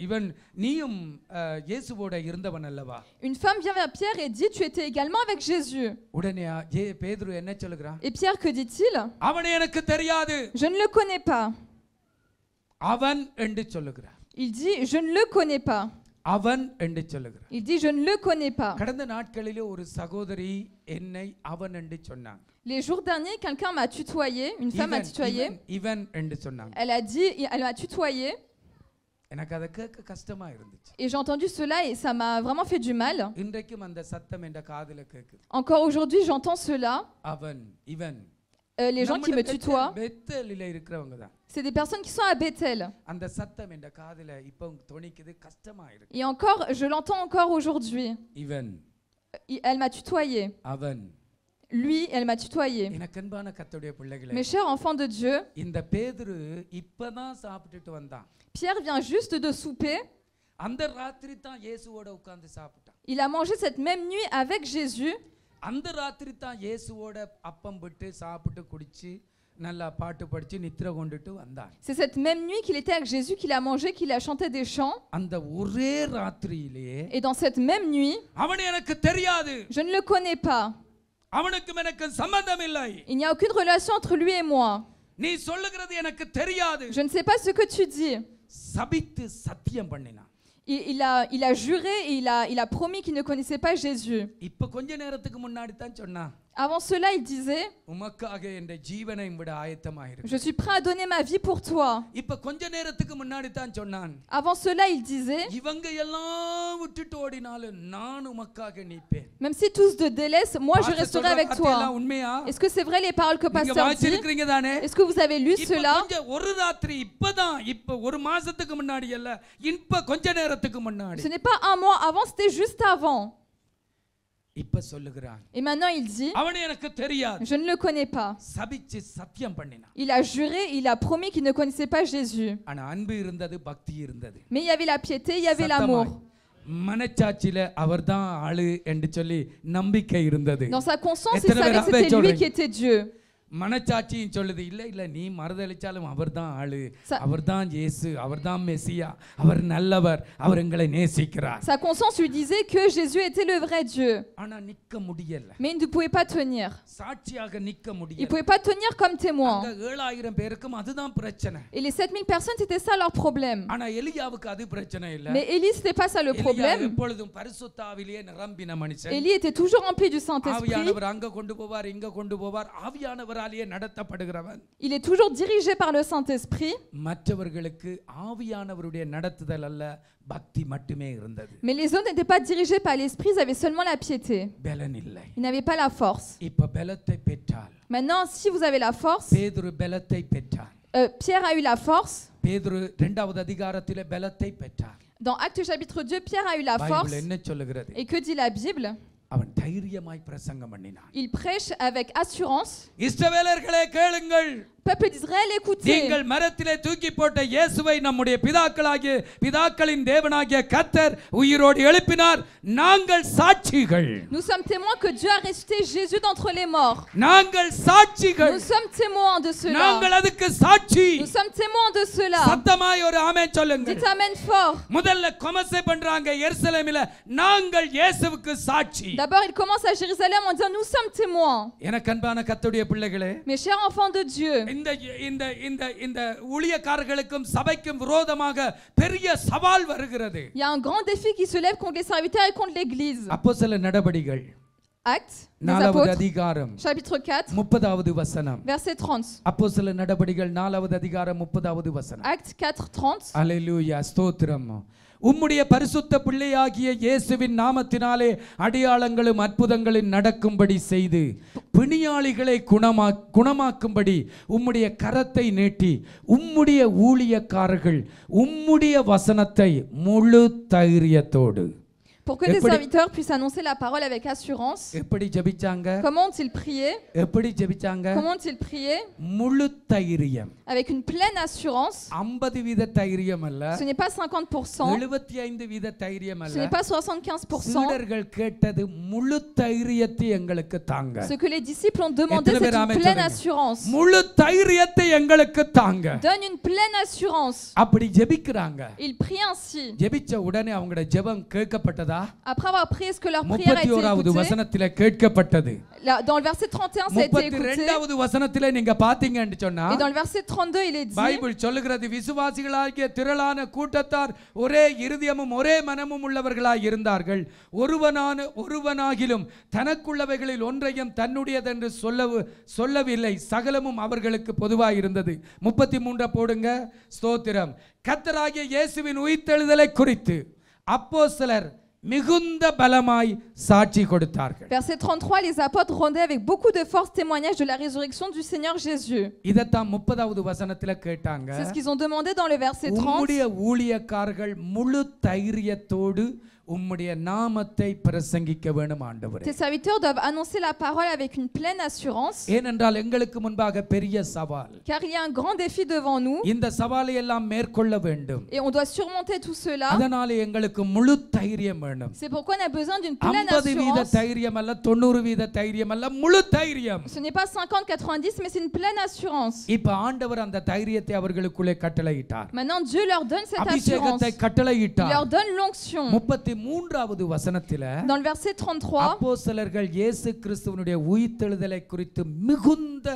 இவன் நீயும் இயேசுவோட இருந்தவன் அல்லவா?
une femme vient vers Pierre et dit tu étais également avec Jésus.
உடனே பேதுரு என்ன சொல்லுகிறான்?
Et Pierre que dit-il?
அவனை எனக்கு தெரியாது.
Je ne le connais pas.
அவன் என்று சொல்லுகிறார்.
Il dit je ne le connais pas.
அவன் என்று சொல்லுகிறார்.
Il dit je ne le connais pas.
கடந்த நாட்களிலே ஒரு சகோதரி என்னை அவன் என்று சொன்னாங்க.
Les jours derniers, quelqu'un m'a tutoyé, une femme m'a tutoyé.
இவன் என்று சொன்னாங்க.
Elle m'a tutoyé.
எனக்கு அத கேட்க கஷ்டமா இருந்துச்சு.
Et j'ai entendu cela et ça m'a vraiment fait du mal.
இன்றைக்கும் அந்த சத்தம் என்ற காதுல கேக்குது.
Encore aujourd'hui, j'entends cela.
அவன் இவன்
Les gens qui me tutoient,
பெத்தேலிலே இருக்கிறவங்க தான்.
c'est des personnes qui sont à Bethel.
அந்த சத்தம் என்ற காதுல இப்போ தொனிக்குது, கஷ்டமா இருக்கு.
Et encore, je l'entends encore aujourd'hui.
இவன்
Elle m'a tutoyé.
அவன்
Lui, elle m'a tutoyé.
எனக்கு அன்பான கர்த்தருடைய பிள்ளைகளே,
Mes chers enfants de Dieu,
இந்த பேதுரு இப்பதான் சாப்பிட்டுட்டு வந்தான்.
Pierre vient juste de souper.
அந்த ராத்திரி தான் இயேசுவோட உட்கார்ந்து சாப்பிட்டான்.
Il a mangé cette même nuit avec Jésus.
அந்த ராத்திரி தான் இயேசுவோட அப்பம் விட்டு சாப்பிட்டு குடிச்சு நல்லா பாட்டு படிச்சு நித்திர கொண்டுட்டு வந்தான்.
C'est cette même nuit qu'il était avec Jésus, qu'il a mangé, qu'il a chanté des chants.
அந்த ஒரே ராத்திரியிலே
Et dans cette même nuit,
அவன் எனக்கு தெரியாது,
je ne le connais pas.
அவனுக்கும் எனக்கு சம்பந்தம் இல்லை,
Il n'y a aucune relation entre lui et moi.
நீ சொல்லுகிறது எனக்கு தெரியாது,
Je ne sais pas ce que tu dis.
சபித்து சத்தியம் பண்ணினான்.
Il a juré et il a promis qu'il ne connaissait pas Jésus.
இப்ப கொஞ்ச நேரத்துக்கு முன்னாடி தான் சொன்னான்,
Avant cela, il disait,
உமக்காக என் ஜீவனை விட ஆயத்தமாயிரு.
je suis prêt à donner ma vie pour toi.
இப்ப கொஞ்ச நேரத்துக்கு முன்னாடி தான் சொன்னான்,
Avant cela, il disait,
இவங்க எல்லாம் விட்டுட்டு ஓடினாலும் நான் உமக்காக நிற்பேன்.
même si tous te délaissent, moi je resterai avec toi.
உண்மையா?
Est-ce que c'est vrai les paroles que
நீங்க
pasteur dit?
வாசிக்கிறீங்க தானே?
Est-ce que vous avez lu
இப்ப
cela?
கொஞ்சம் ஒரு ராத்திரி இப்பதான், இப்ப ஒரு மாசத்துக்கு முன்னாடி அல்ல, இப்ப கொஞ்ச நேரத்துக்கு முன்னாடி.
Ce n'est pas un mois avant, c'était juste avant.
இப்ப சொல்லுகிறான்,
Et maintenant il dit,
அவனை எனக்கு தெரியாது,
je ne le connais pas.
சபிச்சு சத்தியம் பண்ணினான்.
Il a juré, il a promis qu'il ne connaissait pas Jésus.
ஆனா அன்பு இருந்தது, பக்தி இருந்தது.
Mais il y avait la piété, il y avait l'amour.
மனச்சாட்சியில அவர்தான் ஆளு என்று சொல்லி நம்பிக்கை இருந்தது.
Dans sa conscience, il savait que c'était lui qui était Dieu.
மனச்சாட்சியும் சொல்லுது, இல்ல இல்ல நீ மறுதலிச்சாலும் அவர்தான் ஆளு, அவர்தான் இயேசு, அவர்தான் மெசியா, அவர் நல்லவர், அவர் எங்களை நேசிக்கிறார்.
Sa conscience lui disait que Jésus était le vrai Dieu.
ஆனா நிக்க முடியல.
Mais il ne pouvait pas tenir.
சாட்சியாக நிக்க
Il ne
முடியல.
pouvait pas tenir comme témoin.
அங்க 7000 பேருக்கும் அதுதான் பிரச்சனை.
Et les 7000 personnes, c'était ça leur problème.
ஆனா எலியாவுக்கு அது பிரச்சனை இல்ல.
Mais Élie, c'était pas ça le
எலியா
problème.
எப்பொழுதும் பரிசுத்த ஆவியிலே நிரம்பின மனுஷன்.
Élie était toujours rempli du Saint-Esprit.
ஆவியானவர் அங்க கொண்டு போவார், இங்க கொண்டு போவார், ஆவியானவராலே நடத்தப்படுகிறவன்.
Il est toujours dirigé par le Saint-Esprit.
மற்றவர்களுக்கு ஆவியானவருடைய நடத்துதல் அல்ல, பக்தி மட்டுமே இருந்தது.
Mais les autres n'étaient pas dirigés par l'Esprit, ils avaient seulement la piété.
பலன் இல்லை.
Ils n'avaient pas la force.
இப்ப பலத்தை பெற்றால்,
Maintenant, si vous avez la force,
பேதுரு பலத்தை பெற்றார்.
Pierre a eu la force.
பேதுரு 2வது அதிகாரத்திலே பலத்தை பெற்றார்.
Dans Actes chapitre 2, Pierre a eu la force.
Bible என்ன சொல்லுகிறது?
Et que dit la Bible?
அவன் தைரியமாய் பிரசங்கம் பண்ணினான்.
Il prêche avec assurance.
இஸ்ரவேலர்களே கேளுங்கள்,
Peuple d'Israël, écoutez.
நீங்கள் மரத்திலே தூக்கி போட்ட இயேசுவை நம்முடைய பிதாக்களின் தேவனாகிய கர்த்தர் உயிரோடு எழுப்பினார், நாங்கள் சாட்சிகள்.
Nous sommes témoins que Dieu a ressuscité Jésus d'entre les morts.
நாங்கள் சாட்சிகள்.
Nous sommes témoins de cela.
நாங்கள் அதுக்கு சாட்சி.
Nous sommes témoins de cela.
சத்தமாய் ஒரு ஆமென் சொல்லுங்கள்.
Dites amen fort.
முதல்ல கொமசே பண்றாங்க எருசலேமில, நாங்கள் இயேசுவுக்கு சாட்சி.
D'abord, il commence à Jérusalem en disant nous sommes témoins.
எனக்கு அன்பான கர்த்தருடைய பிள்ளைகளே,
Mes chers enfants de Dieu.
இந்த ஊழியக்காரர்களுக்கும் சபைக்கும் விரோதமாக பெரிய சவால் வருகிறது.
Il y a un grand défi qui se lève contre les serviteurs et contre l'église.
அப்போஸ்தலர் நடபடிகள்
Actes des
4வது
apôtres,
அதிகாரம்
chapitre 4,
30வது வசனம்.
verset 30.
அப்போஸ்தலர் நடபடிகள் 4வது அதிகாரம் 30வது வசனம்.
Actes 4, 30.
அல்லேலூயா, ஸ்தோத்திரம். உம்முடைய பரிசுத்த பிள்ளையாகிய இயேசுவின் நாமத்தினாலே அடையாளங்களும் அற்புதங்களும் நடக்கும்படி செய்து பிணியாளிகளை குணமாக்கும்படி உம்முடைய கரத்தை நீட்டி உம்முடைய ஊழியக்காரர்கள் உம்முடைய வசனத்தை முழு தைரியத்தோடு.
Pour que les serviteurs puissent annoncer la parole avec assurance.
எப்படி ஜெபிச்சாங்க?
Comment ont-ils prié?
எப்படி ஜெபிச்சாங்க?
Comment ont-ils prié?
முழு தைரியம்.
Avec une pleine assurance.
50% தைரியம் அல்ல.
Ce n'est pas 50%.
75% தைரியம் அல்ல.
Ce n'est pas 75%.
சீடர்கள் கேட்டது முழு தைரியத்தை எங்களுக்கு தாங்க.
Ce que les disciples ont demandé, c'est une pleine assurance.
முழு தைரியத்தை எங்களுக்கு தாங்க.
Donne une pleine assurance.
அப்படி ஜெபிக்கறாங்க.
Ils prient ainsi.
ஜெபிச்ச உடனே அவங்களோட ஜெபம் கேட்கப்பட்டது. கேட்கப்பட்டதா?
Après avoir prié, est-ce que leur prière a été
31வது
écoutée?
வசனத்திலே கேட்கப்பட்டது.
Dans le verset 31, ça a été écouté.
32வது வசனத்திலே நீங்க பாத்தீங்கன்னு சொன்னா
Et dans le verset 32, il est dit,
Bible சொல்லுகிறது, விசுவாசிகளாகிய திரளான கூட்டத்தார் ஒரே இருதயமும் ஒரே மனமும் உள்ளவர்களாய் இருந்தார்கள். ஒருவனாகிலும் தனக்குள்ளவைகளில் ஒன்றையும் தன்னுடையதென்று சொல்லவில்லை. சகலமும் அவர்களுக்கு பொதுவாய் இருந்தது. 33 போடுங்க. ஸ்தோத்திரம். கர்த்தராகிய இயேசுவின் உயிர்த்தெழுதலை குறித்து அப்போஸ்தலர் மிகுந்த பலமாய் சாட்சி கொடுத்தார்கள்.
Verset 33, les apôtres rendaient avec beaucoup de force témoignage de la résurrection du Seigneur Jésus.
இதத்தான் 30வது வசனத்திலே கேட்டாங்க.
C'est ce qu'ils ont demandé dans le verset 30.
உம்முடைய ஊழியக்காரர்கள் முழு தைரியத்தோடு உம்முடைய நாமத்தை பிரசங்கிக்க வேண்டும் ஆண்டவரே.
Tes serviteurs doivent annoncer la parole avec une pleine assurance.
ஏனென்றால் எங்களுக்கு முன்பாக பெரிய சவால்.
Car il y a un grand défi devant nous.
இந்த சவாலை எல்லாம் மேற்கொள்ள வேண்டும்.
Et on doit surmonter tout cela.
அதனால எங்களுக்கு முழு தைரியம் வேணும்.
C'est pourquoi on a besoin d'une pleine
50%
assurance.
தைரியம் அல்ல, 90% தைரியம் அல்ல, முழு தைரியம்.
Ce n'est pas 50, 90, mais c'est une pleine assurance.
இப்ப ஆண்டவர் அந்த தைரியத்தை அவர்களுக்குள்ளே கட்டளையிட்டார்.
Maintenant Dieu leur donne cette assurance.
அபிஷேகத்தை
Il
கட்டளையிட்டார்.
leur donne l'onction.
33வது வசனத்திலே
Dans le verset 33,
அப்போஸ்தலர்கள் இயேசு கிறிஸ்துவினுடைய உயிர்த்தெழுதலை குறித்து மிகுந்த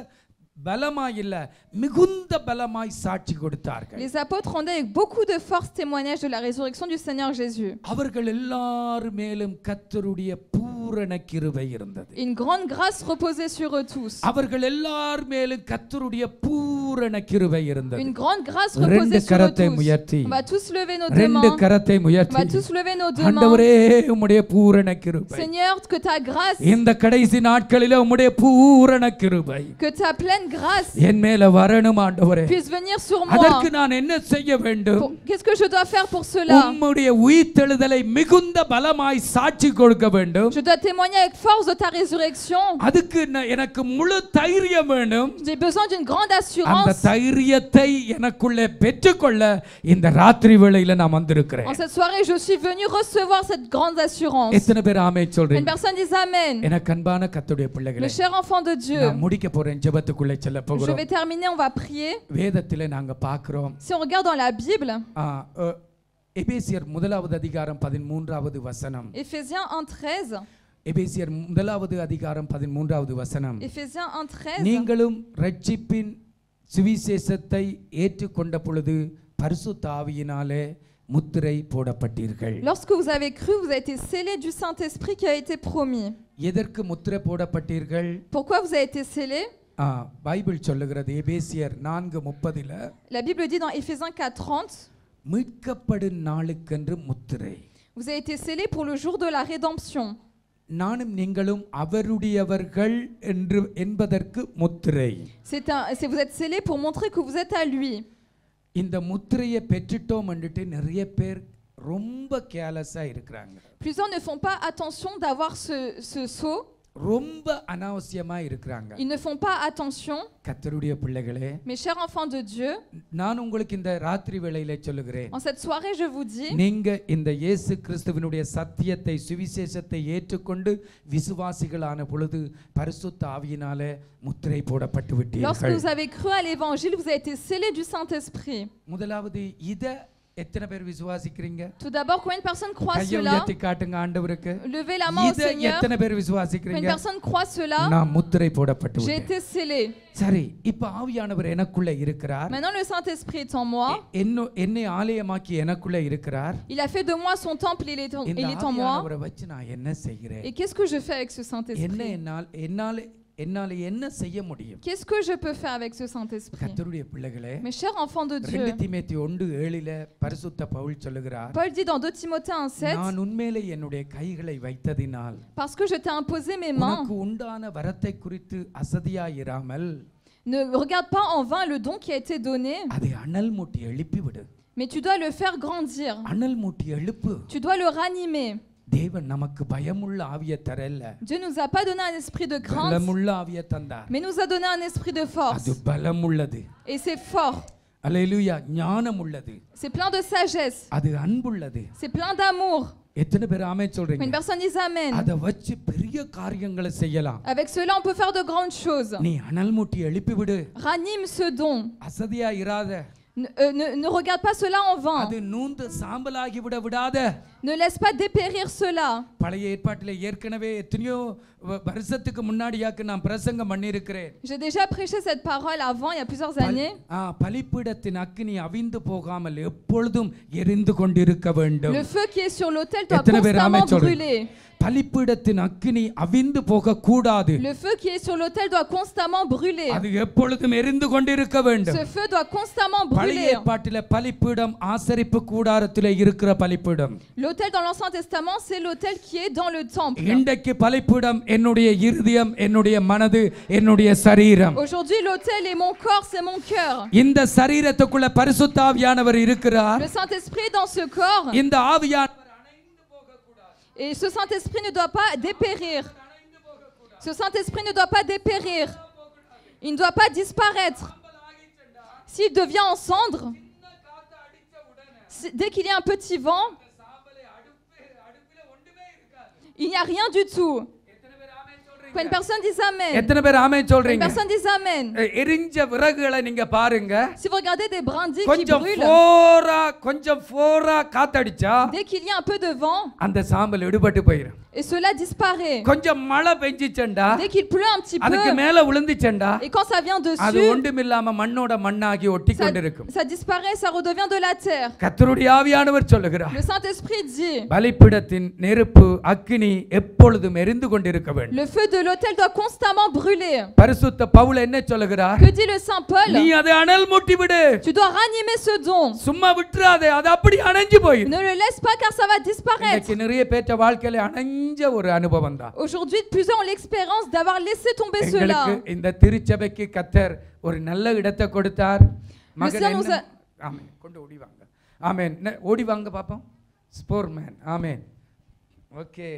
பலமாய் இல்ல, மிகுந்த பலமாய் சாட்சி கொடுத்தார்கள்.
les apôtres rendaient avec beaucoup de force témoignage de la résurrection du Seigneur Jésus.
அவர்கள் எல்லார் மேலும் கர்த்தருடைய பூரண கிருபை இருந்தது.
Une grande grâce reposait sur eux tous.
அவர்கள் எல்லார் மேலும் கர்த்தருடைய பூரண கிருபை இருந்தது.
Une grande grâce
ரெண்டு
reposait sur eux
கரத்தை
tous.
உயர்த்தி,
On va tous lever nos deux
ரெண்டு
mains.
கரத்தை
On va
உயர்த்தி,
tous lever nos deux mains.
ஆண்டவரே உம்முடைய பூரண கிருபை,
Seigneur, que ta grâce,
இந்த கடைசி நாட்களிலே உம்முடைய பூரண கிருபை
que ta pleine grâce
என் மேல வரணும் ஆண்டவரே.
puisse venir sur moi.
அதற்கு நான் என்ன செய்ய வேண்டும்?
Qu'est-ce que je dois faire pour cela?
உம்முடைய உயிர்த்தெழுதலை மிகுந்த பலமாய் சாட்சி கொடுக்க வேண்டும்.
Je dois témoigner avec force de ta résurrection.
அதுக்கு எனக்கு முழு தைரியம் வேணும்.
J'ai besoin d'une grande
அந்த
assurance.
தைரியத்தை எனக்குள்ளே பெற்றுக்கொள்ள இந்த ராத்திரி வேளையில நான் வந்திருக்கிறேன்.
En cette soirée, je suis venu recevoir cette grande assurance.
எத்தனை பேர் ஆமென்
Une
சொல்றீங்க?
personne dit Amen.
எனக்கு அன்பான கர்த்தருடைய பிள்ளைகளே,
Mes chers enfants de Dieu,
நான் முடிக்க போறேன், ஜெபத்துக்குள்ளே செல்ல
je
போகிறோம்.
vais terminer, on va prier.
வேதத்திலே நாங்க பார்க்கிறோம்.
Si on regarde dans la Bible,
எபேசியர் 1வது அதிகாரம் 13வது வசனம்.
Éphésiens 1:13,
எபேசியர் 1வது அதிகாரம் 13வது வசனம்.
Éphésiens 1:13,
நீங்களும் ரட்சிப்பின் சுவிசேஷத்தை ஏற்றுக்கொண்ட பொழுது பரிசுத்த ஆவியினாலே முத்திரை போடப்பட்டீர்கள்.
lorsque vous avez cru, vous avez été scellés du Saint-Esprit qui a été promis.
எதற்கு முத்திரை போடப்பட்டீர்கள்?
Pourquoi vous avez été scellés?
Bible சொல்லுகிறது எபேசியர் 4:30ல,
La Bible dit dans Éphésiens 4:30,
மீட்கப்படும் நாளுக்கென்று முத்திரை.
vous avez été scellés pour le jour de la rédemption.
நானும் நீங்களும் அவருடையவர்கள் என்பதற்கு முத்திரை.
Vous êtes scellés pour montrer que vous êtes à lui.
இந்த முத்திரையை பெற்றுட்டோம் என்றுட்டு நிறைய பேர் ரொம்ப கேர்லெஸ்ஸா இருக்கிறாங்க.
Plusieurs ne font pas attention d'avoir ce sceau.
ரொம்ப அனாவசியமா இருக்கிறாங்க.
Ils ne font pas attention.
கர்த்தருடைய பிள்ளைகளே,
Mes chers enfants de Dieu,
நான் உங்களுக்கு இந்த ராத்திரி வேளையிலே சொல்லுகிறேன்,
en cette soirée, je vous dis,
நீங்க இந்த இயேசு கிறிஸ்துவினுடைய சத்தியத்தை சுவிசேஷத்தை ஏற்றுக்கொண்டு விசுவாசிகளான பொழுது பரிசுத்த ஆவியினாலே முத்திரை போடப்பட்டு
lorsque
விட்டீர்கள்.
vous avez cru à l'évangile, vous avez été scellés du Saint-Esprit.
முதலாவது இத எத்தனை பேர் விசுவாசிக்கிறீங்க?
Tout d'abord, combien de personnes croient
கையை
cela?
உயர்த்தி காட்டுங்க ஆண்டவருக்கு.
Levez la main au
இத
Seigneur.
எத்தனை பேர்
Combien de
விசுவாசிக்கிறீங்க?
personnes croient cela?
நான் முத்திரை போடப்பட்டு
J'ai
விட்டேன்.
été scellé.
சரி, இப்ப ஆவியானவர் எனக்குள்ள இருக்கிறார்.
Maintenant, le Saint-Esprit est en moi.
என்னை ஆலயமாக்கி எனக்குள்ள இருக்கிறார்.
Il a fait de moi son temple, il est
இந்த
en moi.
ஆவியானவரை வச்சு நான் என்ன செய்கிறேன்?
Et qu'est-ce que je fais avec ce
என்ன
Saint-Esprit?
என்னால என்ன செய்ய முடியும்?
Qu'est-ce que je peux faire avec ce Saint-Esprit?
கர்த்தருடைய பிள்ளைகளே,
Mes chers enfants de
2
Dieu,
தீமோத்தேயு 1:7ல பரிசுத்த பவுல் சொல்லுகிறார்,
Paul dit dans 2 Timothée 1:7,
நான் உன்மேலே என்னுடைய கைகளை வைத்ததினால்
parce que je t'ai imposé mes mains,
உனக்கு உண்டான வரத்தை குறித்து அசதியாயிராமல்
ne regarde pas en vain le don qui a été donné,
அதை அனல் மூட்டி எழுப்பி விடு.
mais tu dois le faire grandir.
அனல் மூட்டி எழுப்பு.
Tu dois le ranimer.
தேவன் நமக்கு பயமுள்ள ஆவியை தரல,
Dieu nous a pas donné un esprit de crainte,
பலமுள்ள ஆவியை தந்தார்.
mais nous a donné un esprit de force.
அது பலமுள்ளது.
Et c'est fort.
அல்லேலூயா. ஞானம் உள்ளது.
C'est plein de sagesse.
அது அன்புள்ளது.
C'est plein d'amour.
எத்தனை பேர் ஆமென்
Une
சொல்றீங்க?
personne dit Amen.
அதை வச்சு பெரிய காரியங்களை செய்யலாம்.
Avec cela, on peut faire de grandes choses.
நீ அனல் மூட்டி எழுப்பி விடு.
Ranime ce don.
அசதியா இராத.
Ne regarde pas cela en vain.
அது நூந்து சாம்பலாகி விடாத.
Ne laisse pas dépérir cela.
பழைய ஏற்பாட்டிலே ஏற்கனவே எத்தனையோ வருஷத்துக்கு முன்னாடியாக்கு நான் பிரசங்கம் பண்ணியிருக்கிறேன்.
J'ai déjà prêché cette parole avant, il y a plusieurs années.
பலிபீடத்தின் அக்கினி அவிந்து போகாமல் எப்பொழுதும் எரிந்து கொண்டிருக்க வேண்டும்.
Le feu qui est sur l'autel doit constamment brûler.
பலிபீடத்தின் அக்கினி அவிந்து போக கூடாது.
Le feu qui est sur l'autel doit constamment brûler.
அது எப்பொழுதும் எரிந்து கொண்டிருக்க வேண்டும்.
Ce feu doit constamment brûler.
பழைய ஏற்பாட்டிலே பலிபீடம் ஆசரிப்பு கூடாரத்திலே இருக்கிற பலிபீடம்.
L'autel dans l'Ancien Testament, c'est l'autel qui est dans le temple.
இன்றைக்கு பலிபீடம் என்னுடைய இருதயம், என்னுடைய மனது, என்னுடைய சரீரம்.
Aujourd'hui, l'autel est mon corps, c'est mon cœur.
இந்த சரீரத்துக்குள்ள பரிசுத்த ஆவியானவர் இருக்கிறார்.
Le Saint-Esprit est dans ce corps.
இந்த ஆவியானவர்
Et ce Saint-Esprit ne doit pas dépérir. Ce Saint-Esprit ne doit pas dépérir. Il ne doit pas disparaître. S'il devient en cendre, dès qu'il y a un petit vent, il n'y a rien du tout. Une personne dise Amen.
எத்தனை பேர் ஆமென் சொல்றீங்க?
Une personne dise Amen.
எரிஞ்ச விறகுகளை நீங்க பாருங்க.
Si vous regardez des brindilles qui
கொஞ்சம்
brûlent,
ஃபோரா காத்தடிச்சா
dès qu'il y a un peu de vent,
அந்த சாம்பல் எடுபட்டு போயிடும்.
et cela disparaît.
கொஞ்சம் மழை பெஞ்சிச்சண்டா,
Dès qu'il pleut un petit
அதுக்கு
peu,
மேல விழுந்துச்சண்டா,
et quand ça vient
அது
dessus,
ஒன்றுமில்லாம மண்ணோட மண்ணாகி ஒட்டி கொண்டிருக்கும்.
ça disparaît, ça redevient de la terre.
கர்த்தருடைய ஆவியானவர் சொல்லுகிறார்,
Le Saint-Esprit dit,
பலிபீடத்தின் நெருப்பு அக்கினி எப்பொழுதும் எரிந்து கொண்டிருக்க வேண்டும்.
le feu de l'autel doit constamment brûler.
பரிசுத்த பவுல் என்ன சொல்லுகிறார்?
Que dit le Saint Paul?
நீ அதை அனல் மூட்டி விடு.
Tu dois ranimer ce don.
சும்மா விட்டுறாதே, அது அப்படி அணைஞ்சு போயிடும்.
Ne le laisse pas car ça va disparaître.
இன்னைக்கு நிறைய பேற்ற வாழ்க்கையில அணைஞ்ச ஒரு அனுபவம் தான்.
Aujourd'hui, plusieurs ont l'expérience d'avoir laissé tomber cela.
எங்களுக்கு இந்த திருச்சபைக்கு கர்த்தர் ஒரு நல்ல இடத்தை கொடுத்தார். மகன் என்ன? ஆமென். கொண்டு ஓடி வாங்க. ஆமென். ஓடி வாங்க பாப்போம். ஸ்போர்மேன். ஆமென். ஓகே.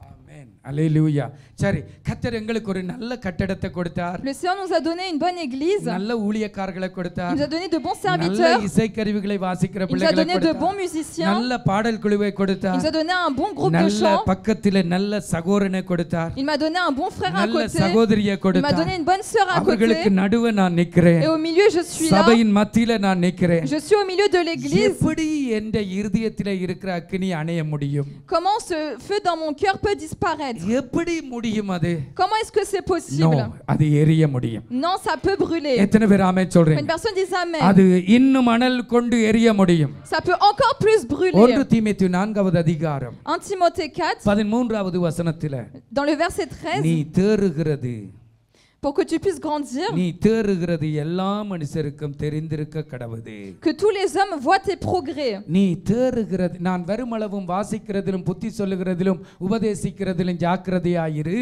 ஆமென். அல்லேலூயா. சரி, கர்த்தர் எங்களுக்கு ஒரு நல்ல கட்டடத்தை கொடுத்தார்.
Le Seigneur nous a donné une bonne église.
நல்ல ஊழியக்காரர்களை கொடுத்தார்.
Il nous a donné de bons
நல்ல
serviteurs.
இசைக்கருவிகளை வாசிக்கிற
Il nous a
பிள்ளைகளை
donné de
கொடுத்தார்.
bons musiciens.
நல்ல பாடல் குழுவை
Il
கொடுத்தார்.
nous a donné un bon groupe de
நல்ல
chant.
பக்கத்திலே நல்ல சகோதரனை கொடுத்தார்.
Il m'a donné un bon frère à
நல்ல
côté.
சகோதரியை
Il m'a
கொடுத்தார்.
donné une bonne sœur à
அவர்களுக்கு
côté.
நடுவே நான் நிக்கிறேன்.
Et au milieu, je suis là.
சபையின் மத்தியில நான் நிக்கிறேன்.
Je suis au milieu de l'église.
எப்படி என்ற இருதயத்திலே இருக்கிற அக்கினி அணைய முடியும்?
Comment ce feu dans mon cœur peut disparaître?
எப்படி முடியும் அது?
Comment est-ce que c'est
நோ,
possible?
அது எரிய முடியும்.
Non, ça peut brûler.
எத்தனை பேர் ஆமென்
Une
சொல்றீங்க?
personne dit Amen.
அது இன்னும் அனல் கொண்டு எரிய முடியும்.
Ça peut encore plus
1
brûler.
தீமோத்தேயு 4வது அதிகாரம்
1 Timothée 4,
13வது வசனத்திலே
dans le verset 13,
நீ தேறுகிறது,
pour que tu puisses grandir,
நீ தேறுகிறது எல்லா மனுஷருக்கும் தெரிந்திருக்க கடவுது.
que tous les hommes voient tes progrès.
நீ தேறுகிறது, நான் வருமளவும் வாசிக்கிறதிலும் புத்தி சொல்லுகிறதிலும் உபதேசிக்கிறதிலும் ஜாக்கிரதையாயிரு.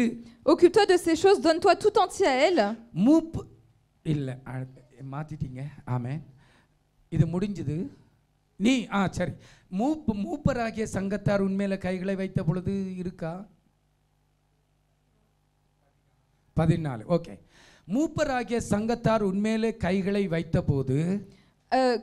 Occupe-toi de ces choses, donne-toi tout entier à elles.
மூப்பு இல்ல மாத்திட்டீங்க. ஆமென். இது முடிஞ்சது. நீ சரி, மூப்பராகிய சங்கத்தார் உண்மையில கைகளை வைத்த பொழுது இருக்கா? 14. ஓகே. மூப்பராகிய சங்கத்தார் உண்மையிலே கைகளை வைத்த போது,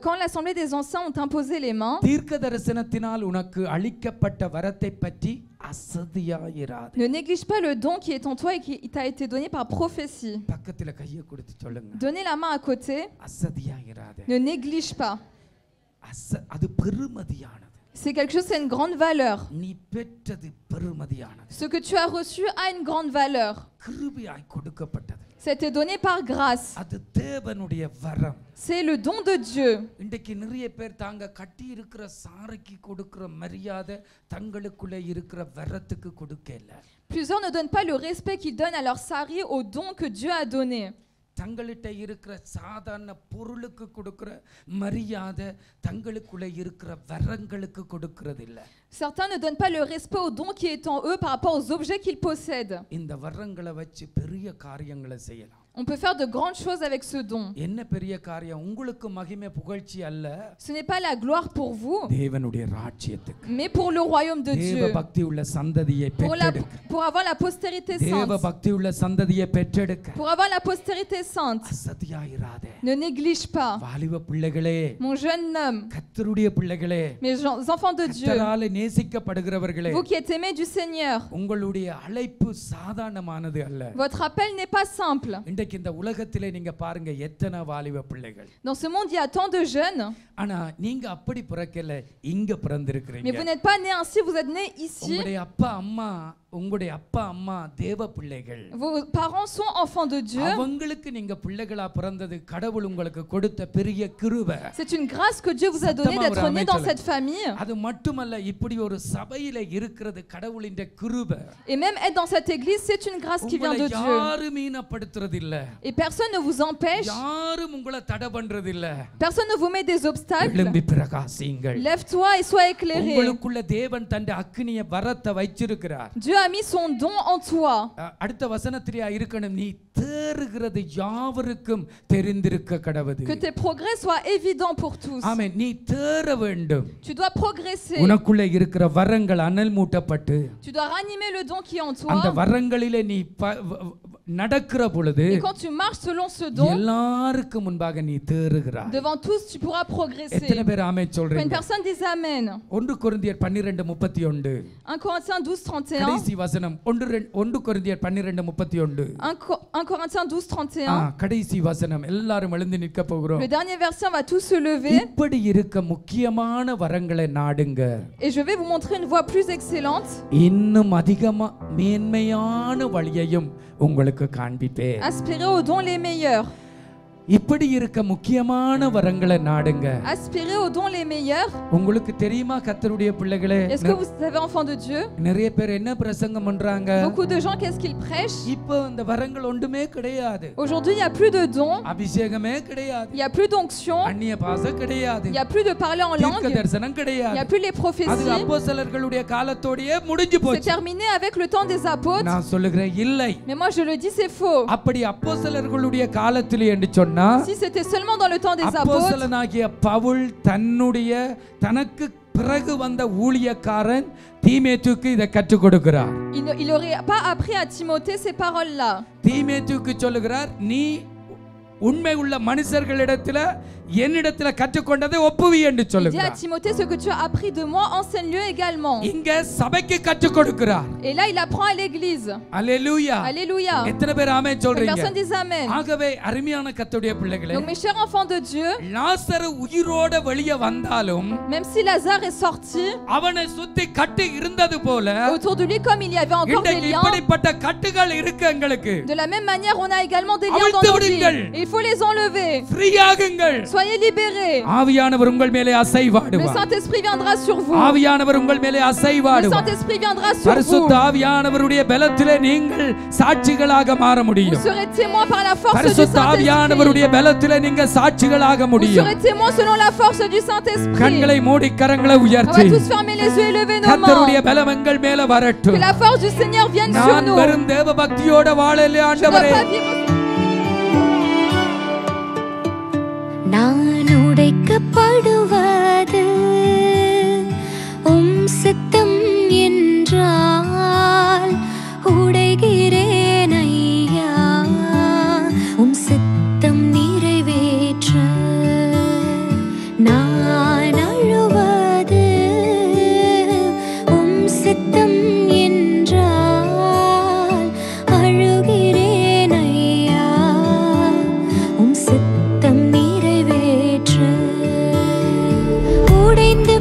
Quand l'assemblée des anciens ont imposé les mains,
தீர்க்க தரிசனத்தினால் உனக்கு அளிக்கப்பட்ட வரத்தை பற்றி அசதியாயிராதே.
ne néglige pas le don qui est en toi et qui t'a été donné par prophétie.
பக்கத்துல கையை கொடுத்து சொல்லுங்க.
Donnez la main à côté,
அசதியாயிராதே.
ne néglige pas.
அது பெருமதியானது.
C'est quelque chose, c'est une grande valeur.
நீ பெற்றது பெருமதியானது.
Ce que tu as reçu a une grande valeur.
கிருபையாய் கொடுக்கப்பட்டது.
C'était donné par grâce.
அது தேவனுடைய வரம்.
C'est le don de Dieu.
இன்றைக்கு நிறைய பேர் தாங்க கட்டி இருக்கிற சாரைக்கு கொடுக்கிற மரியாதை தங்களுக்குள்ளே இருக்கிற வரத்துக்கு கொடுக்கல.
Plusieurs ne donnent pas le respect qu'ils donnent à leur sari, au don que Dieu a donné.
தங்களிட்ட இருக்கிற சாதாரண பொருளுக்கு கொடுக்கிற மரியாதை தங்களுக்குள்ளே இருக்கிற வரங்களுக்கு கொடுக்கிறது இல்ல.
Certains ne donnent pas le respect au don qui est en eux par rapport aux objets qu'ils possèdent.
இந்த வரங்களை வச்சு பெரிய காரியங்களை செய்யலாம்.
On peut faire de grandes choses avec ce don.
என்ன பெரிய காரியம்? உங்களுக்கு மகிமை புகழ்ச்சி அல்ல.
Ce n'est pas la gloire pour vous,
தேவனுடைய ராஜ்யத்துக்கு,
mais pour le royaume de
தேவ
Dieu.
பக்தி உள்ள சந்ததியை பெற்றெடுக்க,
Pour avoir la postérité
தேவ
sainte.
பக்தி உள்ள சந்ததியை பெற்றெடுக்க
Pour avoir la postérité sainte.
அசதியாயிராதே.
Ne néglige pas.
வாலிப பிள்ளைகளே,
Mon jeune homme,
கர்த்தருடைய பிள்ளைகளே,
mes enfants de Dieu,
கர்த்தராலே நேசிக்கப்படுகிறவர்களே,
vous qui êtes aimés du Seigneur,
உங்களுடைய அழைப்பு சாதாரணமானது அல்ல.
votre appel n'est pas simple.
இன்றைக்கு இந்த உலகத்திலே நீங்க பாருங்க எத்தனை வாலிப பிள்ளைகள்.
Dans ce monde, il y a tant de jeunes.
ஆனா நீங்க அப்படி பிறக்கல, இங்க பிறந்திருக்கிறீங்க.
Mais vous n'êtes pas né ainsi, vous êtes né ici.
உங்களுடைய அப்பா அம்மா தேவ பிள்ளைகள்.
Vos parents sont enfants de Dieu.
அவங்களுக்கு நீங்க பிள்ளைகளா பிறந்தது கடவுள் உங்களுக்கு கொடுத்த பெரிய கிருபை.
C'est une grâce que Dieu vous a donnée d'être né dans cette famille.
அது மட்டுமல்ல, இப்படி ஒரு சபையில இருக்கிறது கடவுளின் கிருபை.
Et même être dans cette église, c'est une grâce qui vient de Dieu.
யாரும் மீனப்படுத்துறது இல்ல.
Et personne ne vous empêche.
யாரும் உங்களை தடை பண்றது இல்ல.
Personne ne vous met des obstacles.
எழும்பி பிரகாசியுங்கள்.
Lève-toi et sois éclairé.
உங்களுக்குள்ள தேவன் தன்னுடைய அக்கினியை வரத்தை வைச்சிருக்கிறார்.
Dieu a mis son don en toi.
அடுத்த வசனத்திலே இருக்கணும், நீ தேறுகிறது யாவருக்கும் தெரிந்திருக்க கடவுது.
Que tes progrès soient évidents pour tous.
ஆமென். நீ தேற வேண்டும்.
Tu dois progresser.
உனக்குள்ள இருக்கிற வரங்கள் அனல் மூட்டப்பட்டு
Tu dois ranimer le don qui est en toi.
அந்த வரங்களிலே நீ நடக்கிற பொழுது
Et quand tu marches selon ce don,
எல்லாருக்கும் முன்பாக நீ தேறுகிறாய்.
devant tous tu pourras progresser.
எத்தனை பேர் ஆமென்
Quand une
சொல்றீங்க?
personne dit amen.
1 கொரிந்தியர் 12:31.
1 Corinthiens 12:31.
கடைசி வசனம் 1 கொரிந்தியர் 12:31.
1 Corinthiens 12:31.
கடைசி வசனம். எல்லாரும் எழுந்து நிற்க போகிறோம்.
Le dernier verset, on va tous se lever.
இப்படி இருக்க முக்கியமான வரங்களை நாடுங்க.
Et je vais vous montrer une voie plus excellente.
இன்னும் அதிகமா மேன்மையான வழியையும் உங்களுக்கு காண்பிப்பேன்.
Aspirez aux dons les meilleurs.
இப்படி இருக்க முக்கியமான வரங்களை நாடுங்க.
Aspirez aux dons les meilleurs.
உங்களுக்கு தெரியுமா கர்த்தருடைய பிள்ளைகளே,
Est-ce que vous savez, enfants de Dieu,
நிறைய பேர் என்ன பிரசங்கம் பண்றாங்க?
beaucoup de gens, qu'est-ce qu'ils prêchent?
இப்போ இந்த வரங்கள் ஒன்றுமே கிடையாது.
Aujourd'hui, il n'y a plus de dons,
அபிஷேகமே கிடையாது.
il n'y a plus d'onction,
அந்நிய பாஷை கிடையாது.
il n'y a plus de parler en langue,
தீர்க்க தரிசனம்
il n'y
கிடையாது.
a plus les
அது
prophéties.
அப்போஸ்தலர்களுடைய காலத்தோடயே முடிஞ்சு
C'est
போச்சு.
terminé avec le temps des apôtres.
நான் சொல்லுகிறேன் இல்லை.
Mais moi, je le dis, c'est faux.
அப்படி அப்போஸ்தலர்களுடைய காலத்திலே என்று சொன்னா,
Si c'était seulement dans le temps des apôtres,
அப்போஸ்தலனாகிய பவுல் தனக்கு பிறகு வந்த ஊழியக்காரன் தீமோத்தேயுக்கு இதை கற்றுக் கொடுக்கிறார்.
il n'aurait pas appris à Timothée ces paroles-là.
தீமோத்தேயுக்கு சொல்லுகிறார், நீ உண்மை உள்ள மனுஷர்களிடத்துல என்னிடத்துல கற்றுக்கொண்டதை ஒப்புவி என்று
Il dit à
சொல்லுகிறார்.
Timothée, ce que tu as appris de moi, enseigne-le également.
இங்க சபைக்கு கற்றுக் கொடுக்கிறார்.
Et là, il apprend à l'église.
அல்லேலூயா.
Alléluia.
எத்தனை பேர் ஆமென்
Les
சொல்றீங்க?
personnes disent amen.
ஆகவே அருமையான கர்த்தருடைய பிள்ளைகளே,
Donc mes chers enfants de Dieu,
லாசரு உயிரோட வெளியே வந்தாலும்
même si Lazare est sorti,
அவனை சுத்தி கட்டு இருந்தது போல
autour de lui, comme il y avait encore des
இன்றைக்கு
liens,
இப்படிப்பட்ட கட்டுகள் இருக்கு எங்களுக்கு.
de la même manière, on a également des liens dans
அவிழ்த்து
nos vies.
விடுங்கள்.
Et il faut les enlever.
ஃப்ரீயாகுங்கள்.
Soyez libérés.
ஆவியானவர் உங்கள் மேலே
Le
அசைவாடுவார்.
Saint-Esprit viendra sur vous.
ஆவியானவர் உங்கள் மேலே
Le
அசைவாடுவார்.
Saint-Esprit viendra sur vous.
பரிசுத்த ஆவியானவருடைய பலத்திலே நீங்கள் சாட்சிகளாக மாற
Vous
முடியும்.
serez témoins par la force du
பரிசுத்த
Saint-Esprit.
ஆவியானவருடைய பலத்திலே நீங்க சாட்சிகளாக
Vous
முடியும்.
serez témoins selon la force du Saint-Esprit.
கண்களை மூடி கரங்களை
On va
உயர்த்தி
tous fermer les yeux et lever nos
கர்த்தருடைய
mains.
பலம் எங்கள் மேல
Que
வரட்டும்.
la force du Seigneur vienne sur
நான்
nous.
வெறும் தேவ பக்தியோட வாழல
Je ne dois
ஆண்டவரே.
pas vivre
நான் உடைக்கப்படுவது சித்தம் என்றால் உடைகிறேன் ஐயா, சித்தம் நிறைவேற்ற நான் அழுவது சித்தம் என்றால் அழுகிறேன் ஐயா, சித்தம் நிறைவேற்ற உடைந்து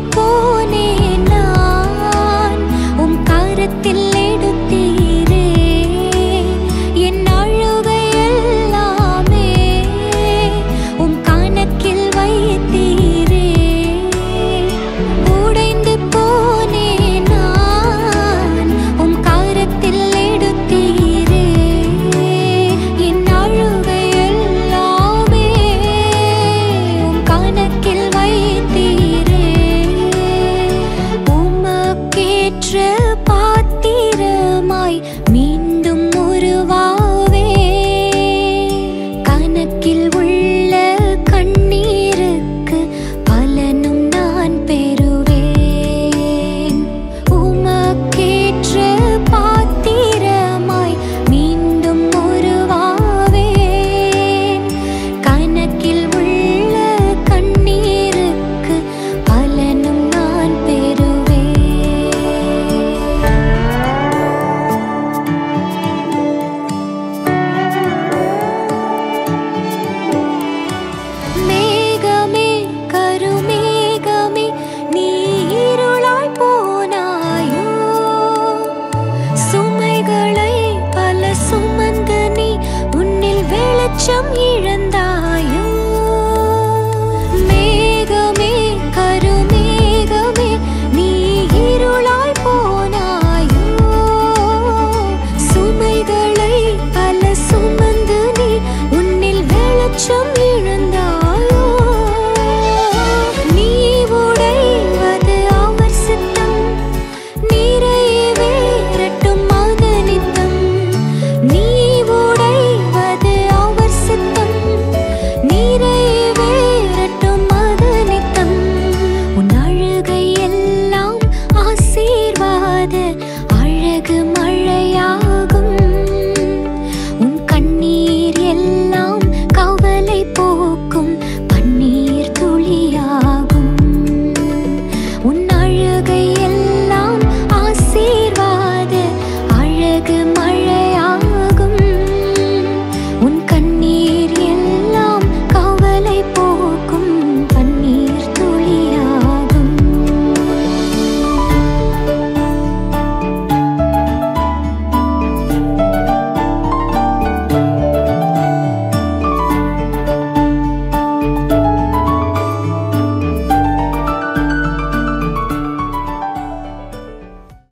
அச்சம்